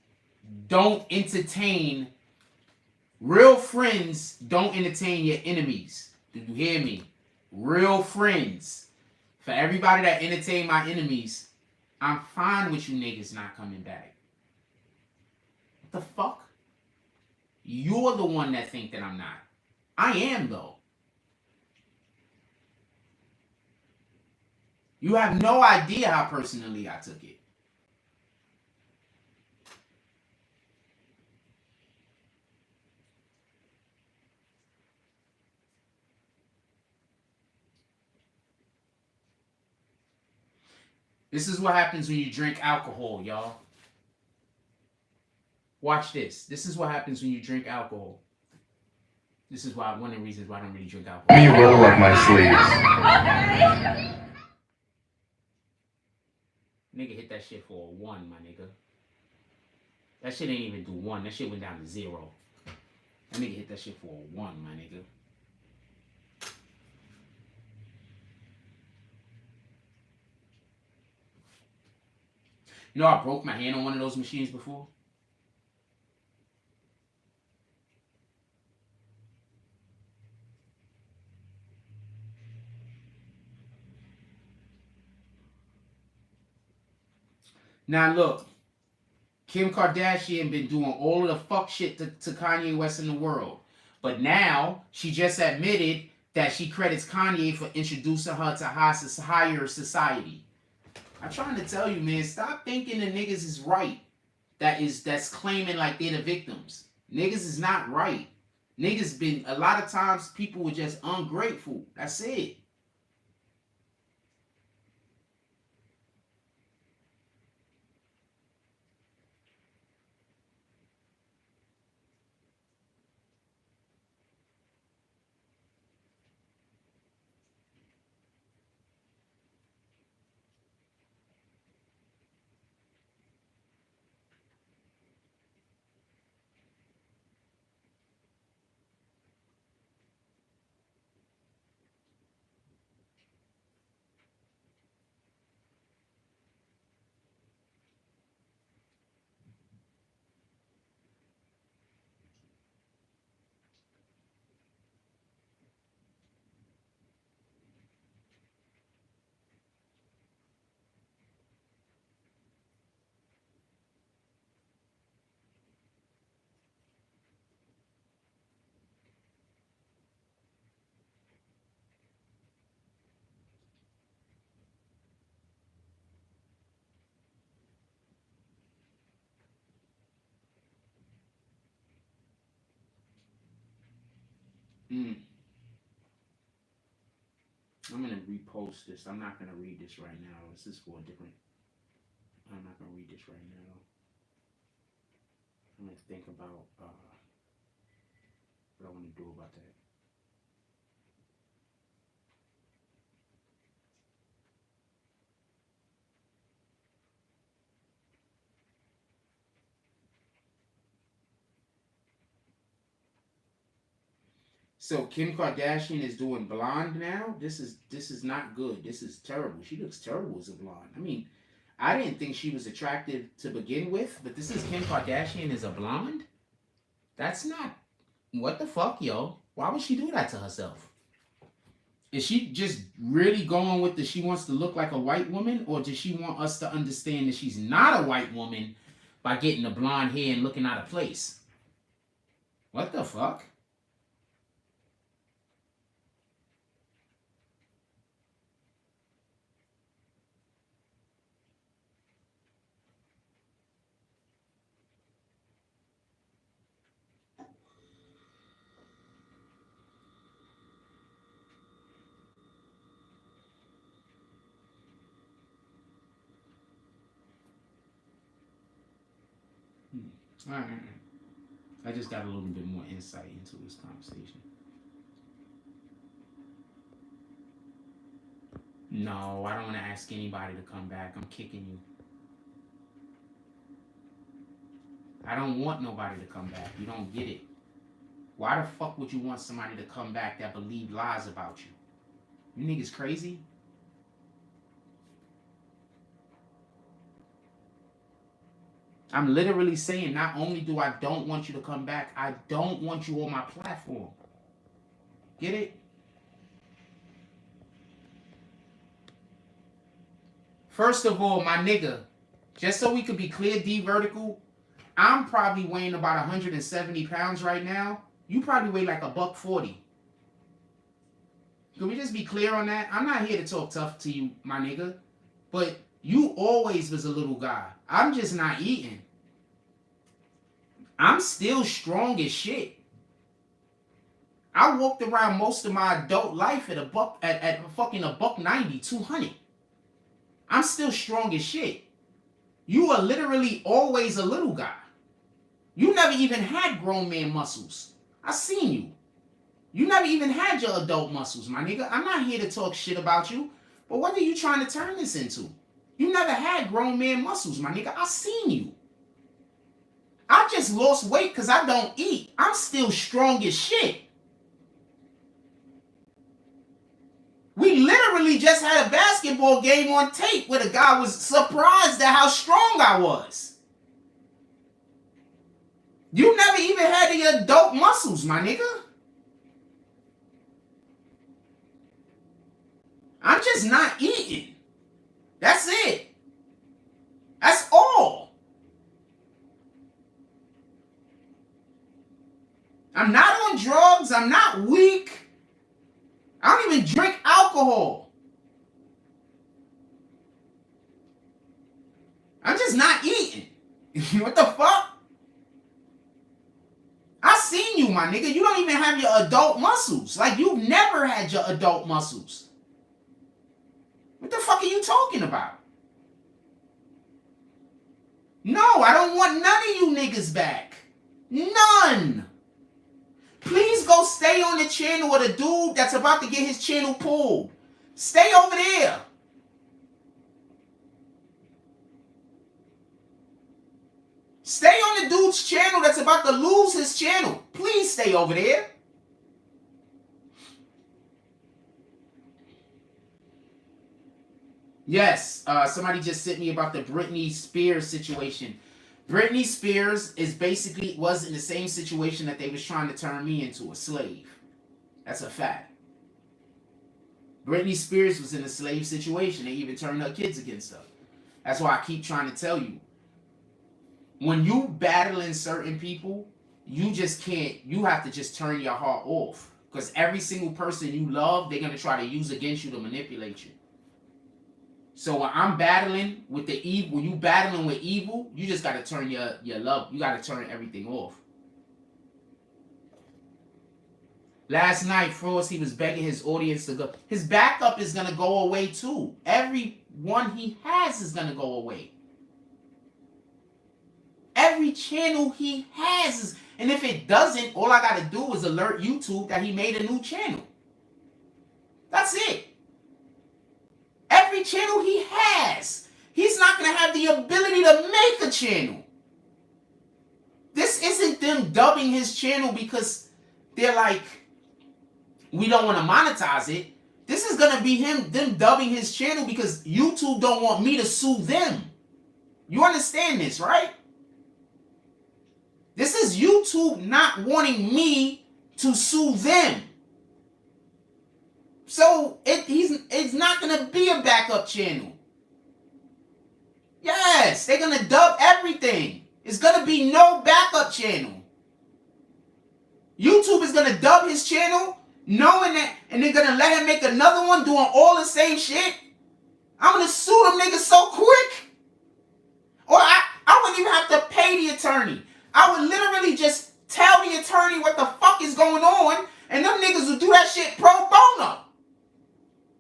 don't entertain. Real friends don't entertain your enemies. Did you hear me? Real friends. For everybody that entertain my enemies, I'm fine with you niggas not coming back. What the fuck? You're the one that think that I'm not. I am, though. You have no idea how personally I took it. This is what happens when you drink alcohol, y'all. Watch this. This is what happens when you drink alcohol. This is why one of the reasons why I don't really drink alcohol. Me roll up my sleeves. Nigga hit that shit for a 1, my nigga. That shit ain't even do 1. That shit went down to 0. That nigga hit that shit for a 1, my nigga. You know I broke my hand on one of those machines before? Now look, Kim Kardashian been doing all of the fuck shit to Kanye West in the world. But now, she just admitted that she credits Kanye for introducing her to higher society. I'm trying to tell you, man, stop thinking the niggas is right. That's claiming like they're the victims. Niggas is not right. Niggas been, a lot of times people were just ungrateful. That's it. I'm gonna repost this. I'm not gonna read this right now. This is for a different. I'm not gonna read this right now. I'm gonna think about what I want to do about that. So Kim Kardashian is doing blonde now. This is not good. This is terrible. She looks terrible as a blonde. I mean, I didn't think she was attractive to begin with, but this is Kim Kardashian as a blonde. That's not. What the fuck, yo? Why would she do that to herself? Is she just really going with the she wants to look like a white woman, or does she want us to understand that she's not a white woman by getting the blonde hair and looking out of place? What the fuck? All right. I just got a little bit more insight into this conversation. No, I don't want to ask anybody to come back. I'm kicking you. I don't want nobody to come back. You don't get it. Why the fuck would you want somebody to come back that believe lies about you? You niggas crazy? I'm literally saying, not only do I don't want you to come back, I don't want you on my platform. Get it? First of all, my nigga, just so we could be clear, D Vertical, I'm probably weighing about 170 pounds right now. You probably weigh like $140. Can we just be clear on that? I'm not here to talk tough to you, my nigga, but you always was a little guy. I'm just not eating. I'm still strong as shit. I walked around most of my adult life at fucking $190, 200. I'm still strong as shit. You are literally always a little guy. You never even had grown man muscles. I seen you. You never even had your adult muscles, my nigga. I'm not here to talk shit about you, but what are you trying to turn this into? You never had grown man muscles, my nigga. I seen you. I just lost weight because I don't eat. I'm still strong as shit. We literally just had a basketball game on tape where the guy was surprised at how strong I was. You never even had the adult muscles, my nigga. I'm just not eating. That's it. That's all. I'm not on drugs. I'm not weak. I don't even drink alcohol. I'm just not eating. What the fuck? I seen you, my nigga. You don't even have your adult muscles. Like, you've never had your adult muscles. What the fuck are you talking about? No, I don't want none of you niggas back. None. Please go stay on the channel with a dude that's about to get his channel pulled. Stay over there. Stay on the dude's channel that's about to lose his channel. Please stay over there. Yes, somebody just sent me about the Britney Spears situation. Britney Spears was in the same situation that they was trying to turn me into, a slave. That's a fact. Britney Spears was in a slave situation. They even turned her kids against her. That's why I keep trying to tell you. When you battling certain people, you just can't, you have to just turn your heart off. Because every single person you love, they're going to try to use against you to manipulate you. So when I'm battling with the evil, when you battling with evil, you just got to turn your love, you got to turn everything off. Last night, Frost, he was begging his audience to go. His backup is going to go away too. Every one he has is going to go away. Every channel he has is, and if it doesn't, all I got to do is alert YouTube that he made a new channel. That's it. Every channel he has, he's not going to have the ability to make a channel. This isn't them dubbing his channel because they're like, we don't want to monetize it. This is gonna be them dubbing his channel because YouTube don't want me to sue them. You understand this, right? This is YouTube not wanting me to sue them. So it's not gonna be a backup channel. Yes, they're gonna dub everything. It's gonna be no backup channel. YouTube is gonna dub his channel, knowing that, and they're gonna let him make another one doing all the same shit. I'm gonna sue them niggas so quick. Or I wouldn't even have to pay the attorney. I would literally just tell the attorney what the fuck is going on, and them niggas will do that shit pro bono.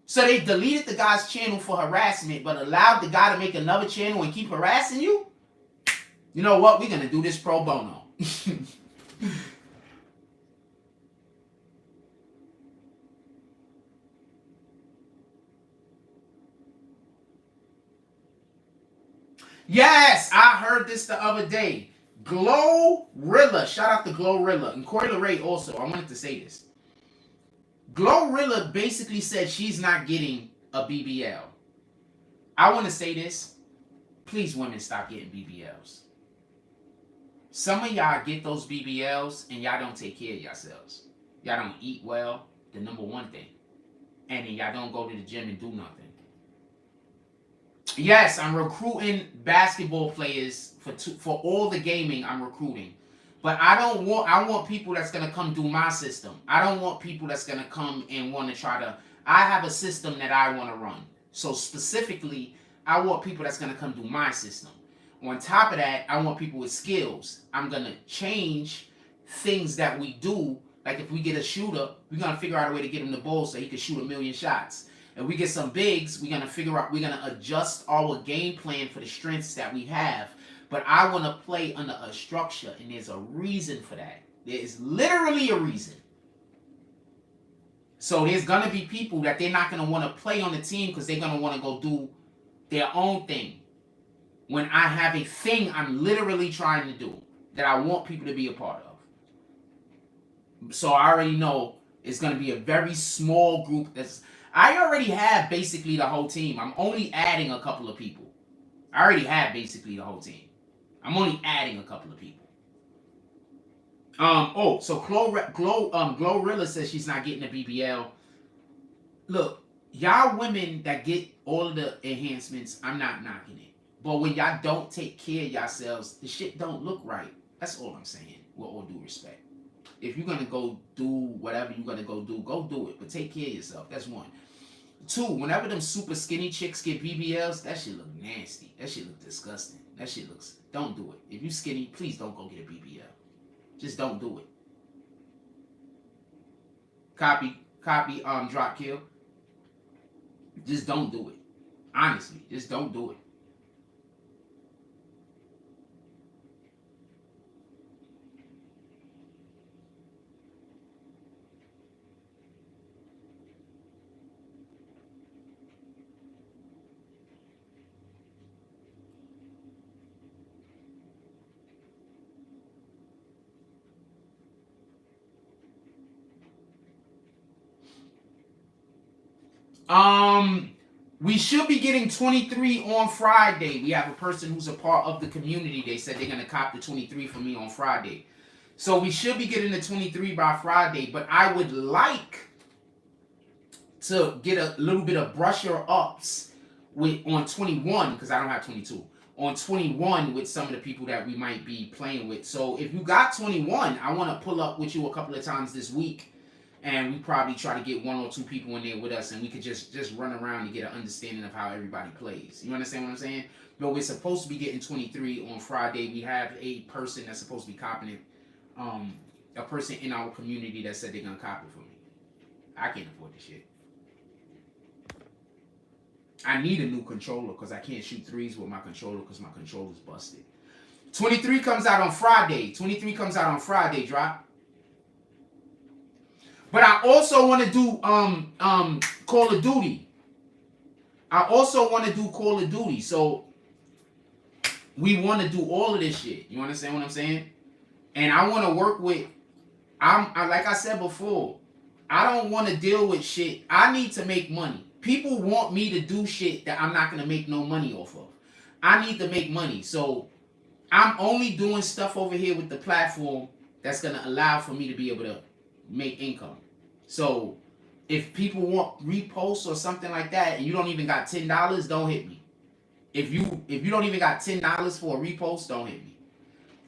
So they deleted the guy's channel for harassment, but allowed the guy to make another channel and keep harassing you? You know what? We're gonna do this pro bono. Yes, I heard this the other day. Glorilla, shout out to Glorilla, and Coyle Ray also. I wanted to say this. Glorilla basically said she's not getting a BBL. I want to say this. Please, women, stop getting BBLs. Some of y'all get those BBLs and y'all don't take care of yourselves. Y'all don't eat well, the number one thing. And then y'all don't go to the gym and do nothing. Yes, I'm recruiting basketball players for all the gaming. I'm recruiting, but I want people that's gonna come do my system. I don't want people that's gonna come and want to try to. I have a system that I want to run. So specifically, I want people that's gonna come do my system. On top of that, I want people with skills. I'm gonna change things that we do. Like if we get a shooter, we're gonna figure out a way to get him the ball so he can shoot 1,000,000 shots. If we get some bigs, we're gonna adjust our game plan for the strengths that we have. But I want to play under a structure, and there's a reason for that. There is literally a reason. So there's gonna be people that they're not gonna want to play on the team because they're gonna want to go do their own thing. When I have a thing I'm literally trying to do that I want people to be a part of. So I already know it's gonna be a very small group. I already have basically the whole team. I'm only adding a couple of people. I already have basically the whole team. I'm only adding a couple of people. So Glorilla says she's not getting a BBL. Look, y'all women that get all of the enhancements, I'm not knocking it. But when y'all don't take care of yourselves, the shit don't look right. That's all I'm saying, with all due respect. If you're gonna go do whatever you're gonna go do it. But take care of yourself. That's one. Two, whenever them super skinny chicks get BBLs, that shit look nasty. That shit look disgusting. That shit looks. Don't do it. If you skinny, please don't go get a BBL. Just don't do it. Copy, drop kill. Just don't do it. Honestly, just don't do it. We should be getting 23 on Friday. We have a person who's a part of the community. They said they're going to cop the 23 for me on Friday. So we should be getting the 23 by Friday, but I would like to get a little bit of brusher ups on 21, because I don't have 22. On 21 with some of the people that we might be playing with. So if you got 21, I want to pull up with you a couple of times this week. And we probably try to get 1 or 2 people in there with us, and we could just run around and get an understanding of how everybody plays. You understand what I'm saying? But we're supposed to be getting 23 on Friday. We have a person that's supposed to be copying it. A person in our community that said they're gonna copy it for me. I can't afford this shit. I need a new controller because I can't shoot threes with my controller because my controller's busted. 23 comes out on Friday. 23 comes out on Friday, drop. But I also want to do Call of Duty. I also want to do Call of Duty. So we want to do all of this shit. You understand what I'm saying? And I want to work with. Like I said before, I don't want to deal with shit. I need to make money. People want me to do shit that I'm not going to make no money off of. I need to make money. So I'm only doing stuff over here with the platform that's going to allow for me to be able to make income. So if people want reposts or something like that and you don't even got $10, don't hit me. If you don't even got $10 for a repost, don't hit me.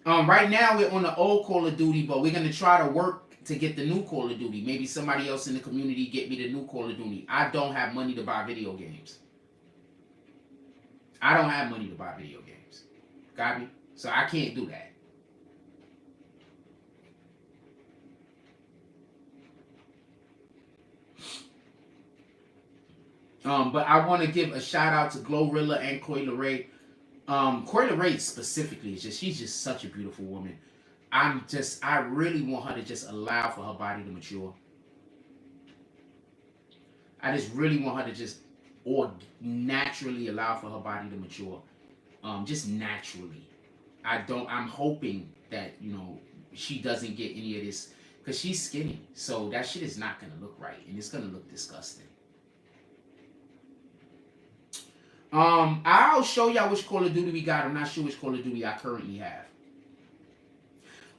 Right now we're on the old Call of Duty, but we're going to try to work to get the new Call of Duty. Maybe somebody else in the community get me the new Call of Duty. I don't have money to buy video games. I don't have money to buy video games. Got me? So I can't do that. But I want to give a shout out to Glorilla and Coyle Ray. Coyle Ray specifically is she's just such a beautiful woman. I really want her to just allow for her body to mature. I just really want her to just naturally allow for her body to mature. Just naturally. I'm hoping that, she doesn't get any of this, because she's skinny. So that shit is not going to look right, and it's going to look disgusting. I'll show y'all which Call of Duty we got. I'm not sure which Call of Duty I currently have.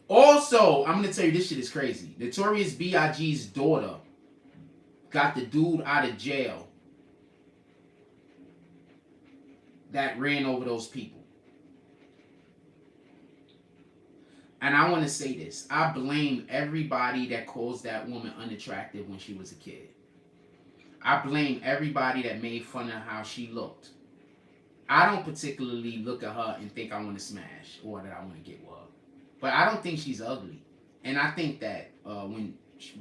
Also, I'm going to tell you, this shit is crazy. Notorious B.I.G.'s daughter got the dude out of jail that ran over those people. And I want to say this. I blame everybody that calls that woman unattractive when she was a kid. I blame everybody that made fun of how she looked. I don't particularly look at her and think I want to smash or that I want to get with her. But I don't think she's ugly. And I think that when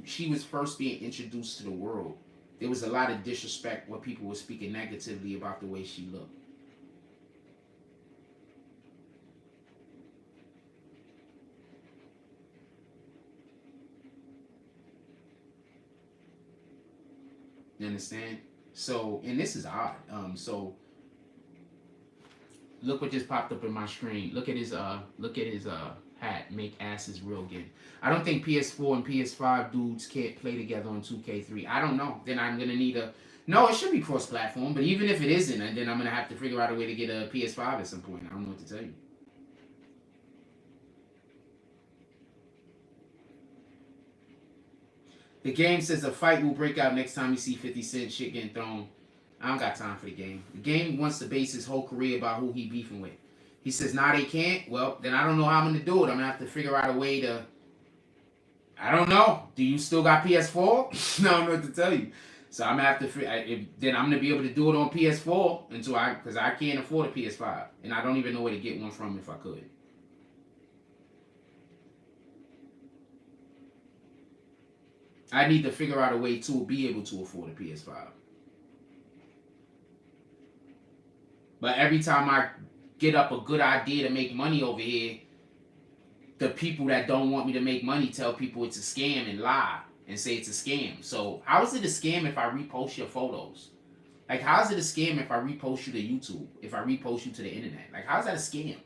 she was first being introduced to the world, there was a lot of disrespect where people were speaking negatively about the way she looked. You understand? So, and this is odd. So look what just popped up in my screen. Look at his hat, make asses real again. I don't think PS4 and PS5 dudes can't play together on 2K3. I don't know. Then I'm gonna need no, it should be cross-platform, but even if it isn't, then I'm gonna have to figure out a way to get a PS5 at some point. I don't know what to tell you. The game says a fight will break out next time you see 50 Cent shit getting thrown. I don't got time for the game. The game wants to base his whole career about who he beefing with. He says, nah, they can't. Well, then I don't know how I'm going to do it. I'm going to have to figure out a way to... I don't know. Do you still got PS4? No, I don't know what to tell you. So I'm going to have to... Then I'm going to be able to do it on PS4 because I can't afford a PS5. And I don't even know where to get one from if I could. I need to figure out a way to be able to afford a PS5. But every time I get up a good idea to make money over here, the people that don't want me to make money tell people it's a scam and lie and say it's a scam. So how is it a scam if I repost your photos? Like, how is it a scam if I repost you to YouTube? If I repost you to the internet? Like, how is that a scam?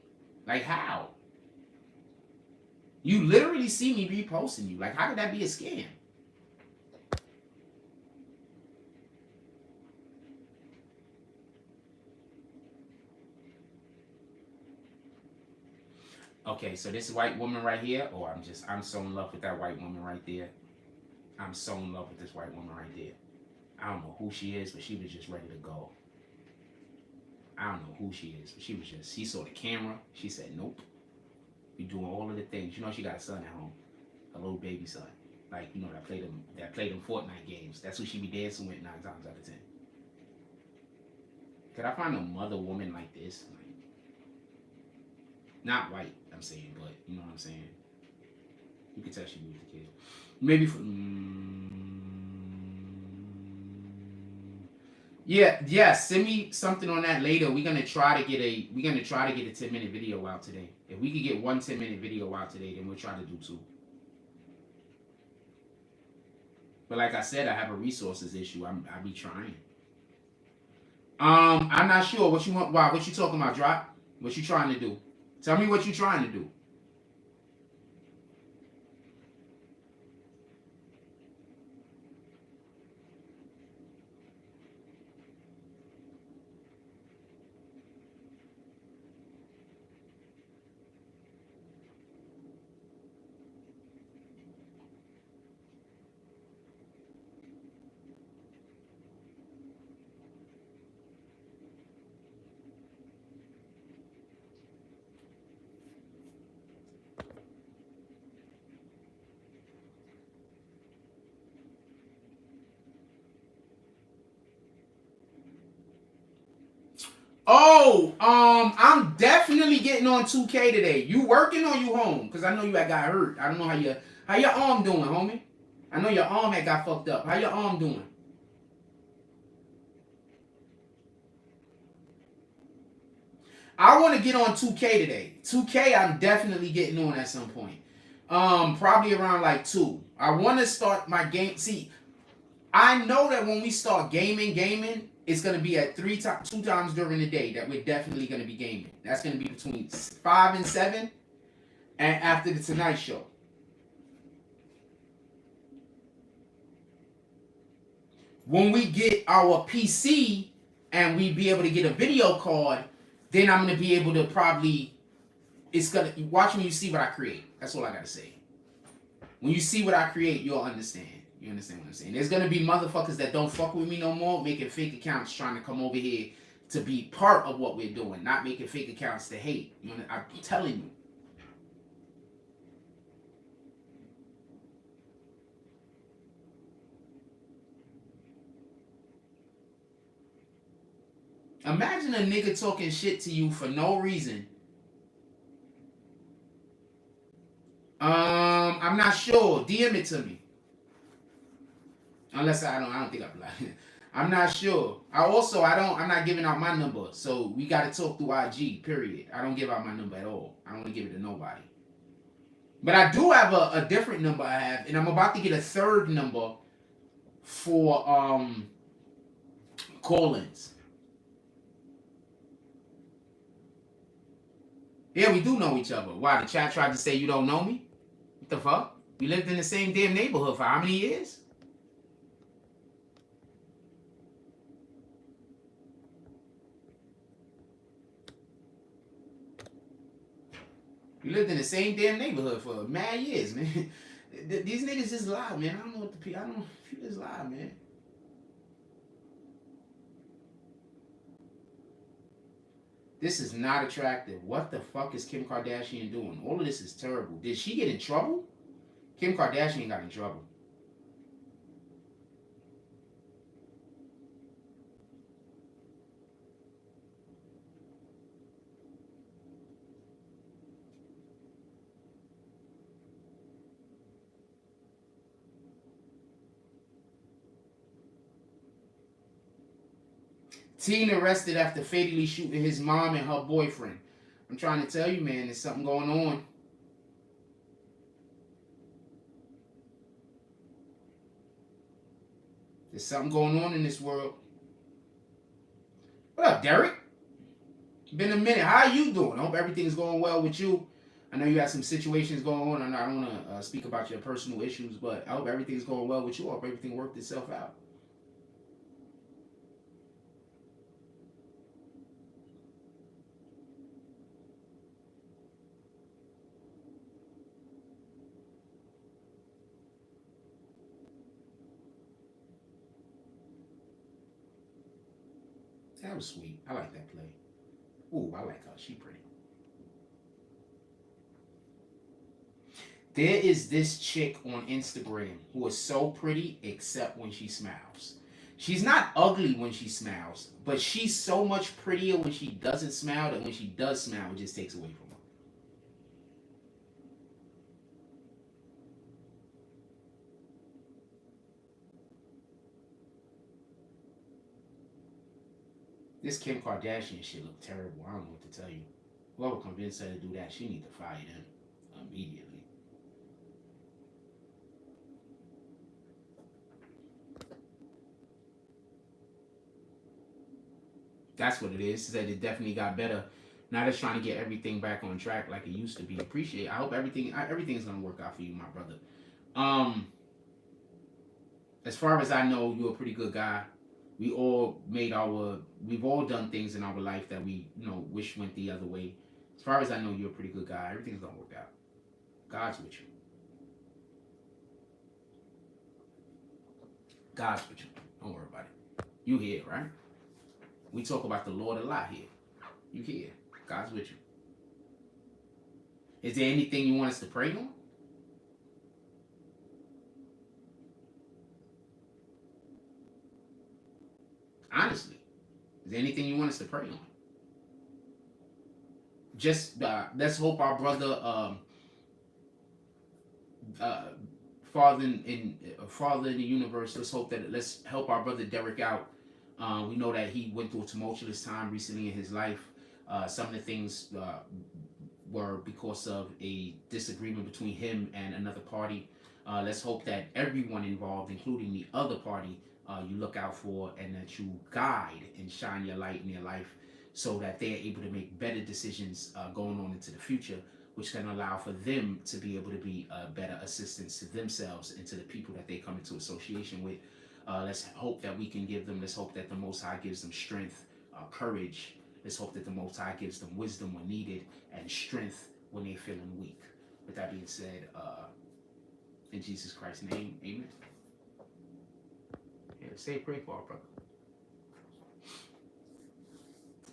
Like, how? You literally see me reposting you. Like, how could that be a scam? Okay, so this white woman right here, I'm so in love with that white woman right there. I'm so in love with this white woman right there. I don't know who she is, but she was just ready to go. I don't know who she is, but she saw the camera. She said, nope. We doing all of the things. You know she got a son at home, a little baby son. Like, that played them Fortnite games. That's who she be dancing with 9 times out of 10. Could I find a mother woman like this? Not white, I'm saying, but you know what I'm saying. You can tell she moved the kid. Maybe for yeah. Send me something on that later. We're gonna try to get a 10-minute video out today. If we could get one 10-minute video out today, then we'll try to do 2. But like I said, I have a resources issue. I be trying. I'm not sure what you want. Wow, what you talking about, Drop? What you trying to do? Tell me what you're trying to do. Oh, I'm definitely getting on 2K today. You working or you home? Cause I know you had got hurt. I don't know how your arm doing, homie. I know your arm had got fucked up. How your arm doing? I want to get on 2K today. 2K, I'm definitely getting on at some point. Probably around like 2. I want to start my game. See, I know that when we start gaming, it's gonna be at 2 times during the day that we're definitely gonna be gaming. That's gonna be between 5 and 7, and after the Tonight Show. When we get our PC and we be able to get a video card, then I'm gonna be able to probably. It's gonna watch when you see what I create. That's all I gotta say. When you see what I create, you'll understand. You understand what I'm saying? There's gonna be motherfuckers that don't fuck with me no more, making fake accounts trying to come over here to be part of what we're doing, not making fake accounts to hate. You know, I'm telling you. Imagine a nigga talking shit to you for no reason. I'm not sure. DM it to me. Unless I don't think I'm lying. I'm not sure. I'm not giving out my number. So we gotta talk through IG, period. I don't give out my number at all. I don't want to give it to nobody. But I do have a different number I have, and I'm about to get a third number for call-ins. Yeah, we do know each other. Why? The chat tried to say you don't know me? What the fuck? We lived in the same damn neighborhood for how many years? We lived in the same damn neighborhood for mad years, man. These niggas just lie, man. I don't know what the people. I don't know. People just lie, man. This is not attractive. What the fuck is Kim Kardashian doing? All of this is terrible. Did she get in trouble? Kim Kardashian got in trouble. Teen arrested after fatally shooting his mom and her boyfriend. I'm trying to tell you, man, there's something going on. There's something going on in this world. What up, Derek? Been a minute. How are you doing? I hope everything's going well with you. I know you have some situations going on, and I don't want to speak about your personal issues, but I hope everything's going well with you. I hope everything worked itself out. That was sweet. I like that play. Ooh, I like her. She pretty. There is this chick on Instagram who is so pretty except when she smiles. She's not ugly when she smiles, but she's so much prettier when she doesn't smile that when she does smile, it just takes away from her. This Kim Kardashian shit look terrible. I don't know what to tell you. Whoever convinced her to do that, she need to fire them immediately. That's what it is. She said it definitely got better. Now they're trying to get everything back on track like it used to be. I hope everything is gonna work out for you, my brother. As far as I know, you're a pretty good guy. We've all done things in our life that we, wish went the other way. As far as I know, you're a pretty good guy. Everything's gonna work out. God's with you. God's with you. Don't worry about it. You here, right? We talk about the Lord a lot here. You here. God's with you. Is there anything you want us to pray on? Honestly, is there anything you want us to pray on? just let's hope our brother father in the universe. Let's help our brother Derek out. We know that he went through a tumultuous time recently in his life. Some of the things were because of a disagreement between him and another party. Let's hope that everyone involved, including the other party, you look out for, and that you guide and shine your light in their life so that they're able to make better decisions going on into the future, which can allow for them to be able to be better assistance to themselves and to the people that they come into association with. Let's hope that we can give them, let's hope that the Most High gives them strength, courage. Let's hope that the Most High gives them wisdom when needed and strength when they're feeling weak. With that being said, in Jesus Christ's name, amen. Yeah, say a prayer for our brother.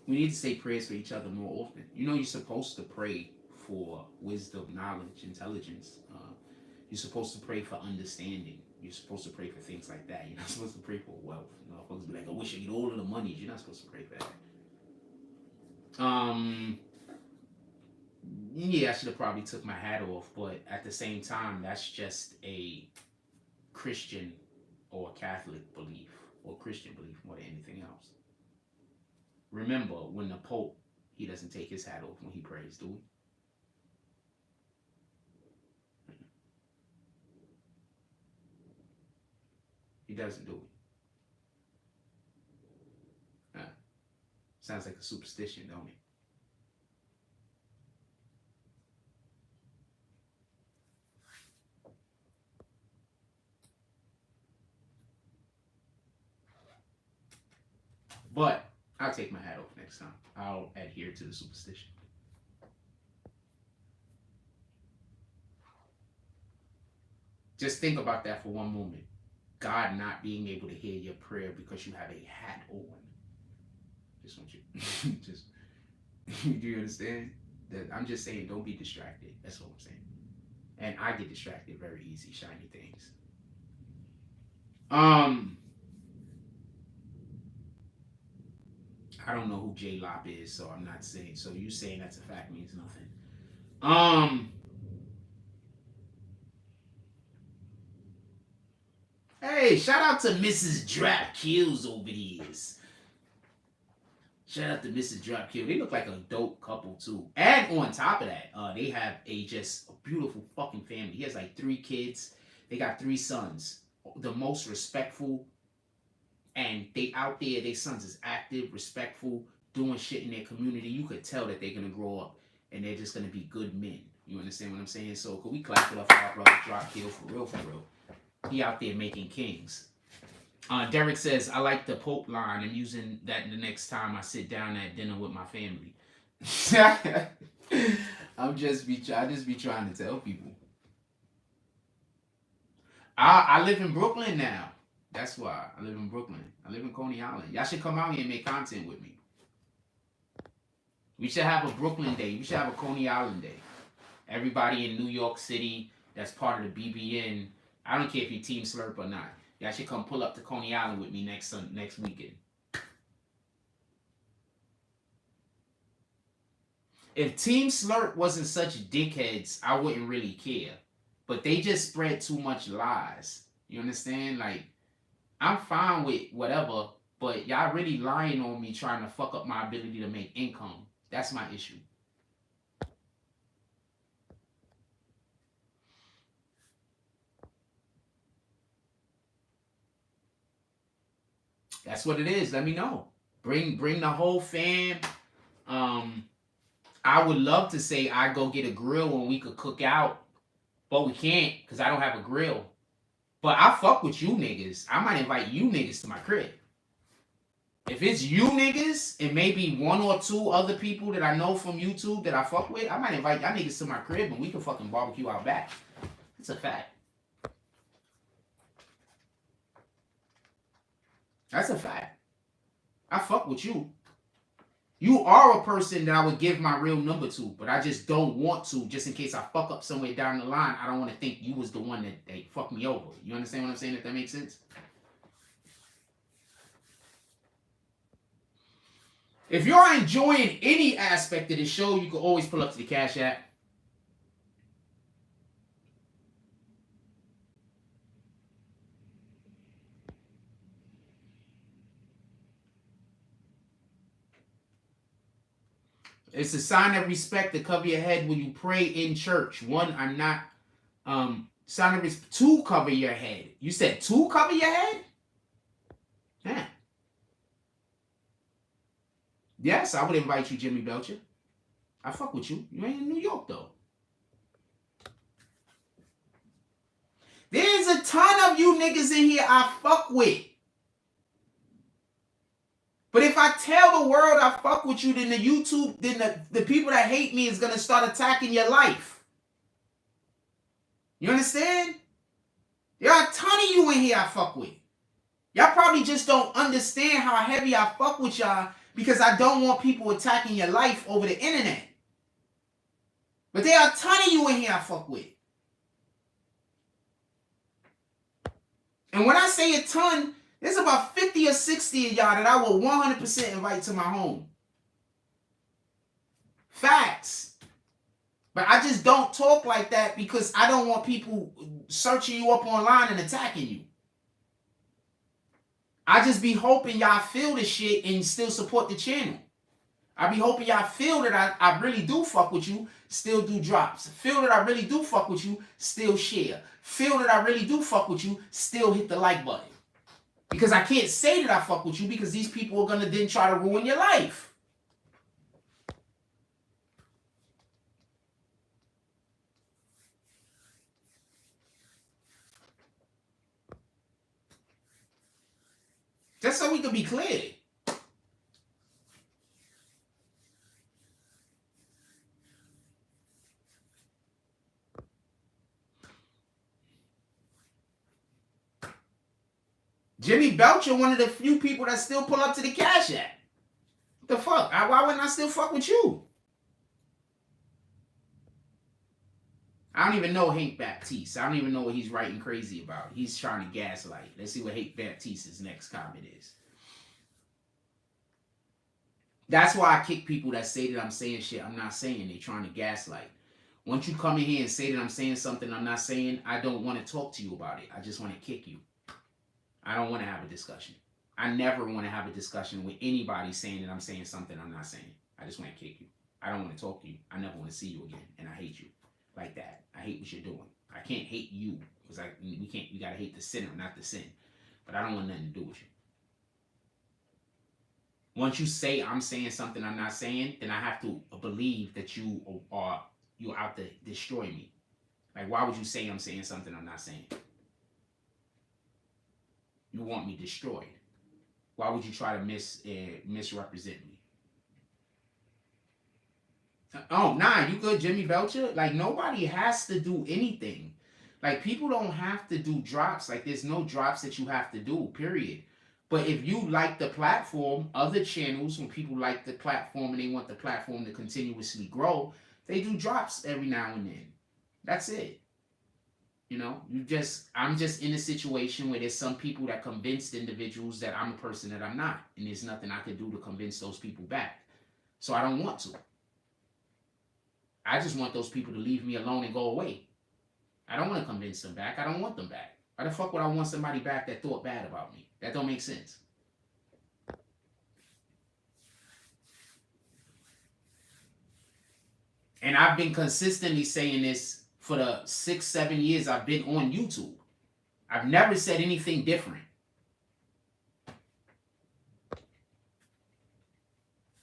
We need to say prayers for each other more often. You know, you're supposed to pray for wisdom, knowledge, intelligence. You're supposed to pray for understanding. You're supposed to pray for things like that. You're not supposed to pray for wealth. You know, folks be like, I wish I get all of the money. You're not supposed to pray for that. Yeah, I should have probably took my hat off, but at the same time, that's just a Christian or Catholic belief, or Christian belief more than anything else. Remember, when the Pope, he doesn't take his hat off when he prays, do he? He doesn't, do he? Sounds like a superstition, don't it? But I'll take my hat off next time. I'll adhere to the superstition. Just think about that for one moment. God not being able to hear your prayer because you have a hat on. Just want you, just, do you understand? That I'm just saying, don't be distracted. That's all I'm saying. And I get distracted very easy, shiny things. I don't know who J Lop is, so I'm not saying. So you saying that's a fact means nothing. Hey, shout out to Mrs. Drap Kills over these. Shout out to Mrs. Drop Kill. They look like a dope couple too. And on top of that, they have just a beautiful fucking family. He has like 3 kids. They got 3 sons. The most respectful. And they out there, their sons is active, respectful, doing shit in their community. You could tell that they're gonna grow up and they're just gonna be good men. You understand what I'm saying? So could we clap it up for our brother Drop Kill for real, for real? He out there making kings. Derek says, I like the Pope line. I'm using that the next time I sit down at dinner with my family. I just be trying to tell people. I live in Brooklyn now. That's why I live in Brooklyn. I live in Coney Island. Y'all should come out here and make content with me. We should have a Brooklyn day. We should have a Coney Island day. Everybody in New York City that's part of the BBN. I don't care if you're Team Slurp or not. Y'all should come pull up to Coney Island with me next weekend. If Team Slurp wasn't such dickheads, I wouldn't really care. But they just spread too much lies. You understand? Like, I'm fine with whatever, but y'all really lying on me trying to fuck up my ability to make income. That's my issue. That's what it is. Let me know. Bring the whole fam. I would love to say I go get a grill and we could cook out, but we can't because I don't have a grill. But I fuck with you niggas. I might invite you niggas to my crib. If it's you niggas and maybe 1 or 2 other people that I know from YouTube that I fuck with, I might invite y'all niggas to my crib and we can fucking barbecue out back. It's a fact. That's a fact. I fuck with you. You are a person that I would give my real number to, but I just don't want to, just in case I fuck up somewhere down the line. I don't want to think you was the one that fucked me over. You understand what I'm saying? If that makes sense? If you're enjoying any aspect of the show, you can always pull up to the Cash App. It's a sign of respect to cover your head when you pray in church. One, I'm not sign of respect to cover your head. You said to cover your head? Yeah. Yes, I would invite you, Jimmy Belcher. I fuck with you. You ain't in New York though. There's a ton of you niggas in here I fuck with. But if I tell the world I fuck with you, then the people that hate me is gonna start attacking your life. You understand? There are a ton of you in here I fuck with. Y'all probably just don't understand how heavy I fuck with y'all because I don't want people attacking your life over the internet. But there are a ton of you in here I fuck with. And when I say a ton, there's about 50 or 60 of y'all that I will 100% invite to my home. Facts. But I just don't talk like that because I don't want people searching you up online and attacking you. I just be hoping y'all feel this shit and still support the channel. I be hoping y'all feel that I really do fuck with you, still do drops. Feel that I really do fuck with you, still share. Feel that I really do fuck with you, still hit the like button. Because I can't say that I fuck with you because these people are gonna then try to ruin your life. Just so we can be clear. Jimmy Belcher, one of the few people that still pull up to the Cash App. What the fuck? Why wouldn't I still fuck with you? I don't even know Hank Baptiste. I don't even know what he's writing crazy about. He's trying to gaslight. Let's see what Hank Baptiste's next comment is. That's why I kick people that say that I'm saying shit I'm not saying. They trying to gaslight. Once you come in here and say that I'm saying something I'm not saying, I don't want to talk to you about it. I just want to kick you. I don't want to have a discussion. I never want to have a discussion with anybody saying that I'm saying something I'm not saying. I just want to kick you. I don't want to talk to you. I never want to see you again. And I hate you. Like that. I hate what you're doing. I can't hate you. Because we gotta hate the sinner, not the sin. But I don't want nothing to do with you. Once you say I'm saying something I'm not saying, then I have to believe that you're out to destroy me. Like, why would you say I'm saying something I'm not saying? You want me destroyed. Why would you try to misrepresent me? Oh, nah, you good, Jimmy Belcher? Like, nobody has to do anything. Like, people don't have to do drops. Like, there's no drops that you have to do, period. But if you like the platform, other channels, when people like the platform and they want the platform to continuously grow, they do drops every now and then. That's it. You know, I'm just in a situation where there's some people that convinced individuals that I'm a person that I'm not. And there's nothing I can do to convince those people back. So I don't want to. I just want those people to leave me alone and go away. I don't want to convince them back. I don't want them back. Why the fuck would I want somebody back that thought bad about me? That don't make sense. And I've been consistently saying this for the 6-7 years I've been on YouTube. I've never said anything different.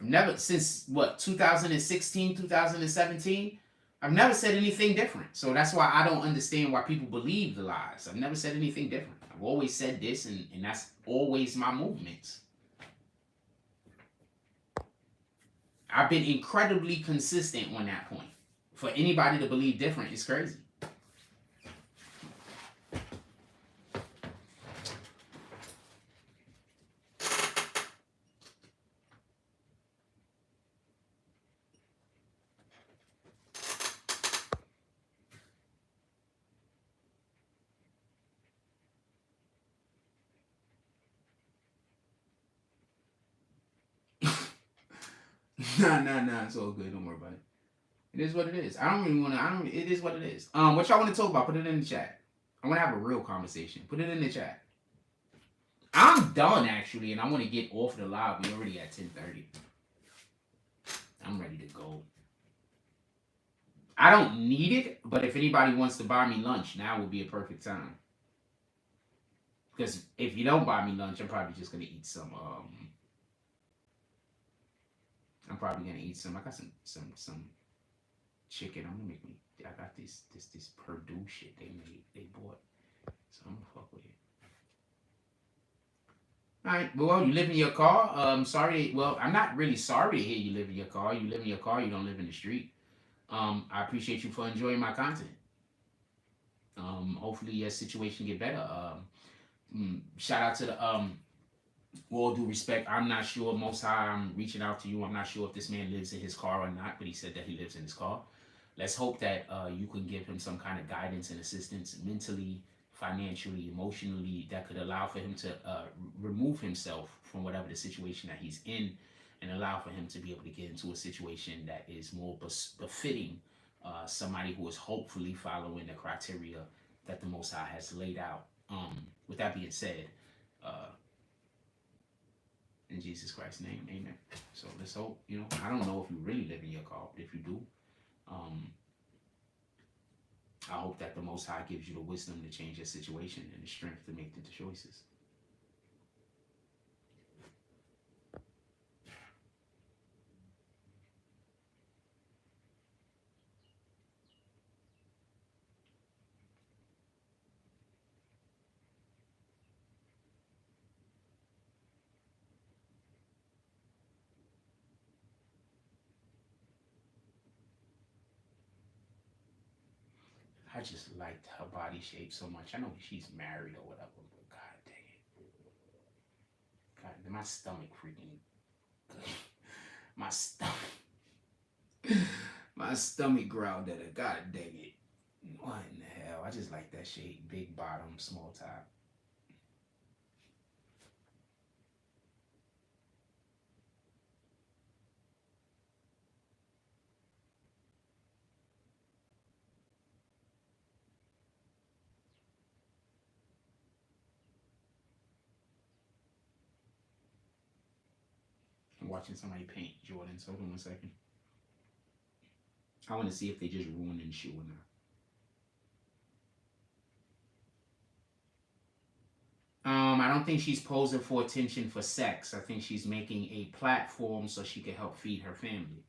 I've never, since what, 2016, 2017, I've never said anything different. So that's why I don't understand why people believe the lies. I've never said anything different. I've always said this, and that's always my movements. I've been incredibly consistent on that point. For anybody to believe different is crazy. Nah. It's all good. Don't worry about it. It is what it is. I don't really want to. It is what it is. What y'all want to talk about? Put it in the chat. I want to have a real conversation. Put it in the chat. I'm done actually, and I want to get off the live. We're already at 10:30. I'm ready to go. I don't need it, but if anybody wants to buy me lunch, now would be a perfect time. Because if you don't buy me lunch, I'm probably just gonna eat some. I'm probably gonna eat some. I got some chicken. I'm gonna make me. I got this Purdue shit they bought, so I'm gonna fuck with it. All right. Well, you live in your car. Sorry. Well, I'm not really sorry to hear you live in your car. You live in your car. You don't live in the street. I appreciate you for enjoying my content. Hopefully your situation get better. Shout out to the with all due respect, I'm not sure. Most High, I'm reaching out to you. I'm not sure if this man lives in his car or not, but he said that he lives in his car. Let's hope that you can give him some kind of guidance and assistance mentally, financially, emotionally, that could allow for him to remove himself from whatever the situation that he's in, and allow for him to be able to get into a situation that is more befitting somebody who is hopefully following the criteria that the Most High has laid out. With that being said, in Jesus Christ's name, amen. So let's hope, I don't know if you really live in your car, but if you do, I hope that the Most High gives you the wisdom to change your situation and the strength to make the choices. I just liked her body shape so much. I know she's married or whatever, but god dang it. God, my stomach freaking my stomach my stomach growled at her. God dang it. What in the hell? I just like that shape. Big bottom, small top. I'm watching somebody paint Jordans. Hold on 1 second. I want to see if they just ruined the shoe or not. I don't think she's posing for attention for sex. I think she's making a platform so she can help feed her family.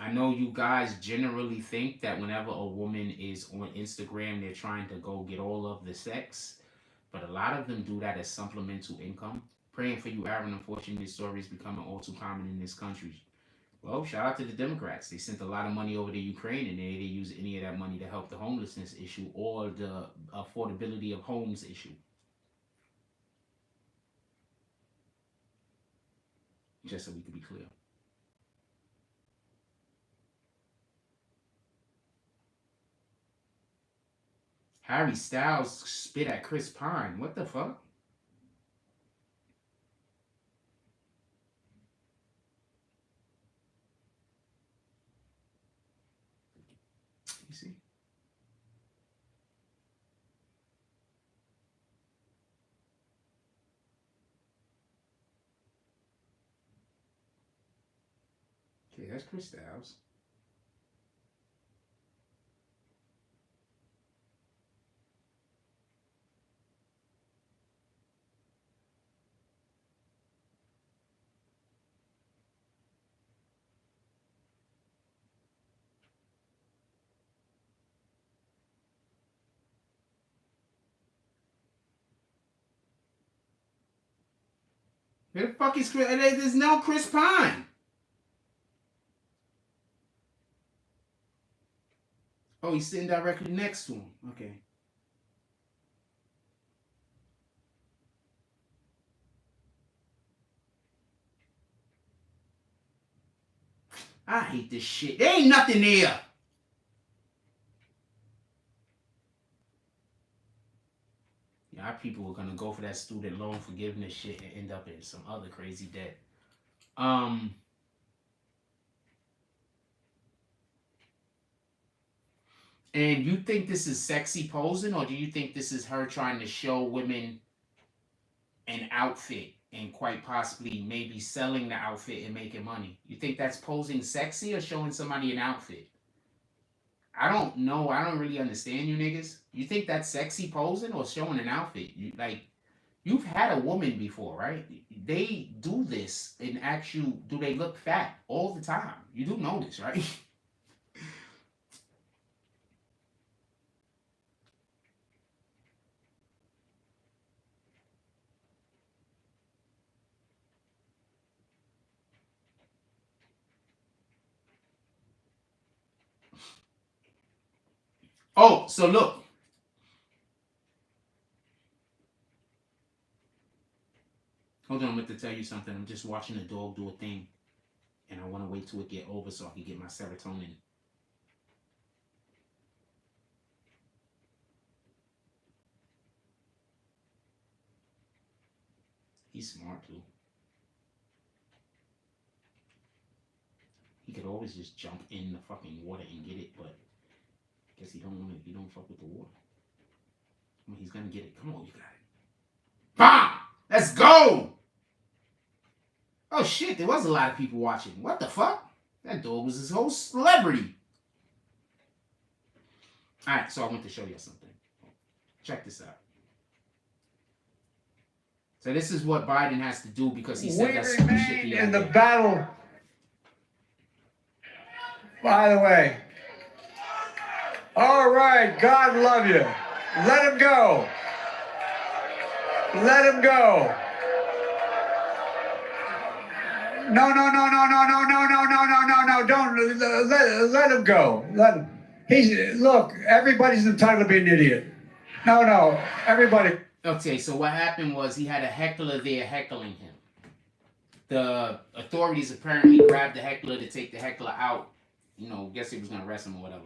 I know you guys generally think that whenever a woman is on Instagram, they're trying to go get all of the sex, but a lot of them do that as supplemental income. Praying for you, Aaron. Unfortunately, this story is becoming all too common in this country. Well, shout out to the Democrats. They sent a lot of money over to Ukraine, and they didn't use any of that money to help the homelessness issue or the affordability of homes issue. Just so we can be clear. Harry Styles spit at Chris Pine. What the fuck? You see? Okay, that's Chris Styles. Where the fuck is Chris? There's no Chris Pine. Oh, he's sitting directly next to him. Okay. I hate this shit. There ain't nothing there. Yeah, our people are gonna go for that student loan forgiveness shit and end up in some other crazy debt. And you think this is sexy posing, or do you think this is her trying to show women an outfit and quite possibly maybe selling the outfit and making money? You think that's posing sexy or showing somebody an outfit? I don't know. I don't really understand you niggas. You think that's sexy posing or showing an outfit? You've had a woman before, right? They do this and ask you, do they look fat all the time? You do know this, right? Oh, so look. Hold on, I'm going to tell you something. I'm just watching the dog do a thing. And I want to wait till it get over so I can get my serotonin. He's smart too. He could always just jump in the fucking water and get it, but I guess he don't fuck with the water. I mean, he's gonna get it. Come on, you got it. Bam! Let's go! Oh shit, there was a lot of people watching. What the fuck? That dog was his whole celebrity. Alright, so I want to show you something. Check this out. So this is what Biden has to do because he said that stupid shit the in other the day. battle. By the way. All right, God love you. Let him go. Let him go. No. Don't let him go. Let him. Look, everybody's entitled to be an idiot. No, everybody. Okay, so what happened was he had a heckler there heckling him. The authorities apparently grabbed the heckler to take the heckler out. You know, guess he was going to arrest him or whatever.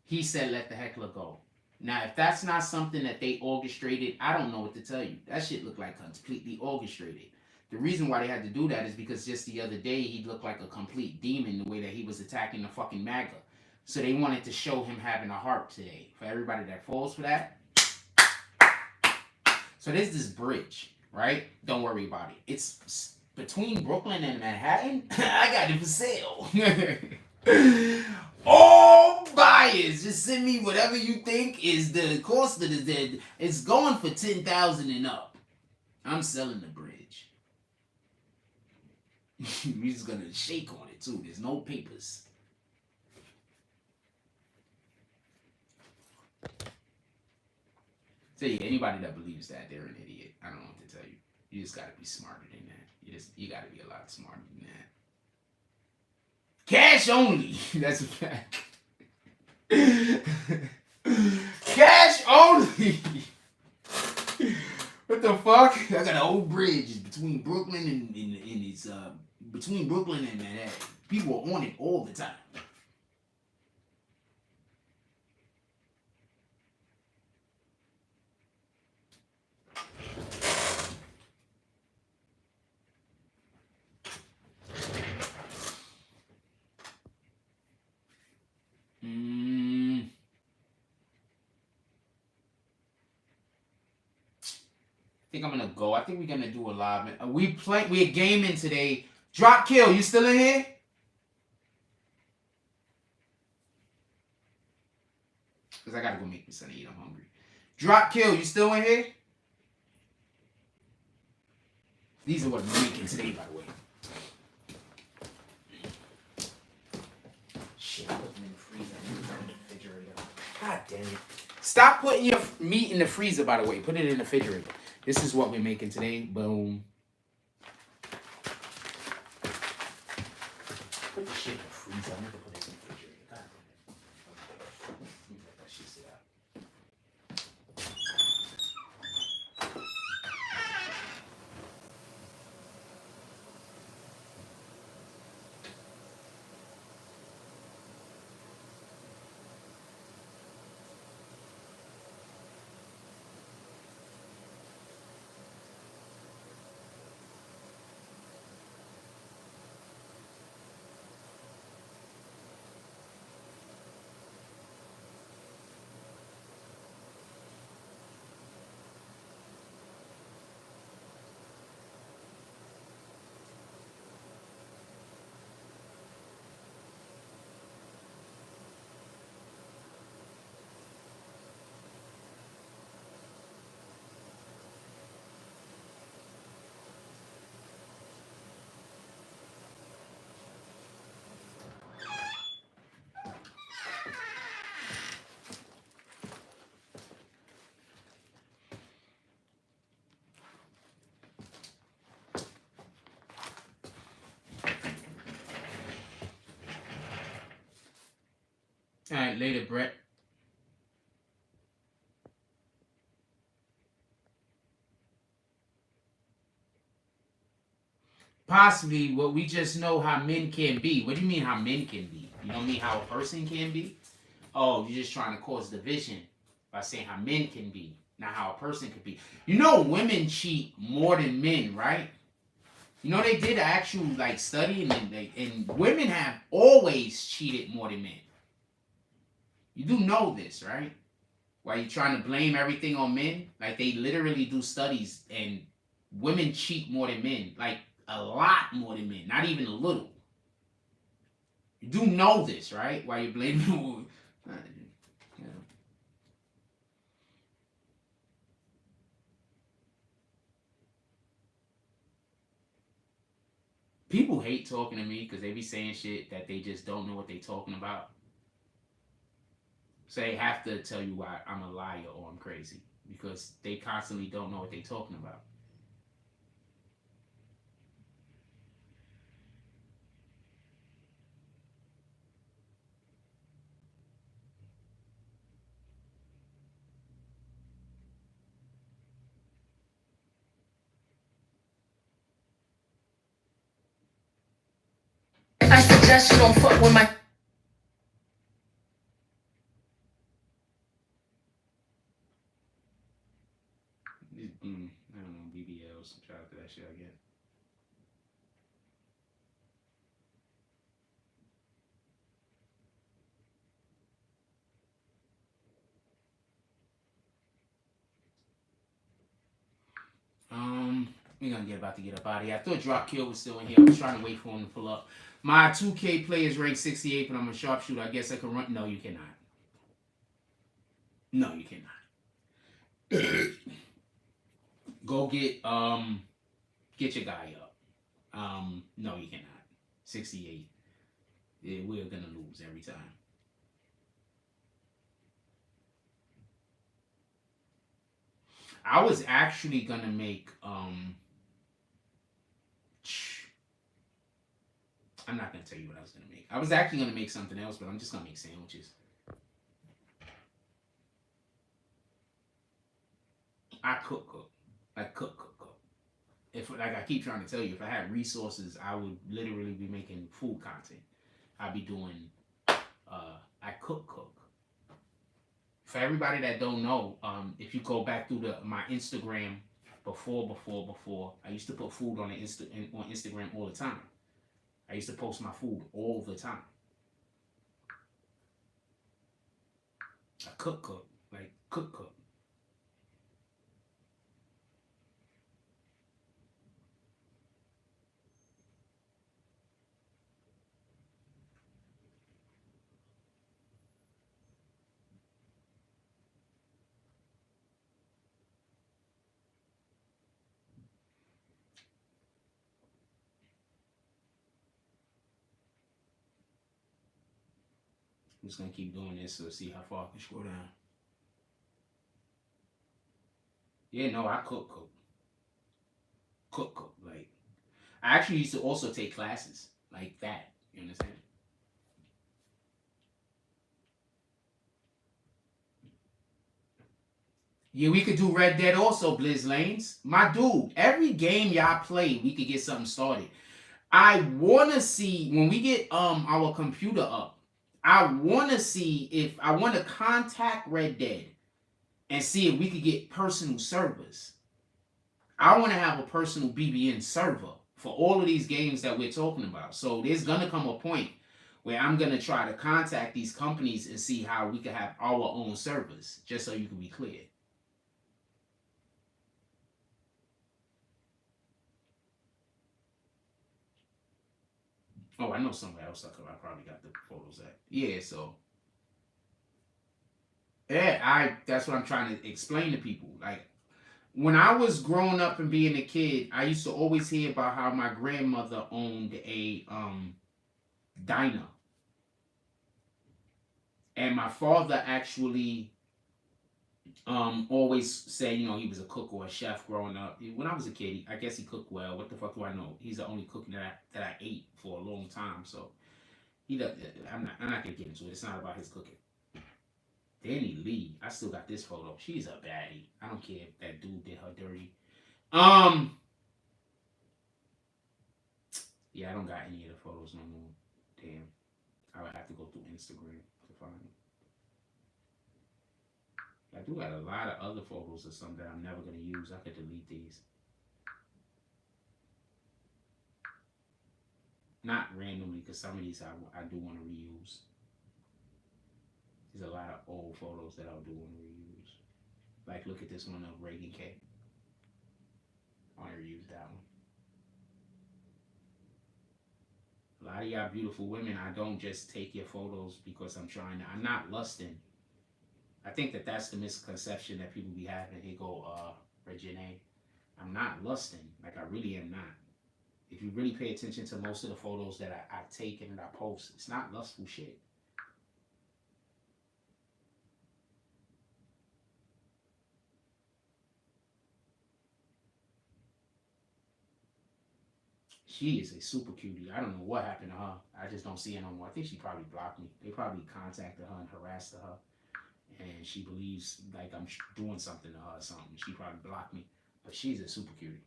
He said, let the heckler go. Now, if that's not something that they orchestrated, I don't know what to tell you. That shit looked like completely orchestrated. The reason why they had to do that is because just the other day, he looked like a complete demon the way that he was attacking the fucking MAGA. So they wanted to show him having a heart today. For everybody that falls for that. So there's this bridge, right? Don't worry about it. It's between Brooklyn and Manhattan. I got it for sale. All buyers, just send me whatever you think is the cost of the. It's going for $10,000 and up. I'm selling the bridge. We're just gonna shake on it too. There's no papers. So yeah, anybody that believes that, they're an idiot. I don't know what to tell you. You just gotta be smarter than that. You gotta be a lot smarter than that. Cash only. That's a fact. Cash only. What the fuck? I got an old bridge between Brooklyn and it's between Brooklyn and Manhattan. People are on it all the time. I think I'm gonna go. I think we're gonna do a live. We're gaming today. Drop kill, you still in here? Cause I gotta go make me something to eat. I'm hungry. Drop kill, you still in here? These are what I'm making today, by the way. Shit, I put them in the freezer. I put them in the refrigerator. God damn it. Stop putting your meat in the freezer, by the way. Put it in the refrigerator. This is what we're making today. Boom. Put the shit in the freezer. I never put it in the refrigerator. God damn it. Let me let that shit sit out. All right, later, Brett. Possibly, what we just know how men can be. What do you mean how men can be? You don't mean how a person can be? Oh, you're just trying to cause division by saying how men can be, not how a person could be. You know, women cheat more than men, right? You know, they did an actual like study, and women have always cheated more than men. You do know this, right? Why you trying to blame everything on men? Like they literally do studies, and women cheat more than men, like a lot more than men, not even a little. You do know this, right? Why you blaming? People hate talking to me because they be saying shit that they just don't know what they talking about. So they have to tell you why I'm a liar or I'm crazy because they constantly don't know what they talking about. I suggest you don't fuck with my. I don't know, BBLs. Try to do that shit again. We're gonna about to get up out of here. I thought Drop Kill was still in here. I was trying to wait for him to pull up. My 2K player is ranked 68, but I'm a sharpshooter. I guess I can run. No, you cannot. No, you cannot. Go get your guy up. No, you cannot. 68. Yeah, we're gonna lose every time. I was actually gonna make I'm not gonna tell you what I was gonna make. I was actually gonna make something else, but I'm just gonna make sandwiches. I cook. I cook. If like I keep trying to tell you, if I had resources, I would literally be making food content. I'd be doing I cook. For everybody that don't know, if you go back through my Instagram before, I used to put food on on Instagram all the time. I used to post my food all the time. I cook, like cook. I'm just gonna keep doing this to see how far I can scroll down. Yeah, no, I cook. Like, I actually used to also take classes like that. You understand? Yeah, we could do Red Dead also, Blizz Lanes. My dude, every game y'all play, we could get something started. I wanna see when we get our computer up. I wanna see if I wanna contact Red Dead and see if we could get personal servers. I want to have a personal BBN server for all of these games that we're talking about. So there's gonna come a point where I'm gonna try to contact these companies and see how we can have our own servers, just so you can be clear. Oh, I know somewhere else I probably got the photos at. Yeah, so yeah, that's what I'm trying to explain to people. Like when I was growing up and being a kid, I used to always hear about how my grandmother owned a diner. And my father actually always said, you know, he was a cook or a chef growing up. When I was a kid, I guess he cooked well. What the fuck do I know? He's the only cook that I ate for a long time. So He does. I'm not gonna get into it. It's not about his cooking. Danny Lee. I still got this photo. She's a baddie. I don't care if that dude did her dirty. Yeah, I don't got any of the photos no more. Damn. I would have to go through Instagram to find them. I do got a lot of other photos of some that I'm never gonna use. I could delete these. Not randomly, because some of these I do want to reuse. There's a lot of old photos that I do want to reuse. Like, look at this one of Reagan K. I want to reuse that one. A lot of y'all beautiful women, I don't just take your photos because I'm not lusting. I think that's the misconception that people be having. Here go Regine. I'm not lusting. Like, I really am not. If you really pay attention to most of the photos that I take and that I post, it's not lustful shit. She is a super cutie. I don't know what happened to her. I just don't see her no more. I think she probably blocked me. They probably contacted her and harassed her. And she believes like I'm doing something to her or something. She probably blocked me. But she's a super cutie.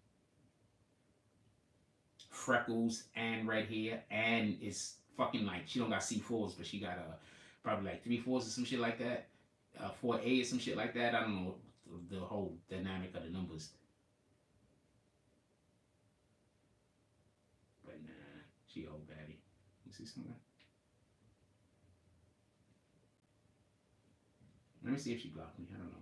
Freckles and red hair, and it's fucking like she don't got C4s, but she got probably like 3 4s or some shit like that, 4A or some shit like that. I don't know the whole dynamic of the numbers, but nah, she old baddie. You see something? Let me see if she blocked me. I don't know.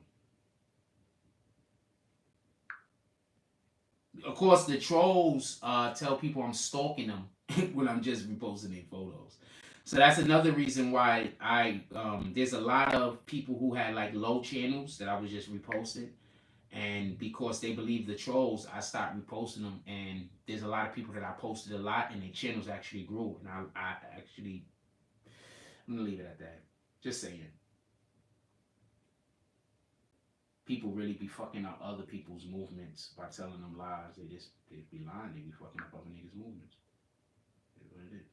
Of course, the trolls tell people I'm stalking them when I'm just reposting their photos. So that's another reason why there's a lot of people who had like low channels that I was just reposting. And because they believe the trolls, I stopped reposting them. And there's a lot of people that I posted a lot and their channels actually grew. And I'm going to leave it at that. Just saying. People really be fucking up other people's movements by telling them lies. They be lying. They be fucking up other niggas' movements. That's what it is.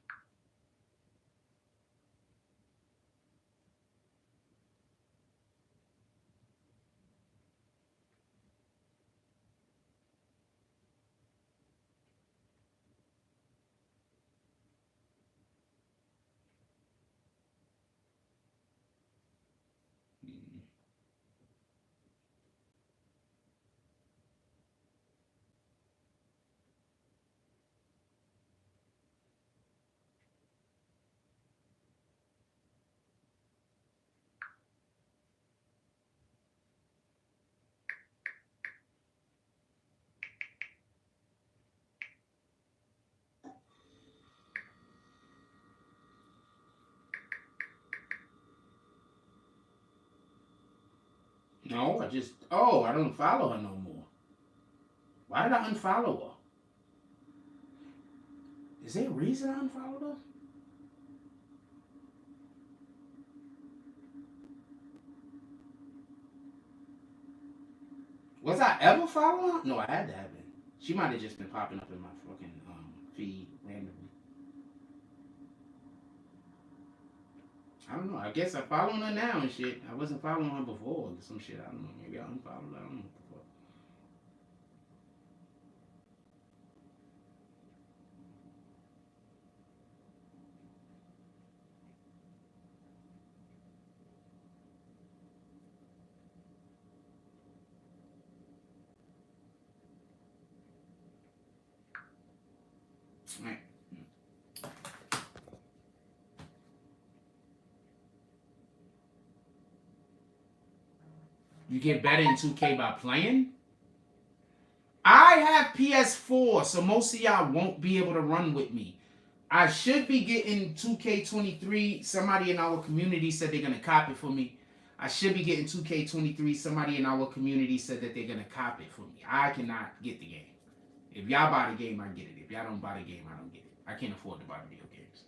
No, I don't follow her no more. Why did I unfollow her? Is there a reason I unfollowed her? Was I ever following her? No, I had to have been. She might have just been popping up in my fucking feed randomly. I don't know. I guess I'm following her now and shit. I wasn't following her before or some shit. I don't know. Maybe I unfollowed her. I don't know what the fuck. Right. You get better in 2K by playing? I have PS4, so most of y'all won't be able to run with me. I should be getting 2K23. Somebody in our community said they're going to cop it for me. I should be getting 2K23. Somebody in our community said that they're going to cop it for me. I cannot get the game. If y'all buy the game, I get it. If y'all don't buy the game, I don't get it. I can't afford to buy video games.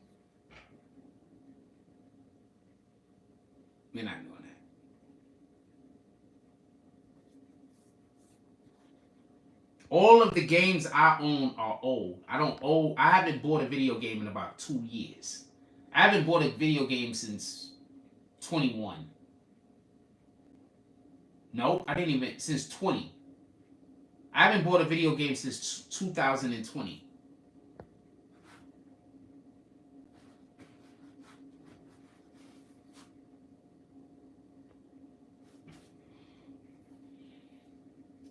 We're not doing that. All of the games I own are old. I haven't bought a video game in about 2 years. I I haven't bought a video game since 21. No, I didn't even, since 20. I haven't bought a video game since 2020.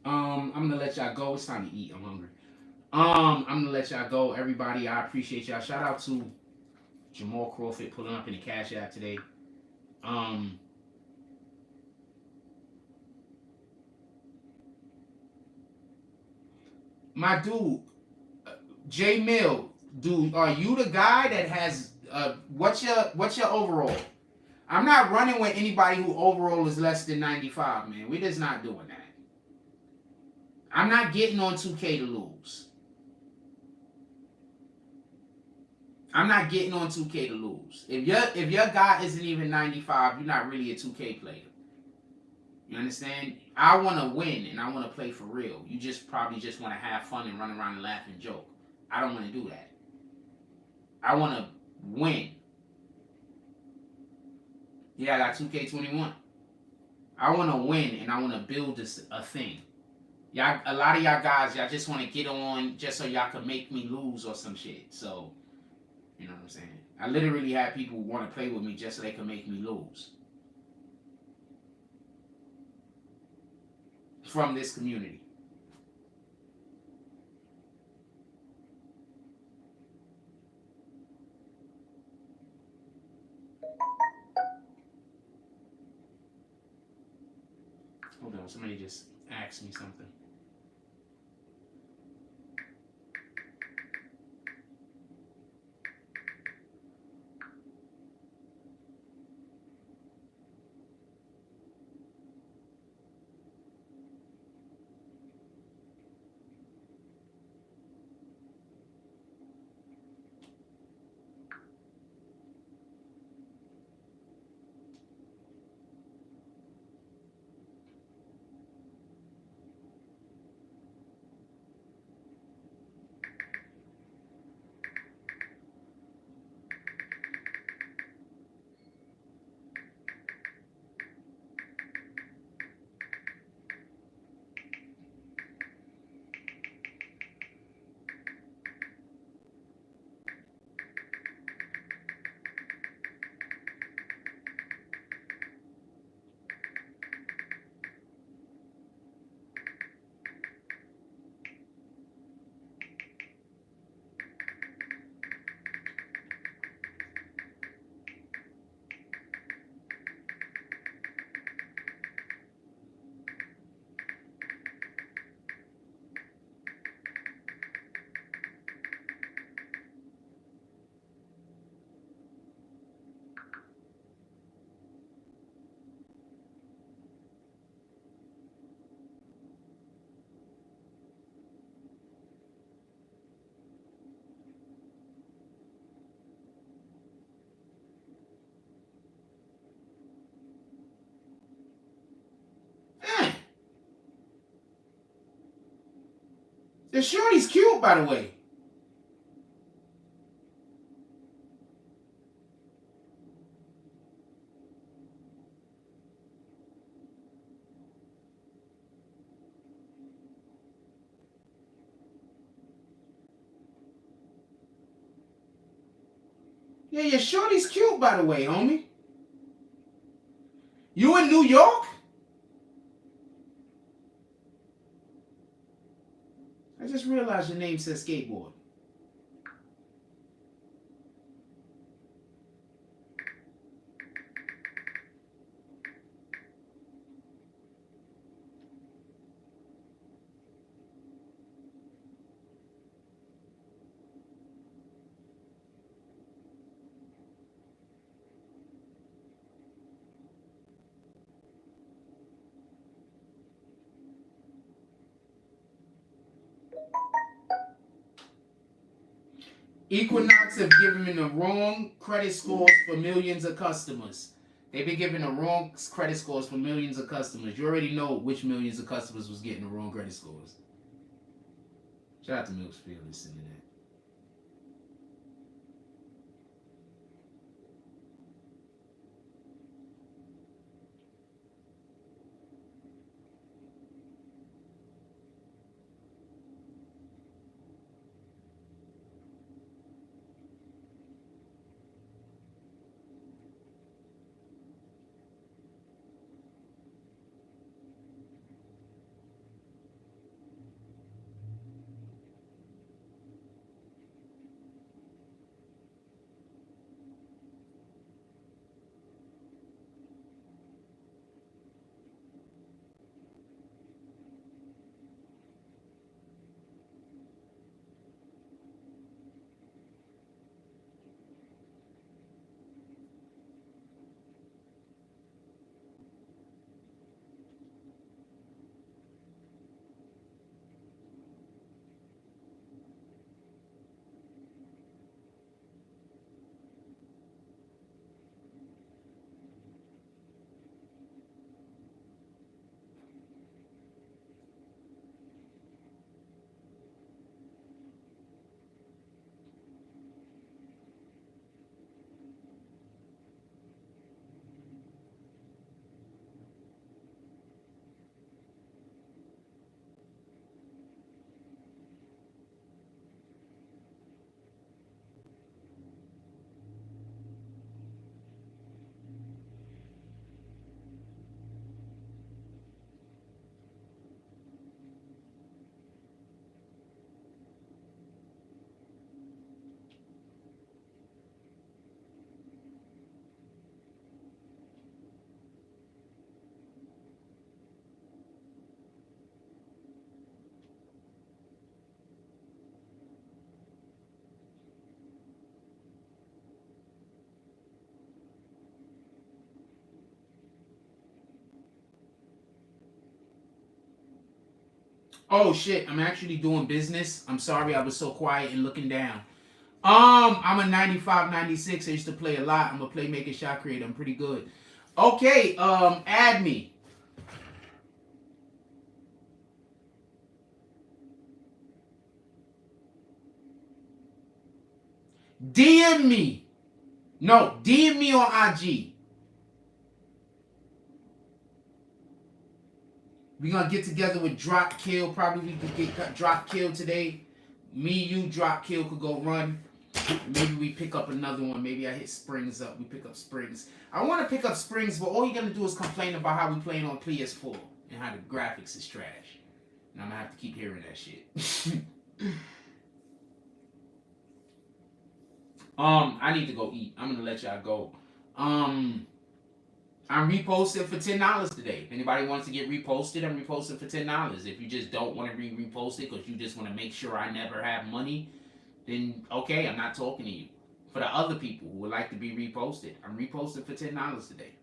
I'm gonna let y'all go. It's time to eat. I'm hungry. I'm gonna let y'all go. Everybody, I appreciate y'all. Shout out to Jamal Crawford pulling up in the Cash App today. My dude, J Mill, dude, are you the guy that has what's your overall? I'm not running with anybody who overall is less than 95, man. We're just not doing that. I'm not getting on 2K to lose. I'm not getting on 2K to lose. If your guy isn't even 95, you're not really a 2K player. You understand? I want to win and I want to play for real. You probably just want to have fun and run around and laugh and joke. I don't want to do that. I want to win. Yeah, I got 2K21. I want to win and I want to build a thing. Y'all, a lot of y'all guys, y'all just want to get on just so y'all can make me lose or some shit. So, you know what I'm saying? I literally have people want to play with me just so they can make me lose. From this community. Hold on, somebody just asked me something. The shorty's cute, by the way. Yeah, your shorty's cute, by the way, homie. You in New York? I just realized your name says skateboard. Equinox have given me the wrong credit scores for millions of customers. They've been giving the wrong credit scores for millions of customers. You already know which millions of customers was getting the wrong credit scores. Shout out to Mills Field listening to Oh shit, I'm actually doing business. I'm sorry I was so quiet and looking down. I'm a 95, 96. I used to play a lot. I'm a playmaker, shot creator. I'm pretty good. Okay, add me. DM me. No, DM me on IG. We're gonna get together with Drop Kill. Probably we could get Drop Kill today. Me, you, Drop Kill could go run. Maybe we pick up another one. Maybe I hit Springs up. We pick up Springs. I want to pick up Springs, but all you're gonna do is complain about how we playing on PS4 and how the graphics is trash. And I'm gonna have to keep hearing that shit. I need to go eat. I'm gonna let y'all go. I'm reposting for $10 today. If anybody wants to get reposted, I'm reposting for $10. If you just don't want to be reposted because you just want to make sure I never have money, then okay, I'm not talking to you. For the other people who would like to be reposted, I'm reposting for $10 today.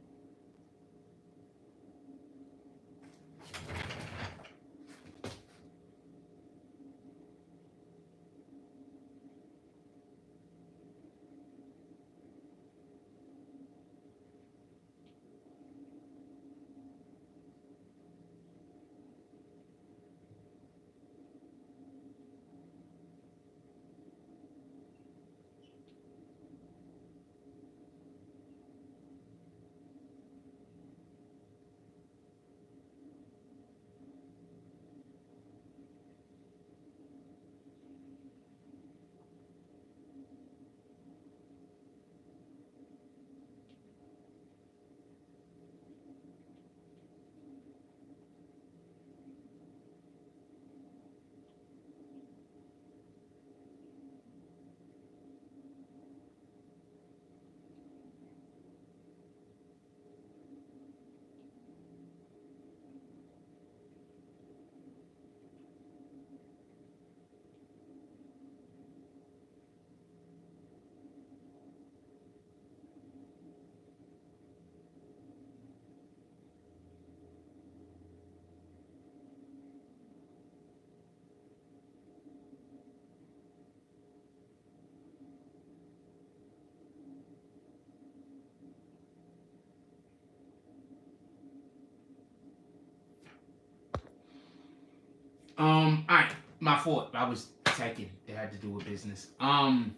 Alright, my fault. I was checking. It had to do with business. I'm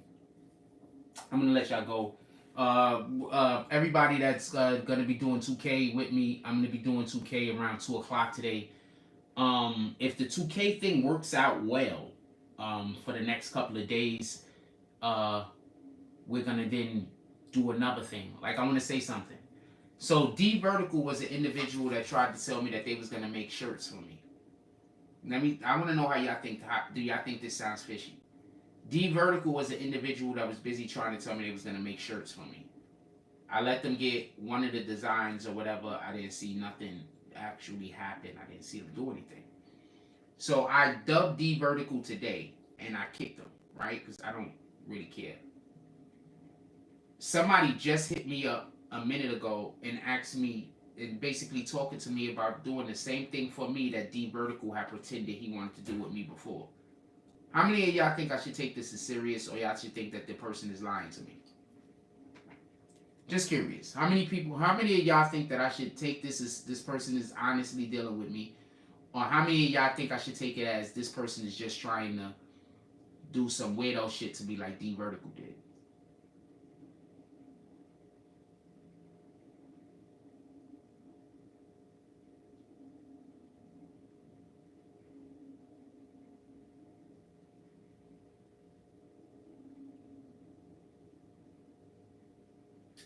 gonna let y'all go. Everybody that's gonna be doing 2K with me, I'm gonna be doing 2K around 2 o'clock today. If the 2K thing works out well, for the next couple of days, we're gonna then do another thing. Like I want to say something. So D Vertical was an individual that tried to tell me that they was gonna make shirts for me. I want to know how y'all think. Do y'all think this sounds fishy? D Vertical was an individual that was busy trying to tell me they was gonna make shirts for me. I let them get one of the designs or whatever. I didn't see nothing actually happen. I didn't see them do anything. So I dubbed D Vertical today and I kicked them, right? Because I don't really care. Somebody just hit me up a minute ago and asked me, and basically talking to me about doing the same thing for me that D Vertical had pretended he wanted to do with me before. How many of y'all think I should take this as serious, or y'all should think that the person is lying to me? Just curious. How many of y'all think that I should take this as this person is honestly dealing with me? Or how many of y'all think I should take it as this person is just trying to do some weirdo shit to me like D Vertical did?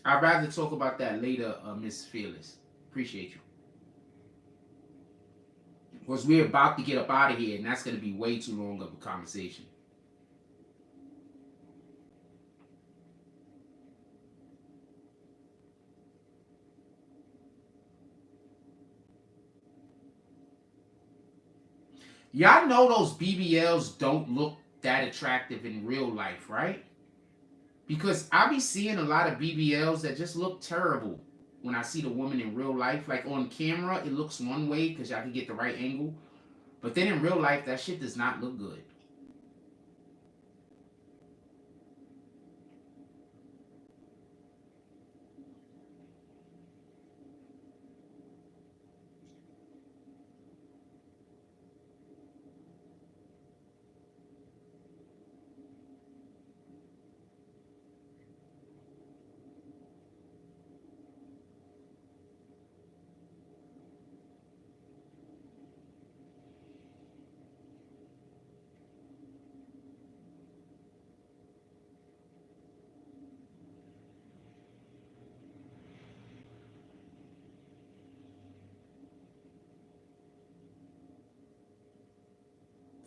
I'd rather talk about that later, Miss Fearless. Appreciate you. Because we're about to get up out of here, and that's going to be way too long of a conversation. Y'all know those BBLs don't look that attractive in real life, right? Because I be seeing a lot of BBLs that just look terrible when I see the woman in real life. Like on camera, it looks one way because y'all can get the right angle. But then in real life, that shit does not look good.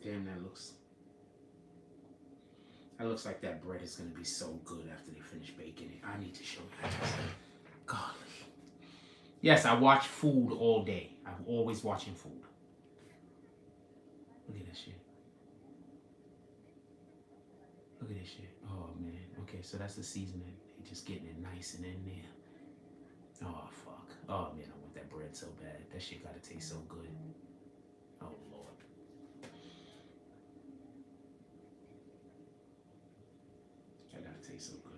Damn, that looks like that bread is gonna be so good after they finish baking it. I need to show you guys. Golly. Yes, I watch food all day. I'm always watching food. Look at this shit. Look at this shit. Oh man. Okay, so that's the seasoning. They just getting it nice and in there. Oh fuck. Oh man, I want that bread so bad. That shit gotta taste so good. Oh Lord. That gotta taste so good.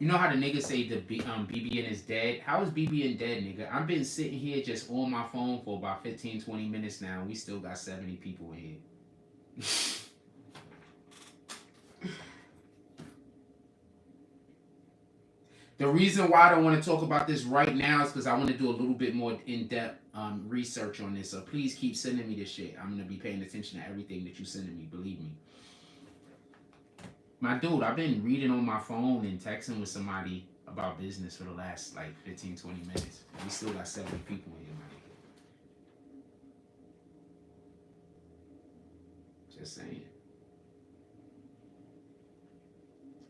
You know how the niggas say the BBN is dead? How is BBN dead, nigga? I've been sitting here just on my phone for about 15, 20 minutes now. We still got 70 people in here. The reason why I don't want to talk about this right now is because I want to do a little bit more in-depth research on this. So please keep sending me this shit. I'm going to be paying attention to everything that you sending me. Believe me. My dude, I've been reading on my phone and texting with somebody about business for the last like 15, 20 minutes. We still got 70 people in here, my nigga. Just saying.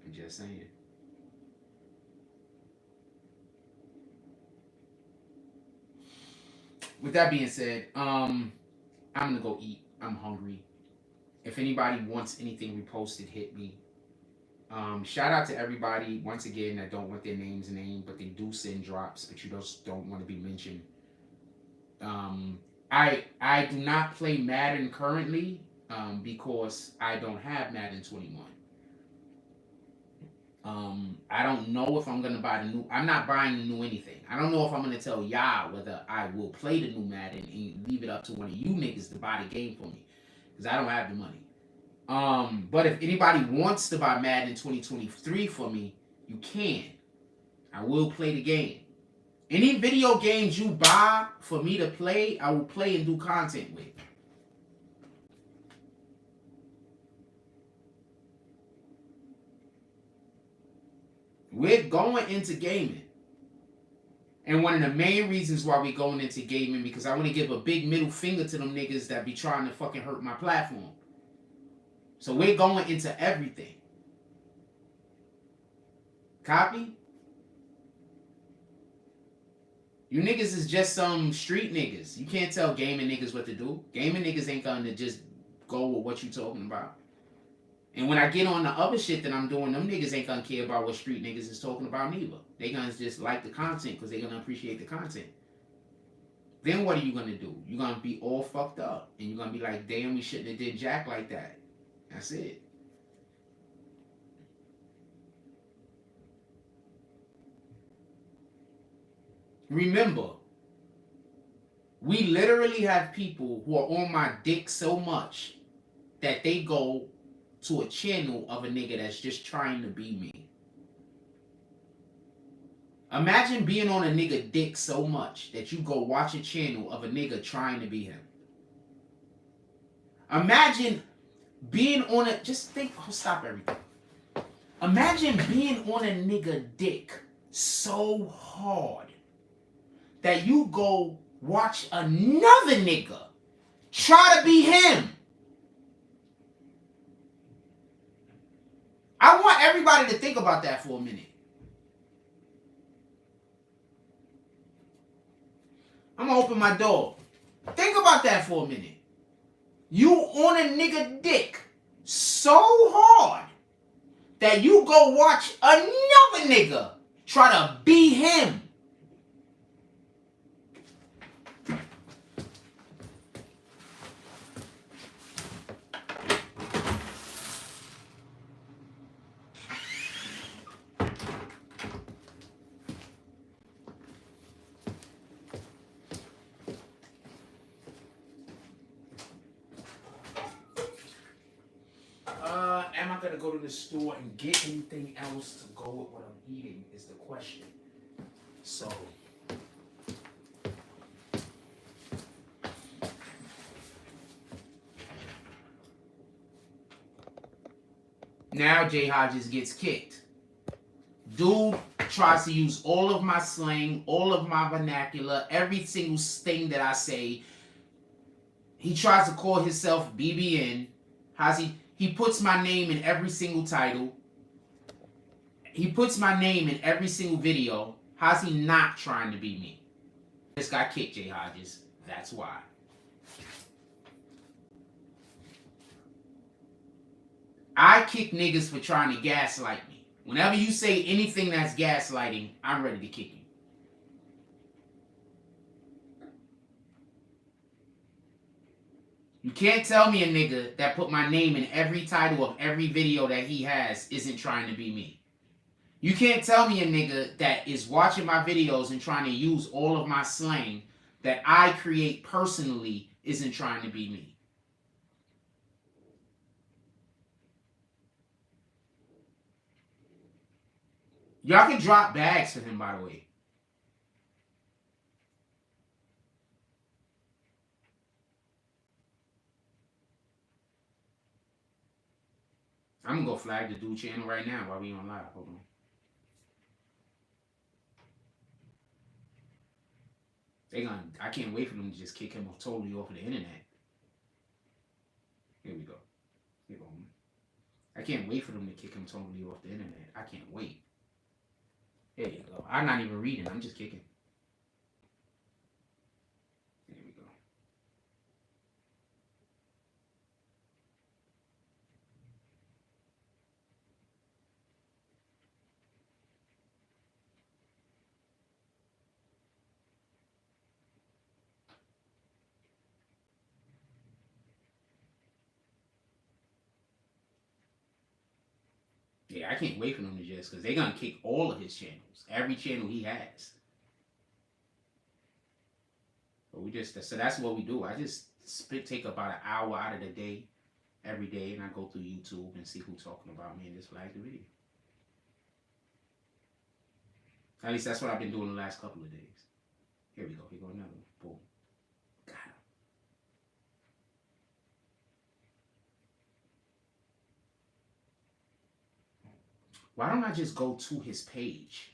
I'm just saying. With that being said, I'm gonna go eat. I'm hungry. If anybody wants anything reposted, hit me. Shout out to everybody once again that don't want their names named, but they do send drops, but you just don't want to be mentioned. I do not play Madden currently because I don't have Madden 21. I don't know if I'm gonna buy the new. I'm not buying the new anything. I don't know if I'm gonna tell y'all whether I will play the new Madden and leave it up to one of you niggas to buy the game for me, because I don't have the money. But if anybody wants to buy Madden 2023 for me, you can. I will play the game. Any video games you buy for me to play, I will play and do content with. We're going into gaming. And one of the main reasons why we're going into gaming, because I want to give a big middle finger to them niggas that be trying to fucking hurt my platform. So we're going into everything. Copy? You niggas is just some street niggas. You can't tell gaming niggas what to do. Gaming niggas ain't gonna just go with what you talking about. And when I get on the other shit that I'm doing, them niggas ain't gonna care about what street niggas is talking about neither. They gonna just like the content because they gonna appreciate the content. Then what are you gonna do? You're gonna be all fucked up. And you're gonna be like, damn, we shouldn't have did jack like that. That's it. Remember, we literally have people who are on my dick so much that they go to a channel of a nigga that's just trying to be me. Imagine being on a nigga dick so much that you go watch a channel of a nigga trying to be him. Imagine being on a, just think, oh, stop everything. Imagine being on a nigga dick so hard that you go watch another nigga try to be him. I want everybody to think about that for a minute. I'm gonna open my door. Think about that for a minute. You on a nigga dick so hard that you go watch another nigga try to be him. Am I gonna go to the store and get anything else to go with what I'm eating is the question. So now Jay Hodges gets kicked. Dude tries to use all of my slang, all of my vernacular, every single thing that I say. He tries to call himself BBN. He puts my name in every single title. He puts my name in every single video. How's he not trying to be me? Just got kicked, Jay Hodges. That's why. I kick niggas for trying to gaslight me. Whenever you say anything that's gaslighting, I'm ready to kick you. You can't tell me a nigga that put my name in every title of every video that he has isn't trying to be me. You can't tell me a nigga that is watching my videos and trying to use all of my slang that I create personally isn't trying to be me. Y'all can drop bags for him, by the way. I'm gonna go flag the dude channel right now while we on live. Hold on. I can't wait for them to just kick him totally off of the internet. Here we go. Here we go. I can't wait for them to kick him totally off the internet. I can't wait. There you go. I'm not even reading. I'm just kicking. There we go. Yeah, I can't wait for them to just, because they're going to kick all of his channels. Every channel he has. But so that's what we do. I just take about an hour out of the day, every day, and I go through YouTube and see who's talking about me and just flag the video. At least that's what I've been doing the last couple of days. Here we go. Here go another one. Boom. Got him. Why don't I just go to his page?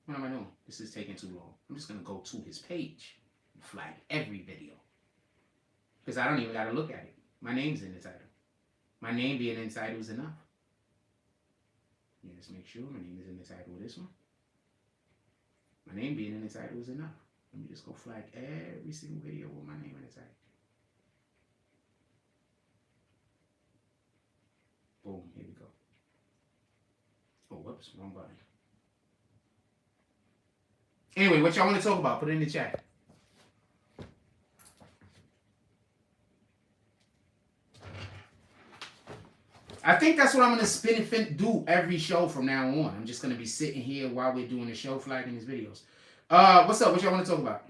What am I doing? This is taking too long. I'm just going to go to his page and flag every video. Because I don't even got to look at it. My name's in the title. My name being in the title is enough. Yeah, let's make sure my name is in the title of this one. My name being in the title is enough. Let me just go flag every single video with my name in the title. Boom, here we go. Oh, whoops, wrong button. Anyway, what y'all want to talk about? Put it in the chat. I think that's what I'm going to do every show from now on. I'm just going to be sitting here while we're doing the show, flagging these videos. What's up? What y'all want to talk about?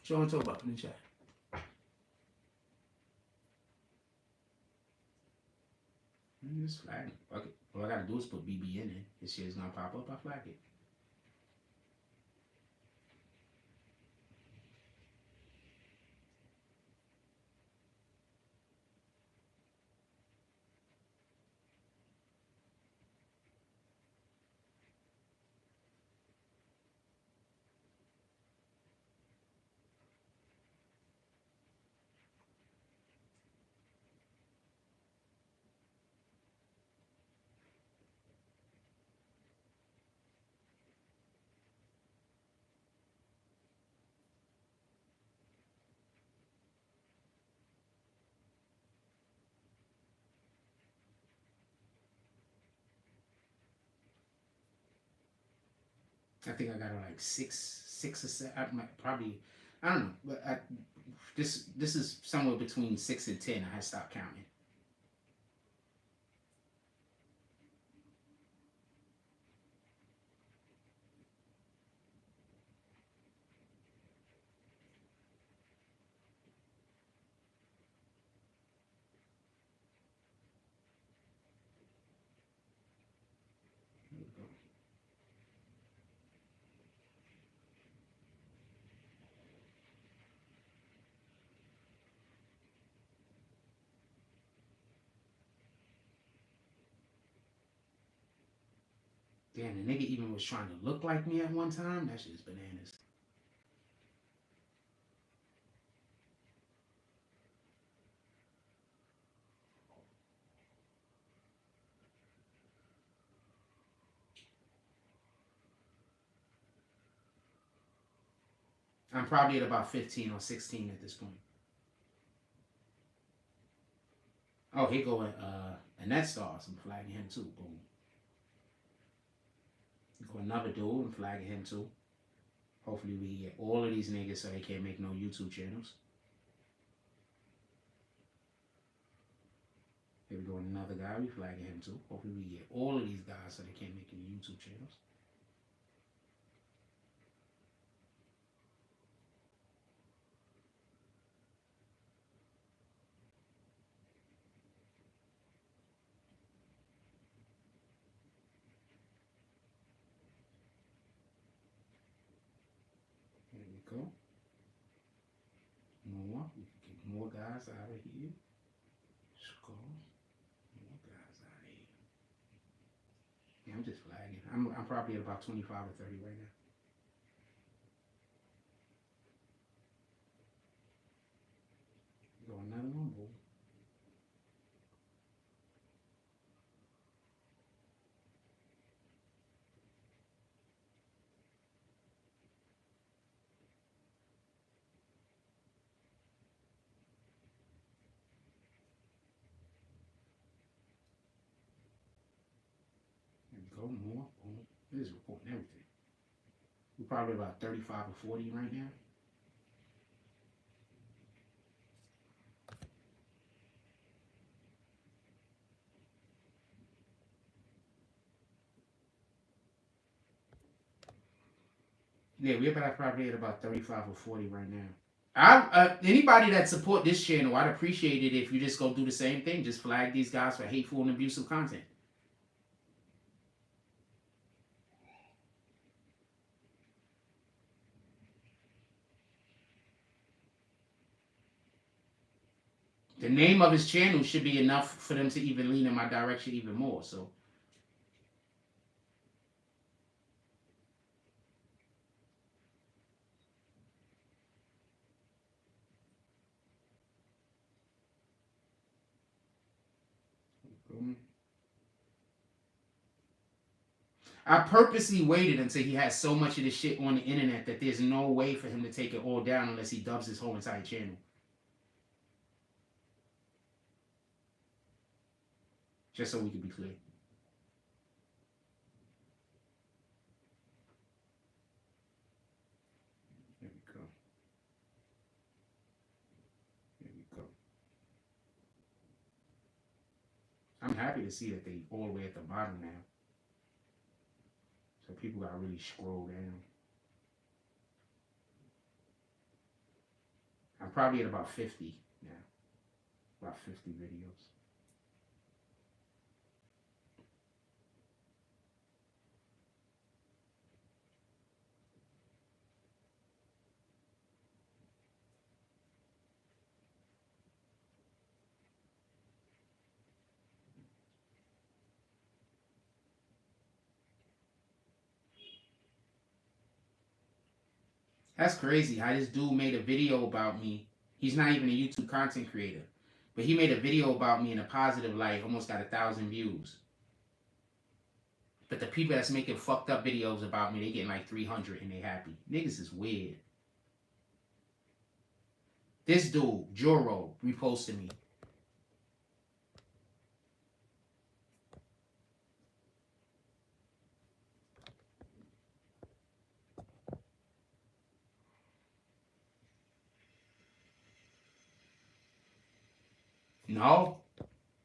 What y'all want to talk about in the chat? Just flag it. Fuck it. All I gotta do is put BBN in. This shit's gonna pop up. I flag it. I think I got like six or seven. Probably, I don't know, but this is somewhere between 6 and 10. I had stopped counting. Here we go. Damn, the nigga even was trying to look like me at one time. That shit is bananas. I'm probably at about 15 or 16 at this point. Oh, here go Annette Stars. I'm flagging him too. Boom. Go another dude. I'm flagging him too. Hopefully we get all of these niggas so they can't make no YouTube channels. Here we go another guy. We flagging him too. Hopefully we get all of these guys so they can't make any YouTube channels. There we go. More. We can get more guys out of here. Scroll. More guys out of here. Yeah, I'm just flagging. I'm probably at about 25 or 30 right now. Go another one, boom. Go more. Boom. It is reporting everything. We're probably about 35 or 40 right now. Yeah, we're probably at about 35 or 40 right now. Anybody that support this channel, I'd appreciate it if you just go do the same thing. Just flag these guys for hateful and abusive content. The name of his channel should be enough for them to even lean in my direction even more. So I purposely waited until he has so much of this shit on the internet that there's no way for him to take it all down unless he dubs his whole entire channel. Just so we can be clear. There we go. There we go. I'm happy to see that they all the way at the bottom now. So people gotta really scroll down. I'm probably at about 50 now. About 50 videos. That's crazy how this dude made a video about me. He's not even a YouTube content creator, but he made a video about me in a positive light, almost got 1,000 views. But the people that's making fucked up videos about me, they getting like 300 and they happy. Niggas is weird. This dude, Joro, reposted me.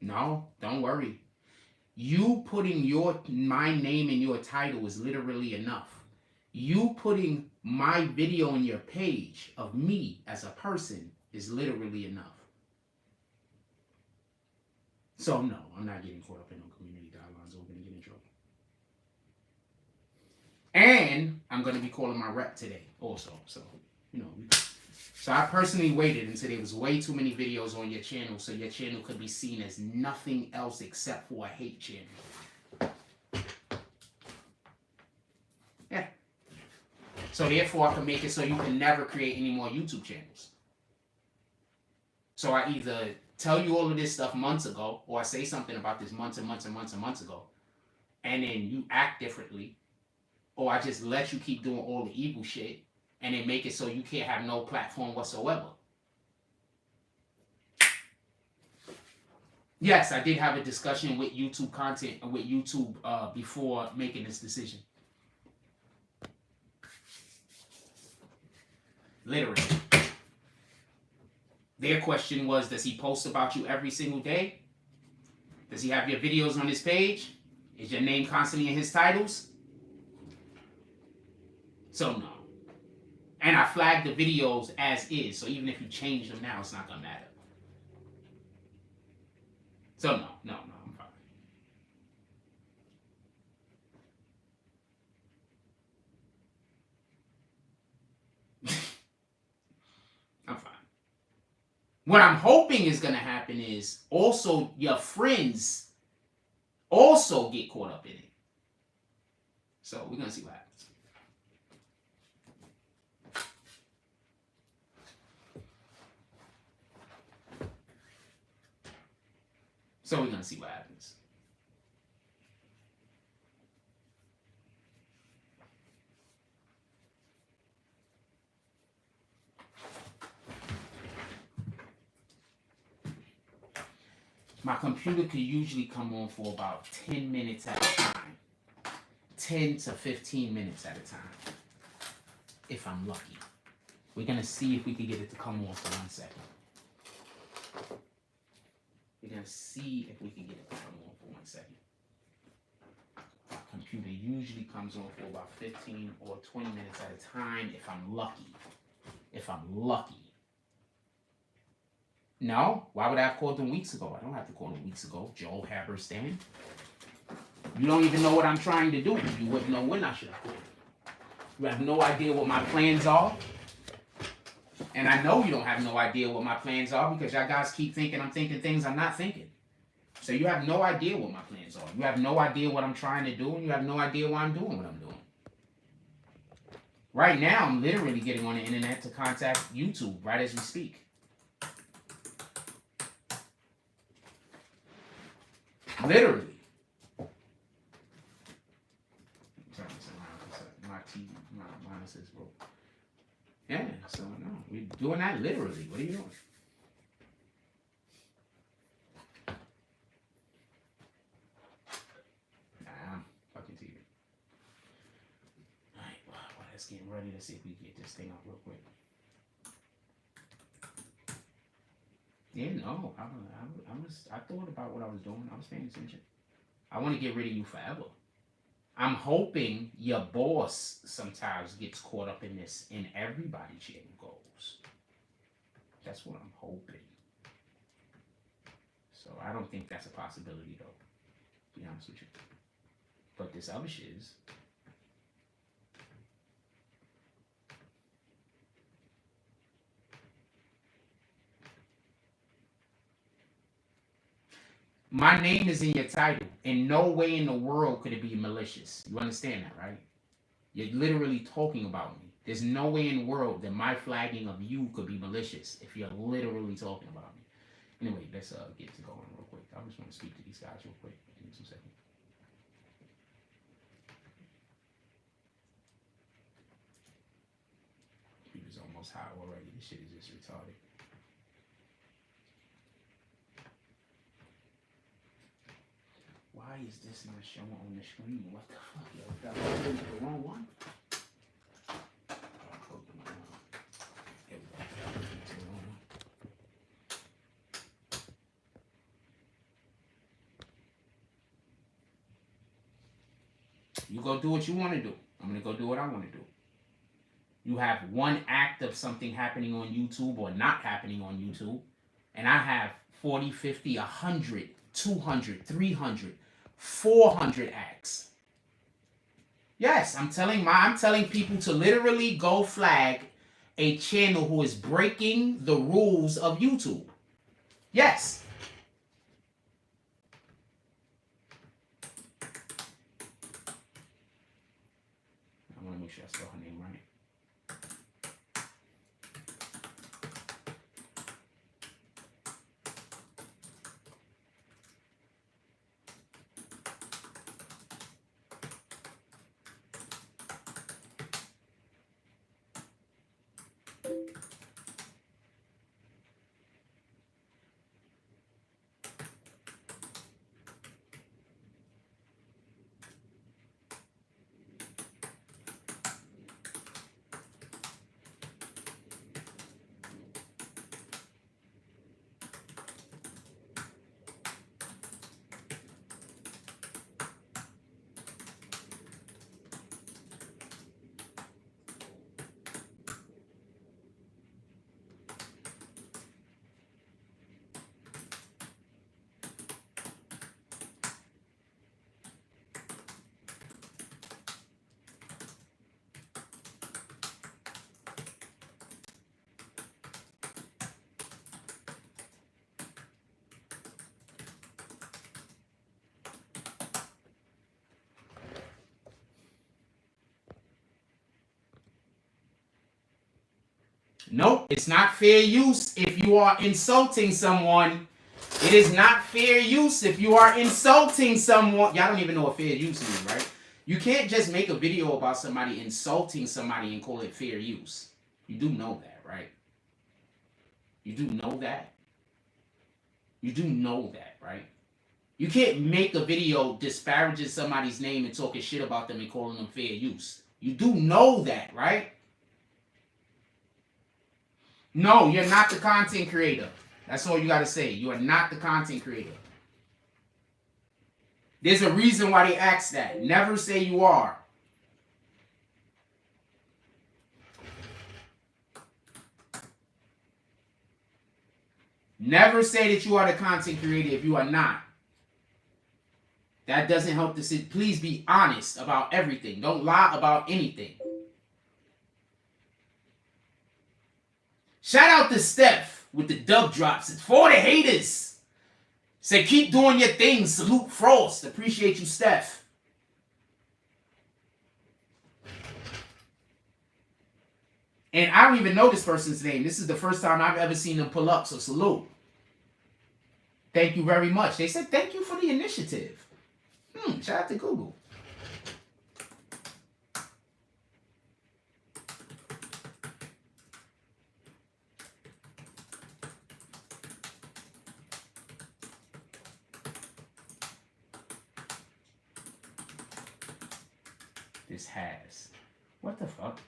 No, don't worry. You putting my name in your title is literally enough. You putting my video in your page of me as a person is literally enough. So no, I'm not getting caught up in no community guidelines or gonna get in trouble. And I'm gonna be calling my rep today also. So, you know, so I personally waited until there was way too many videos on your channel so your channel could be seen as nothing else except for a hate channel. Yeah. So therefore I can make it so you can never create any more YouTube channels. So I either tell you all of this stuff months ago, or I say something about this months and months and months and months ago, and then you act differently, or I just let you keep doing all the evil shit, and then make it so you can't have no platform whatsoever. Yes, I did have a discussion with YouTube content, with YouTube before making this decision. Literally. Their question was, does he post about you every single day? Does he have your videos on his page? Is your name constantly in his titles? So no. And I flagged the videos as is, so even if you change them now, it's not gonna matter. So no, I'm fine. I'm fine. What I'm hoping is gonna happen is also your friends also get caught up in it. So we're gonna see what happens. So we're gonna see what happens. My computer could usually come on for about 10 minutes at a time. 10 to 15 minutes at a time. If I'm lucky. We're gonna see if we can get it to come on for 1 second. We're gonna see if we can get it to come on for 1 second. My computer usually comes on for about 15 or 20 minutes at a time if I'm lucky. If I'm lucky. No, why would I have called them weeks ago? I don't have to call them weeks ago, Joe Haberstan. You don't even know what I'm trying to do. You wouldn't know when I should have called. You have no idea what my plans are. And I know you don't have no idea what my plans are because y'all guys keep thinking I'm thinking things I'm not thinking. So you have no idea what my plans are. You have no idea what I'm trying to do, and you have no idea why I'm doing what I'm doing. Right now, I'm literally getting on the internet to contact YouTube right as we speak. Literally. My TV, my monitor is broke. Yeah, so no, we're doing that literally. What are you doing? Nah, I'm fucking TV. Alright, well, let's get ready to see if we can get this thing up real quick. Yeah, no, I thought about what I was doing. I was paying attention. I want to get rid of you forever. I'm hoping your boss sometimes gets caught up in this and everybody's channel goes. That's what I'm hoping. So I don't think that's a possibility though, to be honest with you. But this other shit is. My name is in your title. In no way in the world could it be malicious. You understand that, right? You're literally talking about me. There's no way in the world that my flagging of you could be malicious if you're literally talking about me. Anyway, let's get to going real quick. I just want to speak to these guys real quick in 2 seconds. People's almost high already. This shit is just retarded. Why is this not showing on the screen? What the fuck, yo? Did I put the wrong one? You go do what you want to do. I'm going to go do what I want to do. You have one act of something happening on YouTube or not happening on YouTube, and I have 40, 50, 100, 200, 300, 400 acts. Yes, I'm telling people to literally go flag a channel who is breaking the rules of YouTube. Yes. I want to make sure I spell her name right. Nope, it's not fair use if you are insulting someone. It is not fair use if you are insulting someone. Y'all don't even know what fair use means, right? You can't just make a video about somebody insulting somebody and call it fair use. You do know that, right? You do know that? You do know that, right? You can't make a video disparaging somebody's name and talking shit about them and calling them fair use. You do know that, right? No, you're not the content creator. That's all you got to say. You are not the content creator. There's a reason why they ask that. Never say you are. Never say that you are the content creator if you are not. That doesn't help the city. Please be honest about everything. Don't lie about anything. Shout out to Steph with the dub drops. It's for the haters. Say, keep doing your thing. Salute Frost. Appreciate you, Steph. And I don't even know this person's name. This is the first time I've ever seen them pull up, so salute. Thank you very much. They said thank you for the initiative. Shout out to Google. This has. What the fuck?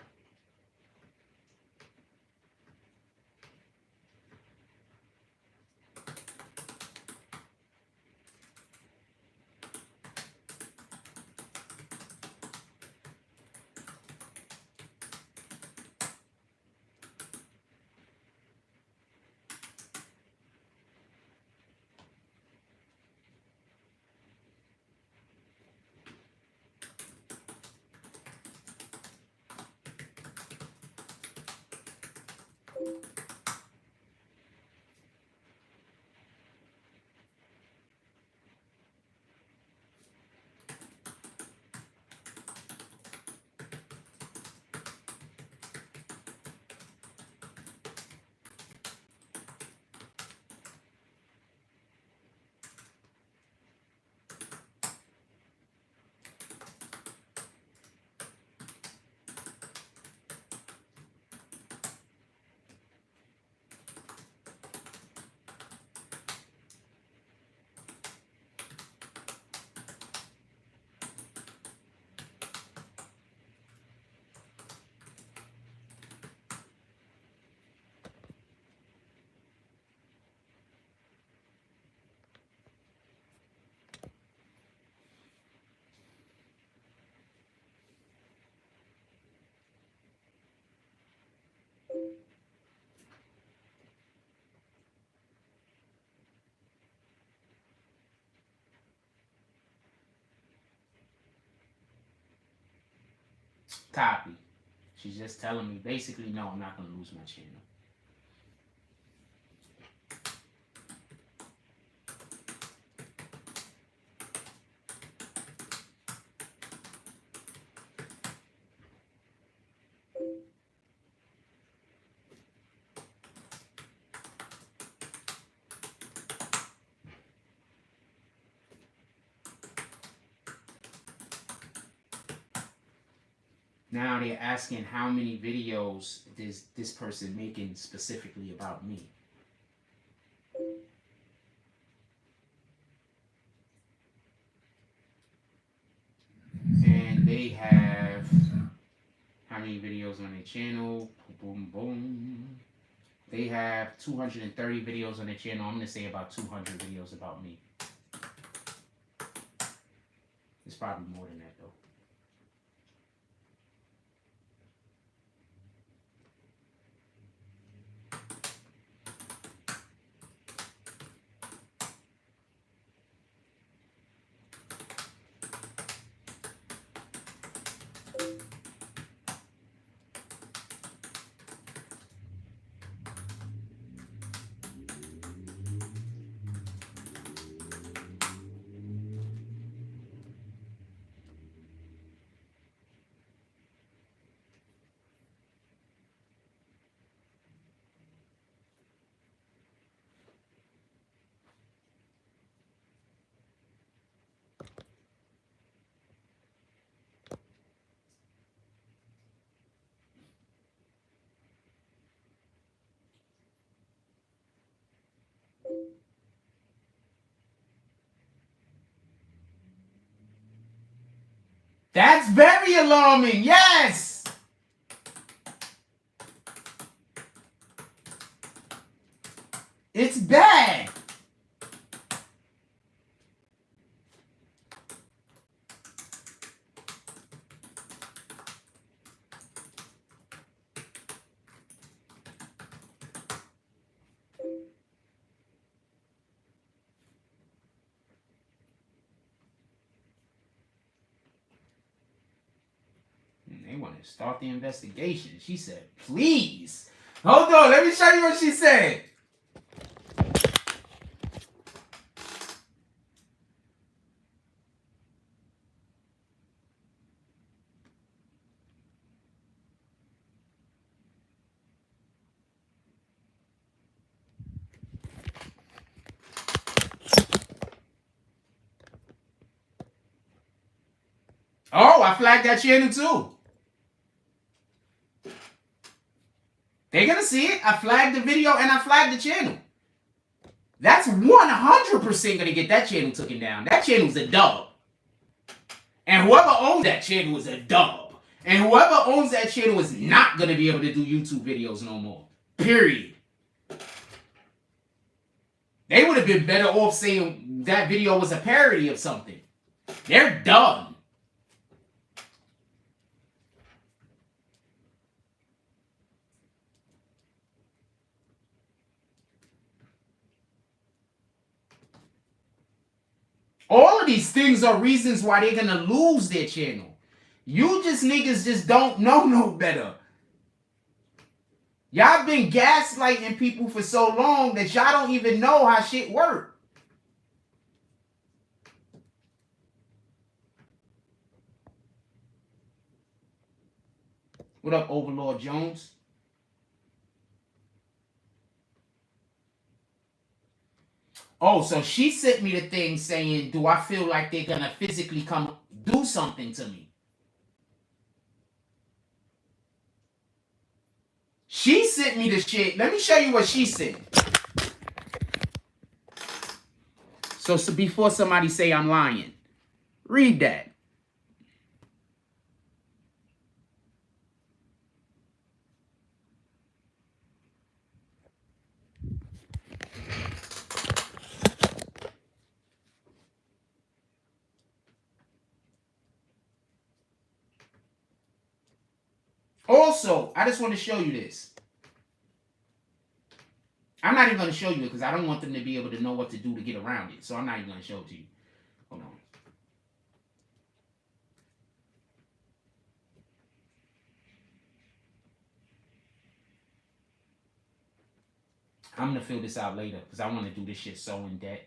Copy. She's just telling me, basically, no, I'm not going to lose my channel. Now they're asking how many videos is this person making specifically about me. And they have how many videos on their channel? Boom, boom. They have 230 videos on their channel. I'm going to say about 200 videos about me. It's probably more than that, though. That's very alarming. Yes. It's bad. They want to start the investigation. She said, please. Hold on. Let me show you what she said. Oh, I flagged that channel too. They're going to see it. I flagged the video and I flagged the channel. That's 100% going to get that channel taken down. That channel's a dub. And whoever owns that channel is a dub. And whoever owns that channel is not going to be able to do YouTube videos no more. Period. They would have been better off saying that video was a parody of something. They're done. All of these things are reasons why they're going to lose their channel. You just niggas just don't know no better. Y'all been gaslighting people for so long that y'all don't even know how shit work. What up, Overlord Jones? Oh, so she sent me the thing saying, do I feel like they're going to physically come do something to me? She sent me the shit. Let me show you what she said. So before somebody say I'm lying, read that. Also, I just want to show you this. I'm not even going to show you it because I don't want them to be able to know what to do to get around it. So I'm not even going to show it to you. Hold on. I'm gonna fill this out later because I want to do this shit so in depth.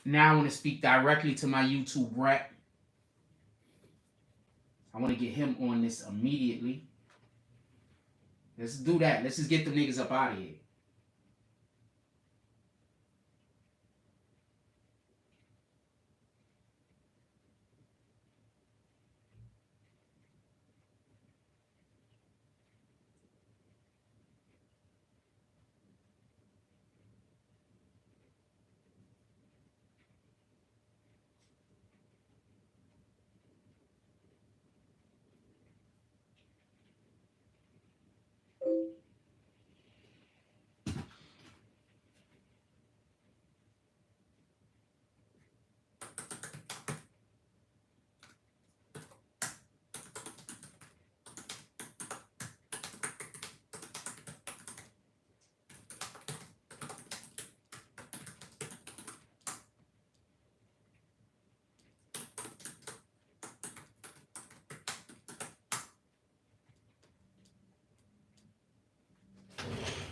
Now I want to speak directly to my YouTube rep. I want to get him on this immediately. Let's do that. Let's just get the niggas up out of here.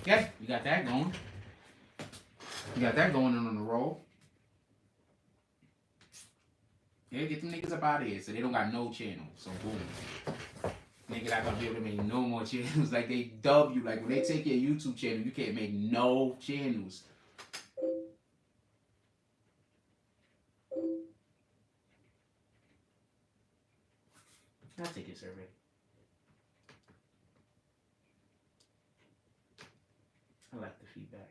Okay, you got that going. You got that going on the roll. Yeah, get them niggas up out of here so they don't got no channel. So boom. Niggas not gonna be able to make no more channels. Like they dub you. Like when they take your YouTube channel, you can't make no channels. I'll take your survey. I like the feedback.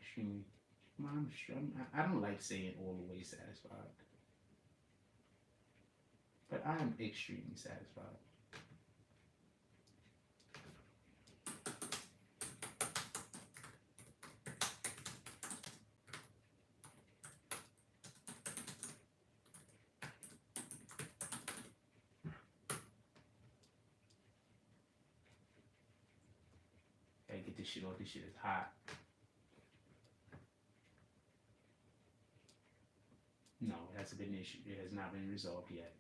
Extremely. I don't like saying all the way satisfied. But I am extremely satisfied. Gotta get this shit off. This shit is hot. No, it hasn't been an issue. It has not been resolved yet.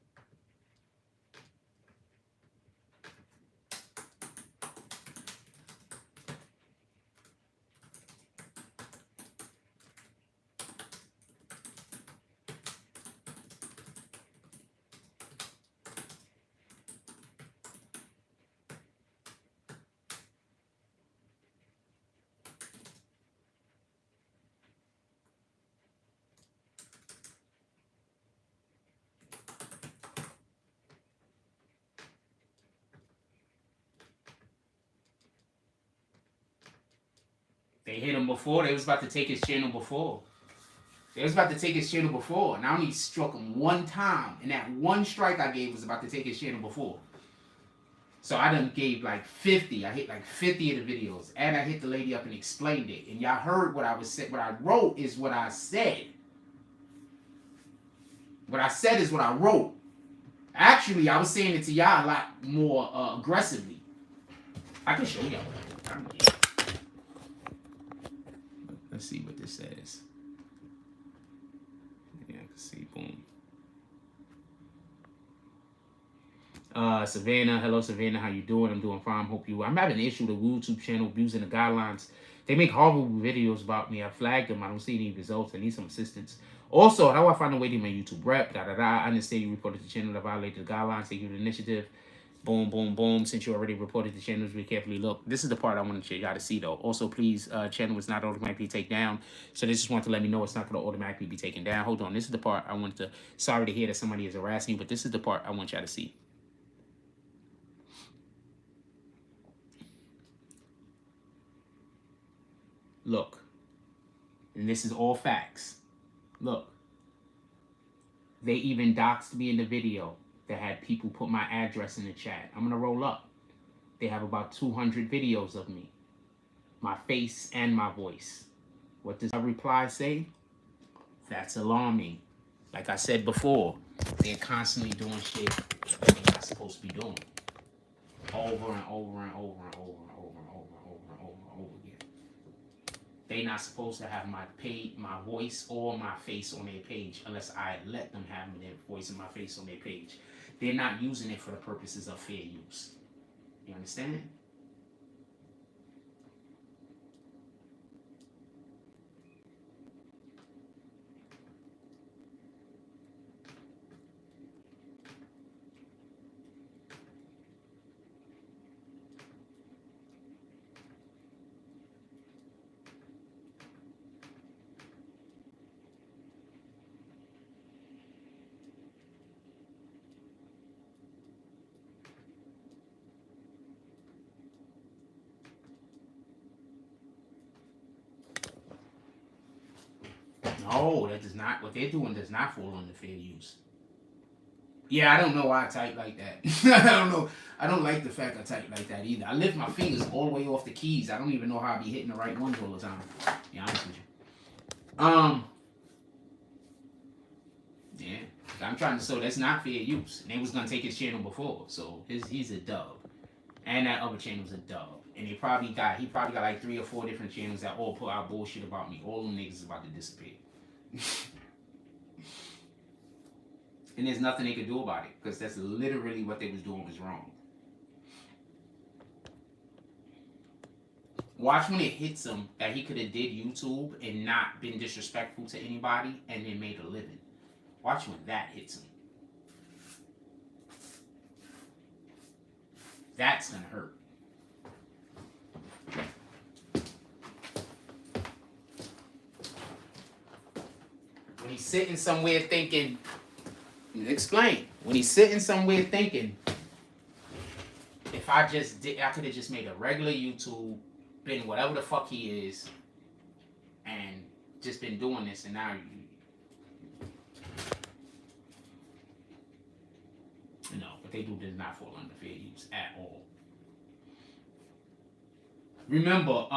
They hit him before. They was about to take his channel before. They was about to take his channel before. And I only struck him one time. And that one strike I gave was about to take his channel before. So I done gave like 50. I hit like 50 of the videos. And I hit the lady up and explained it. And y'all heard what I was saying. What I wrote is what I said. What I said is what I wrote. Actually, I was saying it to y'all a lot more aggressively. I can show y'all what I wrote. Let's see what this says. Yeah, I can see. Boom. Savannah, hello Savannah, how you doing? I'm doing fine. Hope you. I'm having an issue with the YouTube channel abusing the guidelines. They make horrible videos about me. I flagged them. I don't see any results. I need some assistance. Also, how do I find a way to my YouTube rep? I understand you reported the channel that violated the guidelines. Thank you for the initiative. Boom, boom, boom. Since you already reported the channels, we carefully look. This is the part I want you guys to see, though. Also, please, channel is not automatically taken down. So they just want to let me know it's not going to automatically be taken down. Hold on. This is the part I want to... Sorry to hear that somebody is harassing you, but this is the part I want y'all to see. Look. And this is all facts. Look. They even doxed me in the video that had people put my address in the chat. I'm going to roll up. They have about 200 videos of me. My face and my voice. What does my reply say? That's alarming. Like I said before, they're constantly doing shit that they're not supposed to be doing. Over and over and over and over and over and over and over and over and over again. They're not supposed to have my voice or my face on their page unless I let them have their voice and my face on their page. They're not using it for the purposes of fair use. You understand? No, that does not. What they're doing does not fall under fair use. Yeah, I don't know why I type like that. I don't know. I don't like the fact I type like that either. I lift my fingers all the way off the keys. I don't even know how I be hitting the right ones all the time. To be honest with you. Yeah. I'm trying to. So that's not fair use. And they was gonna take his channel before, so he's a dub. And that other channel's a dub. And he probably got like 3 or 4 different channels that all put out bullshit about me. All them niggas is about to disappear. And there's nothing they could do about it, because that's literally what they was doing was wrong. Watch when it hits him that he could have did YouTube and not been disrespectful to anybody and then made a living. Watch when that hits him. That's gonna hurt. When he's sitting somewhere thinking, explain. When he's sitting somewhere thinking, if I just did, I could have just made a regular YouTube, been whatever the fuck he is, and just been doing this, and now no, what they do does not fall under fair use at all. Remember,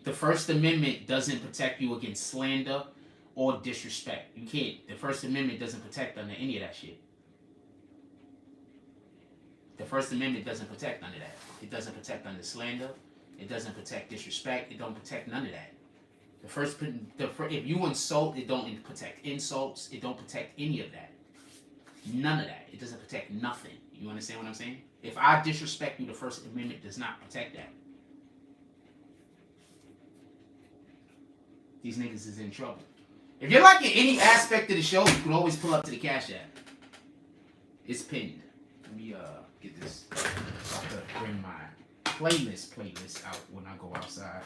the First Amendment doesn't protect you against slander or disrespect. You can't. The First Amendment doesn't protect under any of that shit. The First Amendment doesn't protect under that. It doesn't protect under slander. It doesn't protect disrespect. It don't protect none of that. If you insult, it don't protect insults. It don't protect any of that. None of that. It doesn't protect nothing. You understand what I'm saying? If I disrespect you, the First Amendment does not protect that. These niggas is in trouble. If you're liking any aspect of the show, you can always pull up to the Cash App. It's pinned. Let me get this. So I could bring my playlist out when I go outside.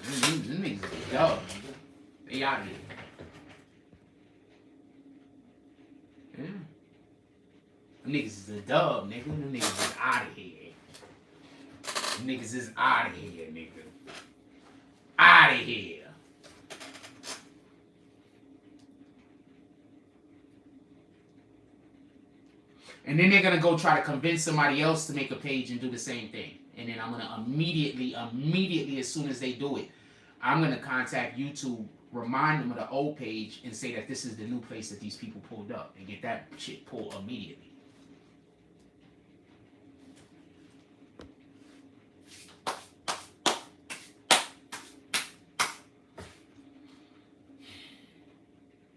Them niggas are dumb, nigga. They out of here. Yeah. Them niggas is a dub, nigga. Them niggas is out of here. Them niggas is out of here, nigga. Out of here. And then they're gonna go try to convince somebody else to make a page and do the same thing. And then I'm gonna immediately, as soon as they do it, I'm gonna contact YouTube, remind them of the old page, and say that this is the new place that these people pulled up, and get that shit pulled immediately.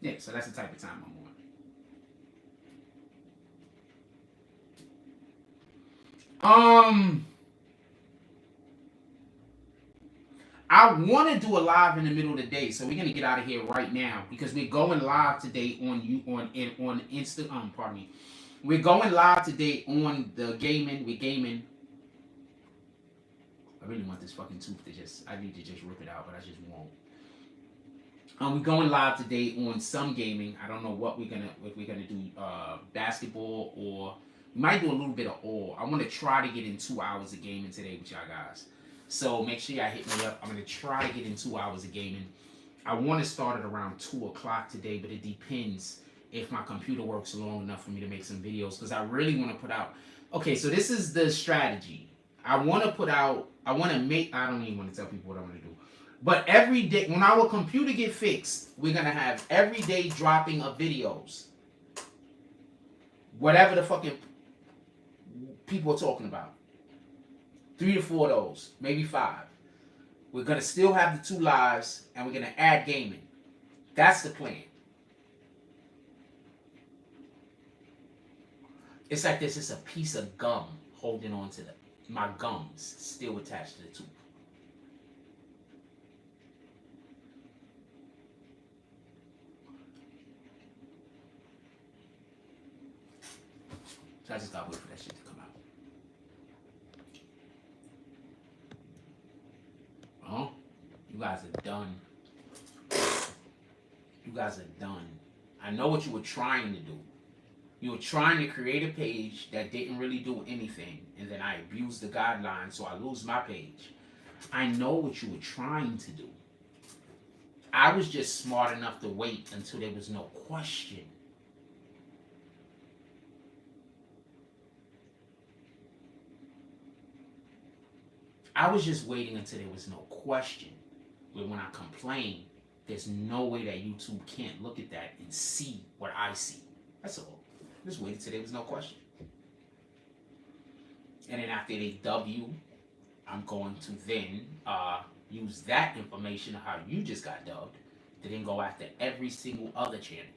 Yeah, so that's the type of time I'm on. I want to do a live in the middle of the day, so we're gonna get out of here right now because we're going live today on Insta. Pardon me. We're going live today on the gaming. We're gaming. I really want this fucking tooth to just. I need to just rip it out, but I just won't. We're going live today on some gaming. I don't know what we're gonna do. Basketball, or we might do a little bit of all. I want to try to get in 2 hours of gaming today with y'all guys. So make sure y'all hit me up. I'm gonna try to get in 2 hours of gaming. I want to start at around 2 o'clock today, but it depends if my computer works long enough for me to make some videos, because I really want to put out. Okay, so this is the strategy. I don't even want to tell people what I want to do. But every day, when our computer get fixed, we're going to have every day dropping of videos. Whatever the fucking people are talking about. 3 to 4 of those, maybe 5. We're going to still have the 2 lives, and we're going to add gaming. That's the plan. It's like this. It's a piece of gum holding on to my gums still attached to the tooth. So I just gotta wait for that shit to come out. Oh, you guys are done. You guys are done. I know what you were trying to do. You were trying to create a page that didn't really do anything, and then I abused the guidelines, so I lose my page. I know what you were trying to do. I was just smart enough to wait until there was no question. I was just waiting until there was no question. But when I complain, there's no way that YouTube can't look at that and see what I see. That's all. Just wait until there was no question. And then after they dub you, I'm going to then use that information of how you just got dubbed to then go after every single other channel.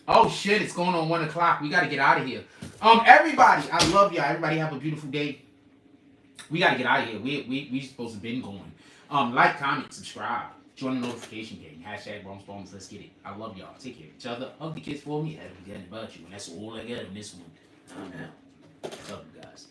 Oh shit, it's going on 1 o'clock. We gotta get out of here. Everybody, I love y'all. Everybody have a beautiful day. We gotta get out of here. We supposed to been going. Like, comment, subscribe, join the notification gang. # Bronx Bombs. Let's get it. I love y'all. Take care of each other. Hug the kids for me. I haven't forgotten about you. And that's all I got in this one. I'm out. Love you guys.